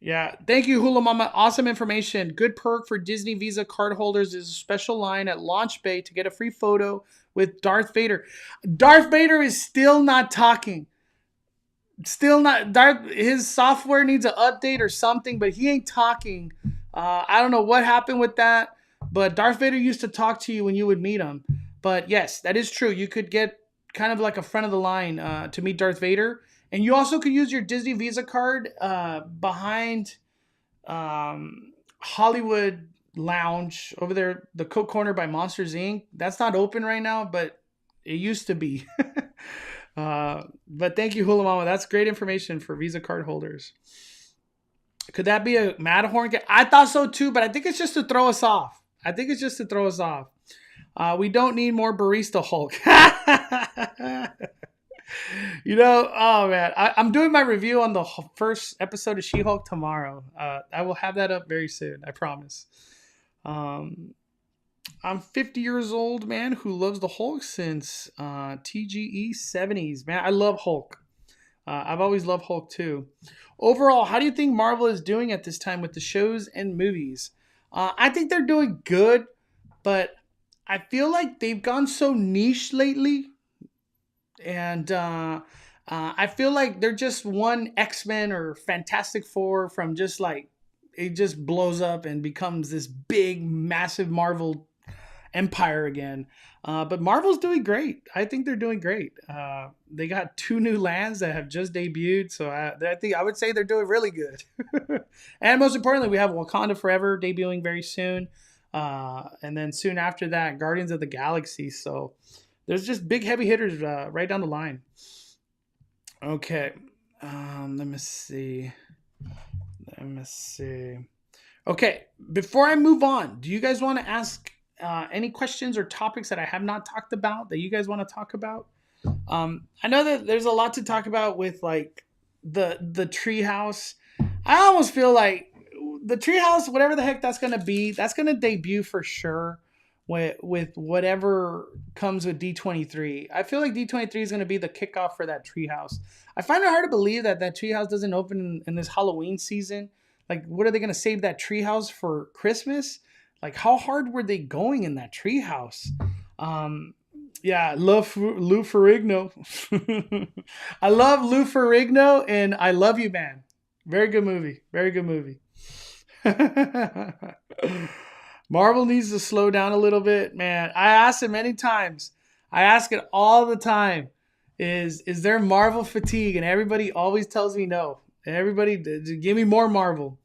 Yeah, thank you, Hula Mama. Awesome information. Good perk for Disney Visa card holders is a special line at Launch Bay to get a free photo with Darth Vader. Darth Vader is still not talking. Still not. His software needs an update or something, but he ain't talking. I don't know what happened with that, but Darth Vader used to talk to you when you would meet him. But yes, that is true. You could get kind of like a front of the line to meet Darth Vader. And you also could use your Disney Visa card behind Hollywood Lounge over there, the Coke Corner by Monsters, Inc. That's not open right now, but it used to be. But thank you, Hula Mama. That's great information for Visa card holders. Could that be a Matterhorn? I thought so too, but I think it's just to throw us off. We don't need more Barista Hulk. You know, oh man, I'm doing my review on the first episode of She-Hulk tomorrow. I will have that up very soon, I promise. I'm 50 years old, man, who loves the Hulk since TGE 70s. Man, I love Hulk. I've always loved Hulk too. Overall, how do you think Marvel is doing at this time with the shows and movies? I think they're doing good, but I feel like they've gone so niche lately. And I feel like they're just one X-Men or Fantastic Four from just like, it just blows up and becomes this big, massive Marvel empire again. But Marvel's doing great. I think they're doing great. They got 2 new lands that have just debuted. So I would say they're doing really good. And most importantly, we have Wakanda Forever debuting very soon. And then soon after that, Guardians of the Galaxy. So there's just big heavy hitters right down the line. Okay, let me see. Okay, before I move on, do you guys want to ask any questions or topics that I have not talked about that you guys want to talk about? I know that there's a lot to talk about with like the treehouse. I almost feel like the treehouse, whatever the heck that's gonna be, that's gonna debut for sure with whatever comes with D23. I feel like D23 is gonna be the kickoff for that treehouse. I find it hard to believe that treehouse doesn't open in this Halloween season. Like, what are they gonna save that treehouse for Christmas? Like, how hard were they going in that treehouse? Yeah, love Lou Ferrigno. I love Lou Ferrigno, and I Love You, Man. Very good movie. Very good movie. Marvel needs to slow down a little bit, man. I asked it many times. I ask it all the time. Is there Marvel fatigue? And everybody always tells me no. Everybody, give me more Marvel.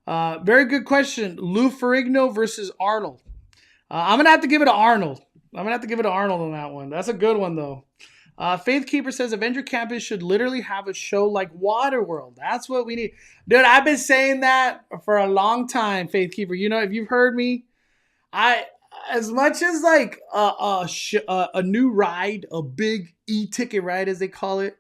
Very good question. Lou Ferrigno versus Arnold. I'm gonna have to give it to Arnold. I'm gonna have to give it to Arnold on that one. That's a good one though. Faithkeeper says Avenger Campus should literally have a show like Waterworld. That's what we need. Dude, I've been saying that for a long time, Faithkeeper. You know, if you've heard me, as much as like a new ride, a big e-ticket ride as they call it,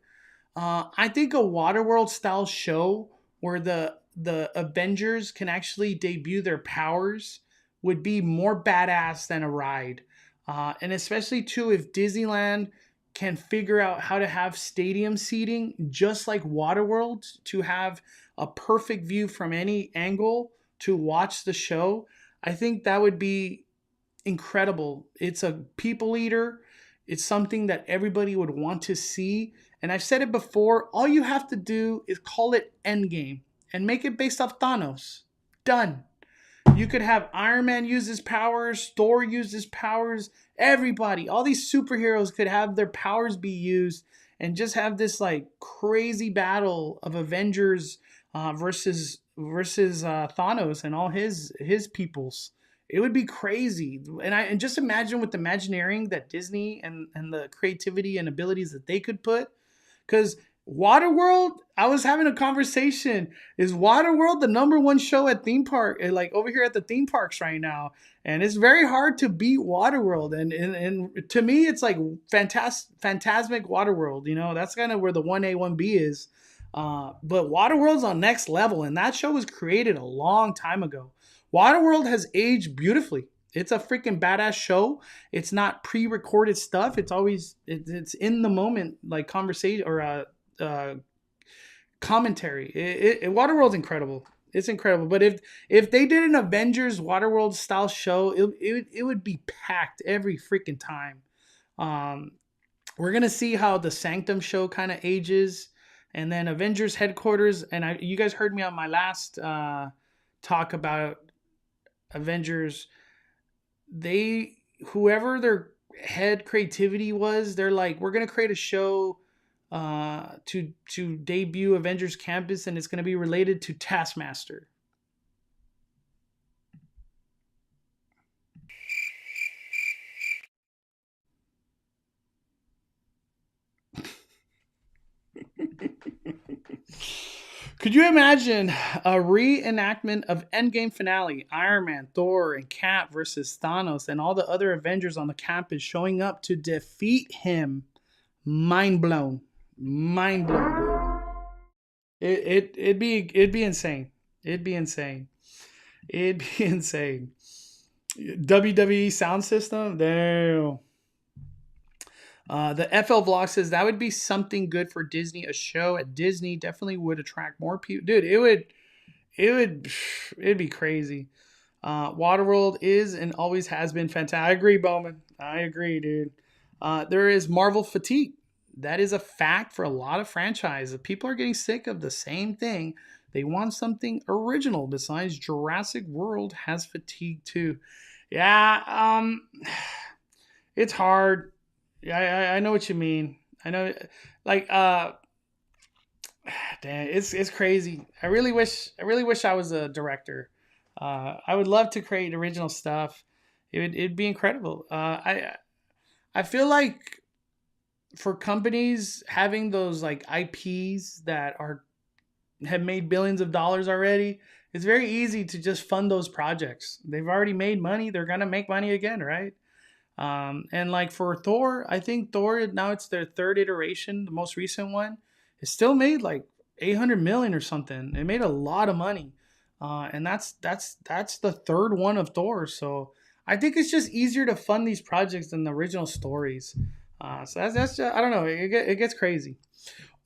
I think a Waterworld style show where the Avengers can actually debut their powers would be more badass than a ride. And especially too if Disneyland can figure out how to have stadium seating just like Waterworld to have a perfect view from any angle to watch the show. I think that would be incredible. It's a people eater. It's something that everybody would want to see. And I've said it before, all you have to do is call it Endgame and make it based off Thanos. Done. You could have Iron Man use his powers, Thor use his powers, everybody, all these superheroes could have their powers be used and just have this like crazy battle of Avengers versus Thanos and all his peoples. It would be crazy. And just imagine with the Imagineering that Disney and the creativity and abilities that they could put. Because Waterworld, I was having a conversation. Is Waterworld the #1 show at theme park, like over here at the theme parks right now? And it's very hard to beat Waterworld. And to me, it's like Fantasmic Waterworld. You know, that's kind of where the 1A, 1B is. But Waterworld's on next level. And that show was created a long time ago. Waterworld has aged beautifully. It's a freaking badass show. It's not pre-recorded stuff. It's always, it's in the moment, like conversation or commentary. Waterworld's incredible. It's incredible. But if they did an Avengers Waterworld style show, it would be packed every freaking time. We're gonna see how the Sanctum show kind of ages, and then Avengers headquarters. And you guys heard me on my last talk about Avengers. Whoever their head creativity was, they're like, we're gonna create a show to debut Avengers Campus, and it's going to be related to Taskmaster. Could you imagine a reenactment of Endgame finale, Iron Man, Thor, and Cap versus Thanos and all the other Avengers on the campus showing up to defeat him? Mind blown. Mind blown, dude. It'd be insane. It'd be insane. WWE sound system, damn. The FL Vlog says that would be something good for Disney. A show at Disney definitely would attract more people, dude. It'd be crazy. Waterworld is and always has been fantastic. I agree, Bowman. I agree, dude. There is Marvel fatigue. That is a fact for a lot of franchises. People are getting sick of the same thing. They want something original. Besides, Jurassic World has fatigue too. Yeah, it's hard. Yeah, I know what you mean. I know, like, damn, it's crazy. I really wish I was a director. I would love to create original stuff. It'd be incredible. I I feel like for companies having those like IPs that have made billions of dollars already, it's very easy to just fund those projects. They've already made money. They're going to make money again, right? And like for Thor, I think Thor, now it's their third iteration. The most recent one, it still made like 800 million or something. It made a lot of money. And that's the third one of Thor. So I think it's just easier to fund these projects than the original stories. So that's just, I don't know. It gets crazy.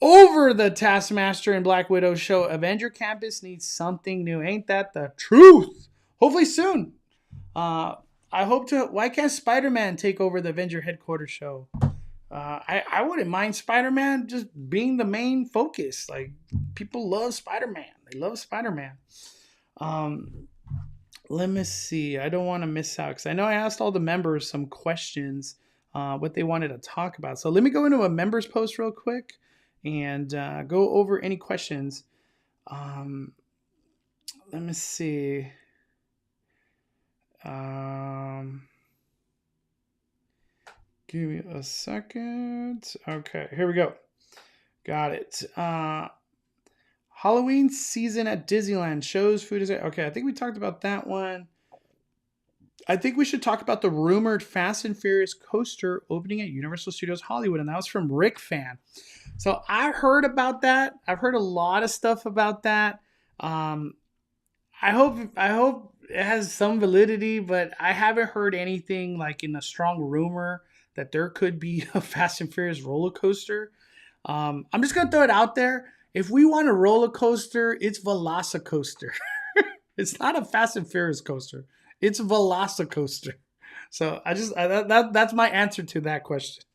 Over the Taskmaster and Black Widow show, Avenger Campus needs something new. Ain't that the truth? Hopefully soon. I hope to. Why can't Spider-Man take over the Avenger headquarters show? I wouldn't mind Spider-Man just being the main focus. Like, people love Spider-Man. They love Spider-Man. Let me see. I don't want to miss out because I know I asked all the members some questions, what they wanted to talk about. So let me go into a members post real quick and go over any questions. Let me see. Give me a second. Okay, here we go. Got it. Halloween season at Disneyland shows food is okay. I think we talked about that one. I think we should talk about the rumored Fast and Furious coaster opening at Universal Studios Hollywood, and that was from Rick Fan. So I heard about that. I've heard a lot of stuff about that. I hope it has some validity, but I haven't heard anything like in a strong rumor that there could be a Fast and Furious roller coaster. I'm just gonna throw it out there. If we want a roller coaster, it's Velocicoaster. It's not a Fast and Furious coaster. It's Velocicoaster. So that's my answer to that question.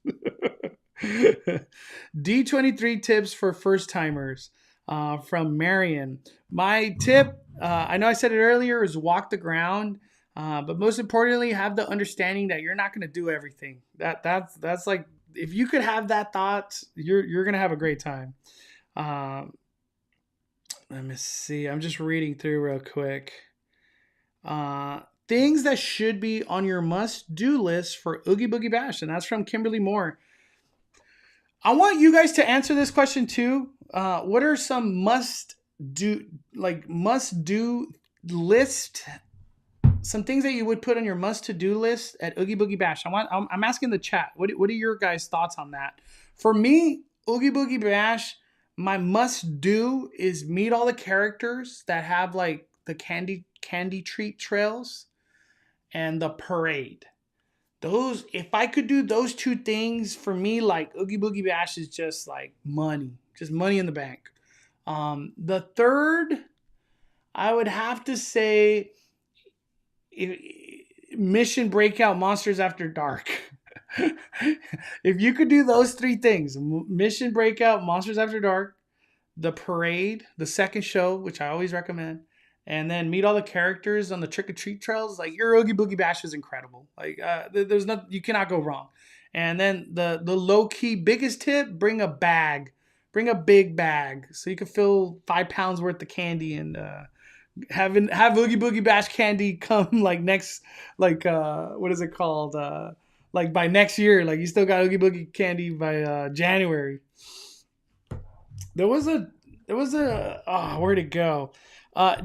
D23 tips for first timers from Marion. My tip, I know I said it earlier, is walk the ground. But most importantly, have the understanding that you're not going to do everything. That's like, if you could have that thought, you're going to have a great time. Let me see. I'm just reading through real quick. Things that should be on your must-do list for Oogie Boogie Bash, and that's from Kimberly Moore. I want you guys to answer this question too. What are some must-do list? Some things that you would put on your must-to-do list at Oogie Boogie Bash. I'm asking the chat. What are your guys' thoughts on that? For me, Oogie Boogie Bash, my must-do is meet all the characters that have like the candy treat trails and the parade. Those, if I could do those two things, for me, like Oogie Boogie Bash is just like money, just money in the bank. The third, I would have to say, Mission Breakout Monsters After Dark. If you could do those three things, Mission Breakout Monsters After Dark, the parade, the second show, which I always recommend, and then meet all the characters on the trick-or-treat trails, like your Oogie Boogie Bash is incredible. Like there's not, you cannot go wrong. And then the low-key biggest tip, bring a bag. Bring a big bag so you can fill 5 pounds worth of candy and have Oogie Boogie Bash candy come like next, like what is it called? Like by next year, like you still got Oogie Boogie candy by January. There was a where'd it go?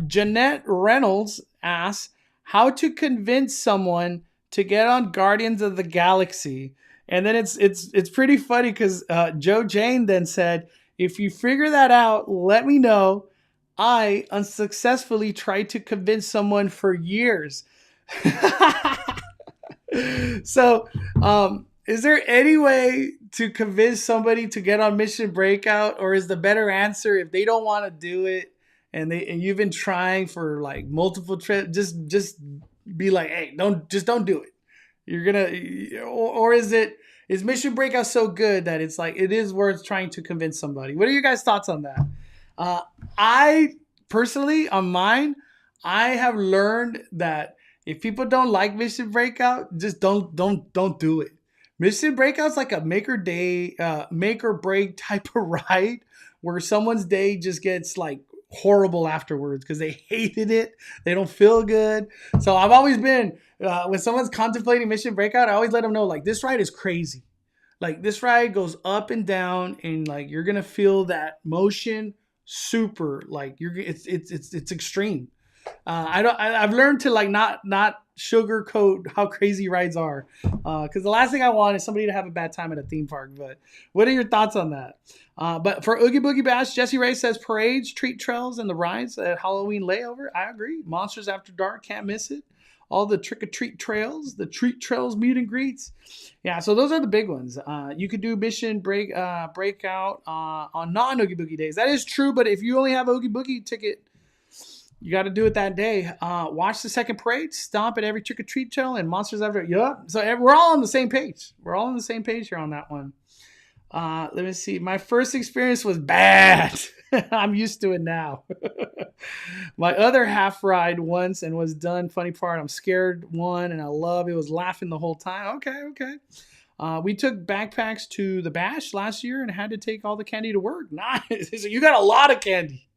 Jeanette Reynolds asks how to convince someone to get on Guardians of the Galaxy, and then it's pretty funny because Joe Jane then said, if you figure that out, let me know. I unsuccessfully tried to convince someone for years. So, is there any way to convince somebody to get on Mission Breakout, or is the better answer if they don't want to do it and you've been trying for like multiple trips, just be like, hey, don't do it. You're gonna, or is Mission Breakout so good that it's like it is worth trying to convince somebody? What are your guys' thoughts on that? I personally, on mine, I have learned that if people don't like Mission Breakout, just don't do it. Mission Breakout's like a make or break type of ride where someone's day just gets like horrible afterwards because they hated it. They don't feel good. So I've always been, when someone's contemplating Mission Breakout, I always let them know, like, this ride is crazy. Like, this ride goes up and down, and like you're gonna feel that motion super. Like it's extreme. I've learned to like not sugarcoat how crazy rides are, because the last thing I want is somebody to have a bad time at a theme park. But what are your thoughts on that? But for Oogie Boogie Bash, Jesse Ray says parades, treat trails, and the rides at Halloween layover. I agree. Monsters After Dark, can't miss it. All the trick-or-treat trails, the treat trails meet and greets. Yeah, so those are the big ones. You could do Mission Breakout on non-Oogie Boogie days. That is true, but if you only have Oogie Boogie ticket, you got to do it that day. Watch the second parade, stomp at every trick-or-treat trail, and Monsters After. Yep. So we're all on the same page. We're all on the same page here on that one. Let me see. My first experience was bad. I'm used to it now. My other half ride once and was done. Funny part, I'm scared one and I love it. Was laughing the whole time. Okay. We took backpacks to the bash last year and had to take all the candy to work. Nice. So you got a lot of candy.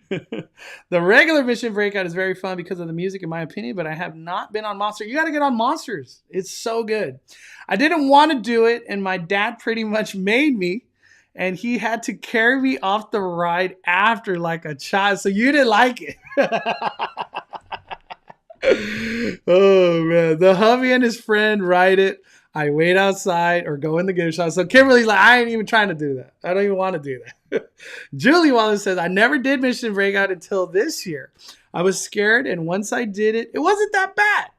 The regular Mission Breakout is very fun because of the music, in my opinion, but I have not been on Monster. You got to get on Monsters. It's so good. I didn't want to do it, and my dad pretty much made me, and he had to carry me off the ride after like a child. So you didn't like it. Oh, man. The hubby and his friend ride it. I wait outside or go in the gift shop. So Kimberly's like, I ain't even trying to do that. I don't even want to do that. Julie Wallace says, I never did Mission Breakout until this year. I was scared, and once I did it, it wasn't that bad.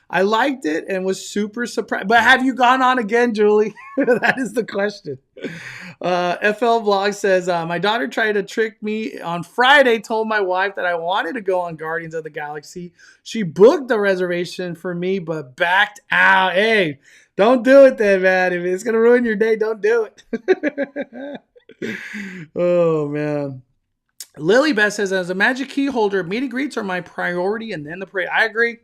I liked it and was super surprised. But have you gone on again, Julie? That is the question. FL Vlog says, my daughter tried to trick me on Friday, told my wife that I wanted to go on Guardians of the Galaxy. She booked the reservation for me, but backed out. Hey, don't do it then, man. If it's going to ruin your day, don't do it. Oh, man. Lily Beth says, as a Magic Key holder, meet and greets are my priority, and then the parade. I agree.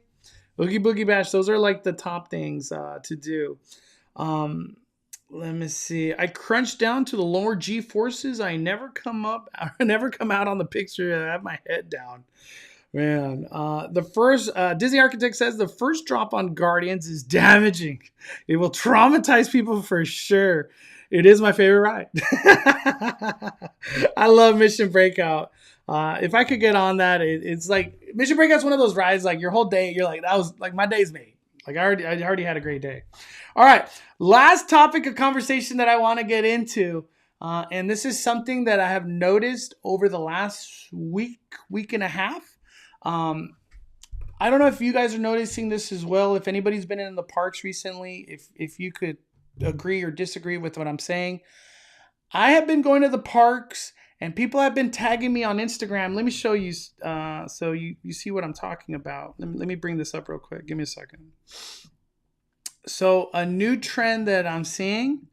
Oogie Boogie Bash, those are like the top things to do. Let me see. I crunched down to the lower G forces. I never come out on the picture. I have my head down. Man, the first Disney Architect says the first drop on Guardians is damaging. It will traumatize people for sure. It is my favorite ride. I love Mission Breakout. If I could get on that, it's like Mission Breakout's one of those rides. Like your whole day, you're like, that was like my day's made. Like I already had a great day. All right, last topic of conversation that I want to get into, and this is something that I have noticed over the last week and a half. I don't know if you guys are noticing this as well. If anybody's been in the parks recently, if you could agree or disagree with what I'm saying. I have been going to the parks and people have been tagging me on Instagram. Let me show you so you see what I'm talking about. Let me bring this up real quick. Give me a second. So a new trend that I'm seeing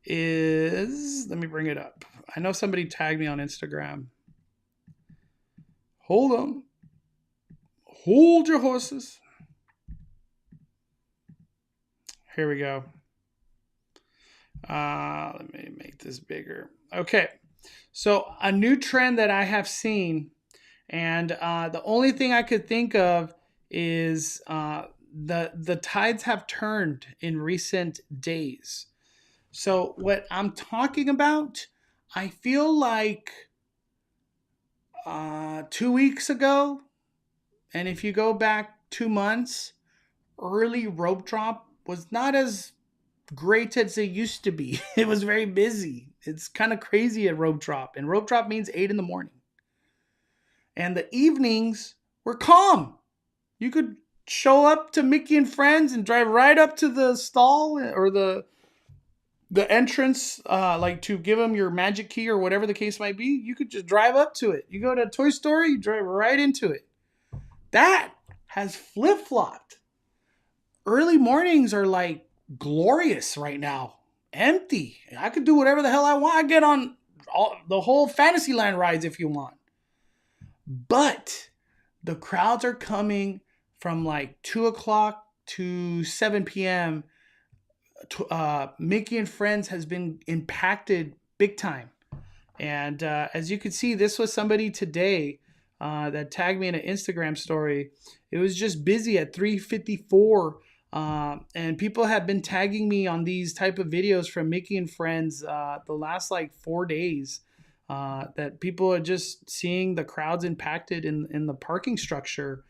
is, let me bring it up. I know somebody tagged me on Instagram. Hold on. Hold your horses. Here we go. Let me make this bigger. Okay. So a new trend that I have seen, and the only thing I could think of is the tides have turned in recent days. So what I'm talking about, I feel like 2 weeks ago, and if you go back 2 months, early rope drop was not as great as it used to be. It was very busy. It's kind of crazy at rope drop, and rope drop means 8 in the morning. And the evenings were calm. You could show up to Mickey and Friends and drive right up to the stall or the entrance, like to give them your magic key or whatever the case might be. You could just drive up to it. You go to a toy store, you drive right into it. That has flip-flopped. Early mornings are like glorious right now. Empty. I could do whatever the hell I want. I get on the whole Fantasyland rides if you want. But the crowds are coming from like 2 o'clock to 7 p.m. Mickey and Friends has been impacted big time. And as you can see, this was somebody today that tagged me in an Instagram story. It was just busy at 3:54. And people have been tagging me on these type of videos from Mickey and Friends the last like 4 days. That people are just seeing the crowds impacted in the parking structure.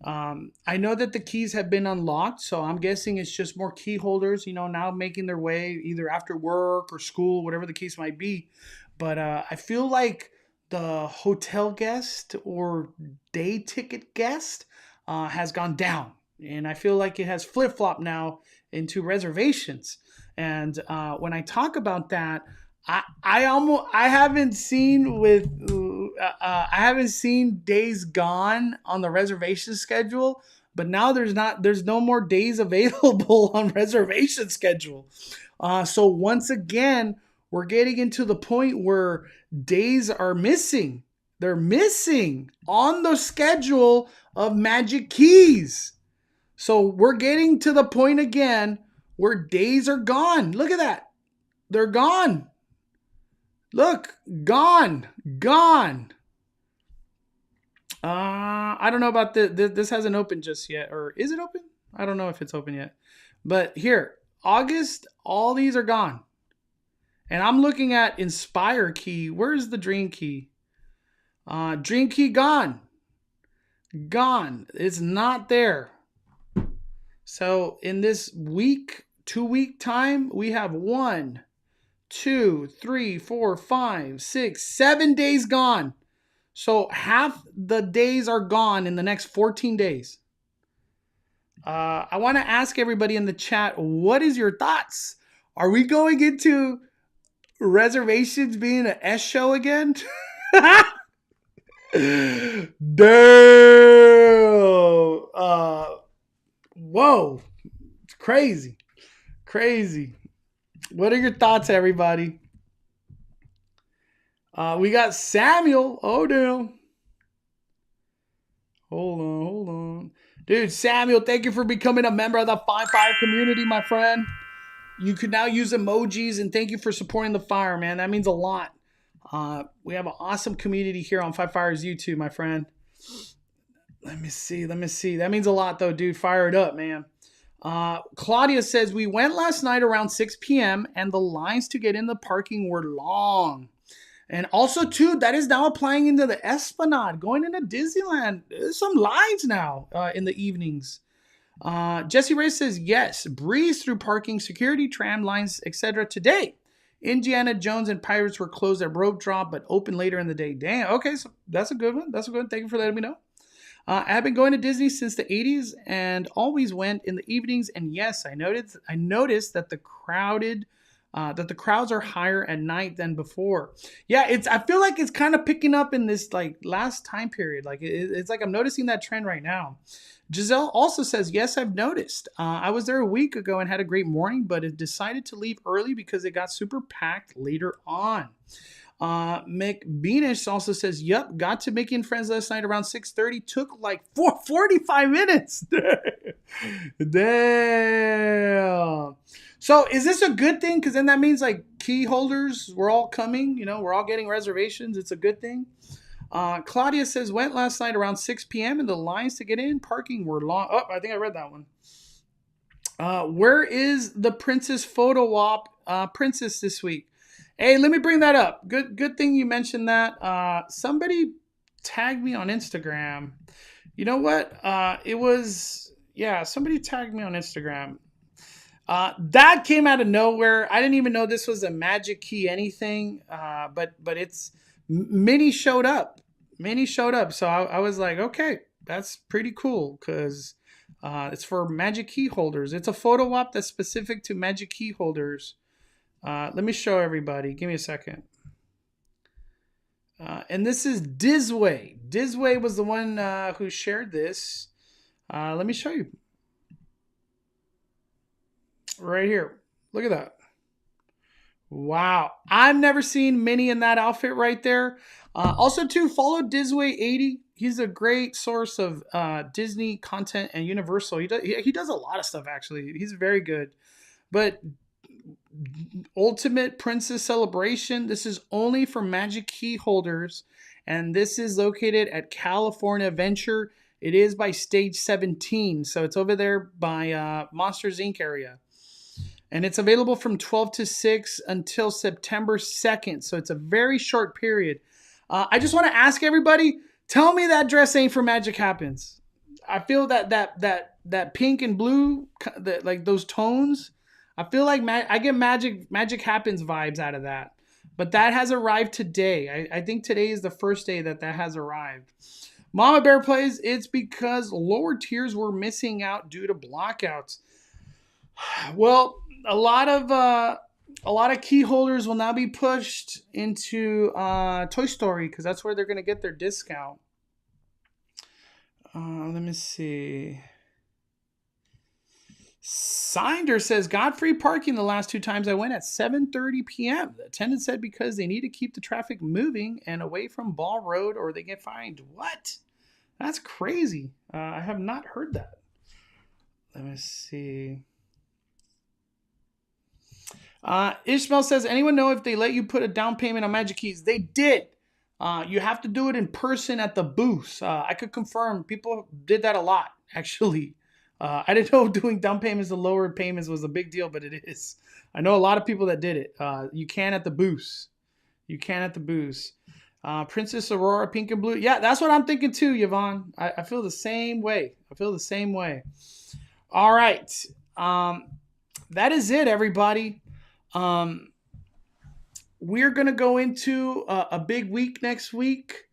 I know that the keys have been unlocked, so I'm guessing it's just more key holders, now making their way either after work or school, whatever the case might be. But I feel like the hotel guest or day ticket guest has gone down. And I feel like it has flip-flopped now into reservations. And when I talk about that, I haven't seen days gone on the reservation schedule, but now there's no more days available on reservation schedule. So once again, we're getting into the point where days are missing. They're missing on the schedule of Magic Keys. So we're getting to the point again where days are gone. Look at that. They're gone. Look, gone. I don't know about this hasn't opened just yet. Or is it open? I don't know if it's open yet. But here, August, all these are gone. And I'm looking at Inspire Key. Where's the Dream Key? Dream Key gone. Gone. It's not there. So in this 2-week time, we have 1, 2, 3, 4, 5, 6, 7 days gone. So half the days are gone in the next 14 days. I want to ask everybody in the chat, what is your thoughts? Are we going into reservations being an S show again? Damn. Whoa. It's crazy. What are your thoughts, everybody? We got Samuel. Oh, damn. Hold on. Dude, Samuel, thank you for becoming a member of the Fire community, my friend. You can now use emojis, and thank you for supporting the fire, man. That means a lot. We have an awesome community here on Fire's YouTube, my friend. Let me see. That means a lot, though, dude. Fire it up, man. Claudia says, we went last night around 6 p.m. and the lines to get in the parking were long. And also, too, that is now applying into the Esplanade, going into Disneyland. There's some lines now in the evenings. Jesse Ray says, yes, breeze through parking, security, tram lines, etc. today. Indiana Jones and Pirates were closed at rope drop, but open later in the day. Damn, okay, so that's a good one. Thank you for letting me know. I've been going to Disney since the 80s and always went in the evenings. And yes, I noticed that the crowds are higher at night than before. Yeah, I feel like it's kind of picking up in this like last time period. Like it's like I'm noticing that trend right now. Giselle also says, yes, I've noticed. I was there a week ago and had a great morning, but it decided to leave early because it got super packed later on. McBeanish also says, yep, got to Mickey and Friends last night around 6:30. Took like 45 minutes. Damn. So is this a good thing? Because then that means like key holders, we're all coming, we're all getting reservations. It's a good thing. Claudia says, went last night around 6 p.m. and the lines to get in parking were long. Oh, I think I read that one. Where is the princess photo op princess this week? Hey, let me bring that up. Good thing you mentioned that. Somebody tagged me on Instagram. You know what? Somebody tagged me on Instagram. That came out of nowhere. I didn't even know this was a Magic Key anything. But it's Minnie showed up. So I was like, okay, that's pretty cool because it's for Magic Key holders. It's a photo op that's specific to Magic Key holders. Let me show everybody. Give me a second. And this is Disway. Disway was the one who shared this. Let me show you. Right here. Look at that. Wow. I've never seen Minnie in that outfit right there. Also, too, follow Disway80. He's a great source of Disney content and Universal. He does a lot of stuff, actually. He's very good. But Ultimate Princess Celebration. This is only for Magic Key holders, and this is located at California Adventure. It is by Stage 17, so it's over there by Monsters Inc. area. And it's available from 12 to 6 until September 2nd, so it's a very short period. I just want to ask everybody, tell me that dress ain't for Magic Happens. I feel that pink and blue, like those tones, I feel like I get Magic Happens vibes out of that. But that has arrived today. I think today is the first day that has arrived. Mama Bear Plays, it's because lower tiers were missing out due to blockouts. Well, a lot of key holders will now be pushed into Toy Story because that's where they're going to get their discount. Let me see. Sinder says, got free parking the last 2 times I went at 7:30 p.m. The attendant said because they need to keep the traffic moving and away from Ball Road or they get fined. What? That's crazy. I have not heard that. Let me see. Ishmael says, anyone know if they let you put a down payment on Magic Keys? They did. You have to do it in person at the booth. I could confirm people did that a lot, actually. I didn't know doing down payments and lower payments was a big deal, but it is. I know a lot of people that did it. You can at the booth. Princess Aurora, pink and blue. Yeah, that's what I'm thinking too, Yvonne. I feel the same way. All right. That is it, everybody. We're going to go into a big week next week.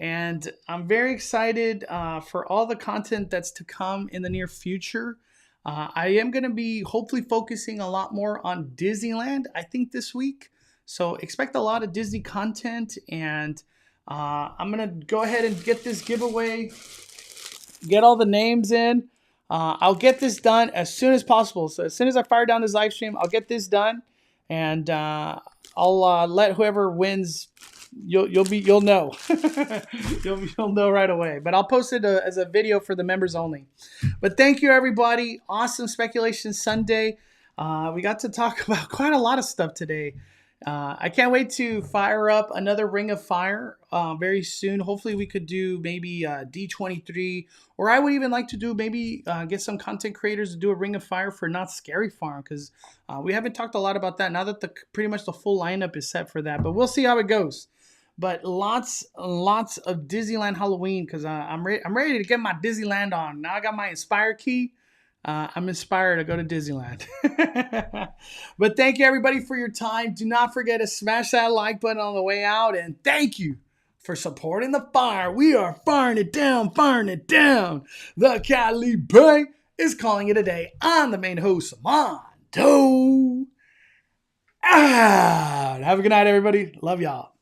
And I'm very excited for all the content that's to come in the near future. I am going to be hopefully focusing a lot more on Disneyland, I think, this week. So expect a lot of Disney content. And I'm going to go ahead and get this giveaway, get all the names in. I'll get this done as soon as possible. So as soon as I fire down this live stream, I'll get this done. And I'll let whoever wins, you'll know. you'll know right away. But I'll post it as a video for the members only. But thank you, everybody. Awesome Speculation Sunday. We got to talk about quite a lot of stuff today. I can't wait to fire up another Ring of Fire very soon. Hopefully we could do maybe D23, or I would even like to do maybe get some content creators to do a Ring of Fire for Knott's Scary Farm, because we haven't talked a lot about that now that pretty much the full lineup is set for that. But we'll see how it goes. But lots of Disneyland Halloween, because I'm ready to get my Disneyland on. Now I got my Inspire key. I'm inspired to go to Disneyland. But thank you, everybody, for your time. Do not forget to smash that like button on the way out. And thank you for supporting the fire. We are firing it down. The Cali Bay is calling it a day. I'm the main host, Mondo. Have a good night, everybody. Love y'all.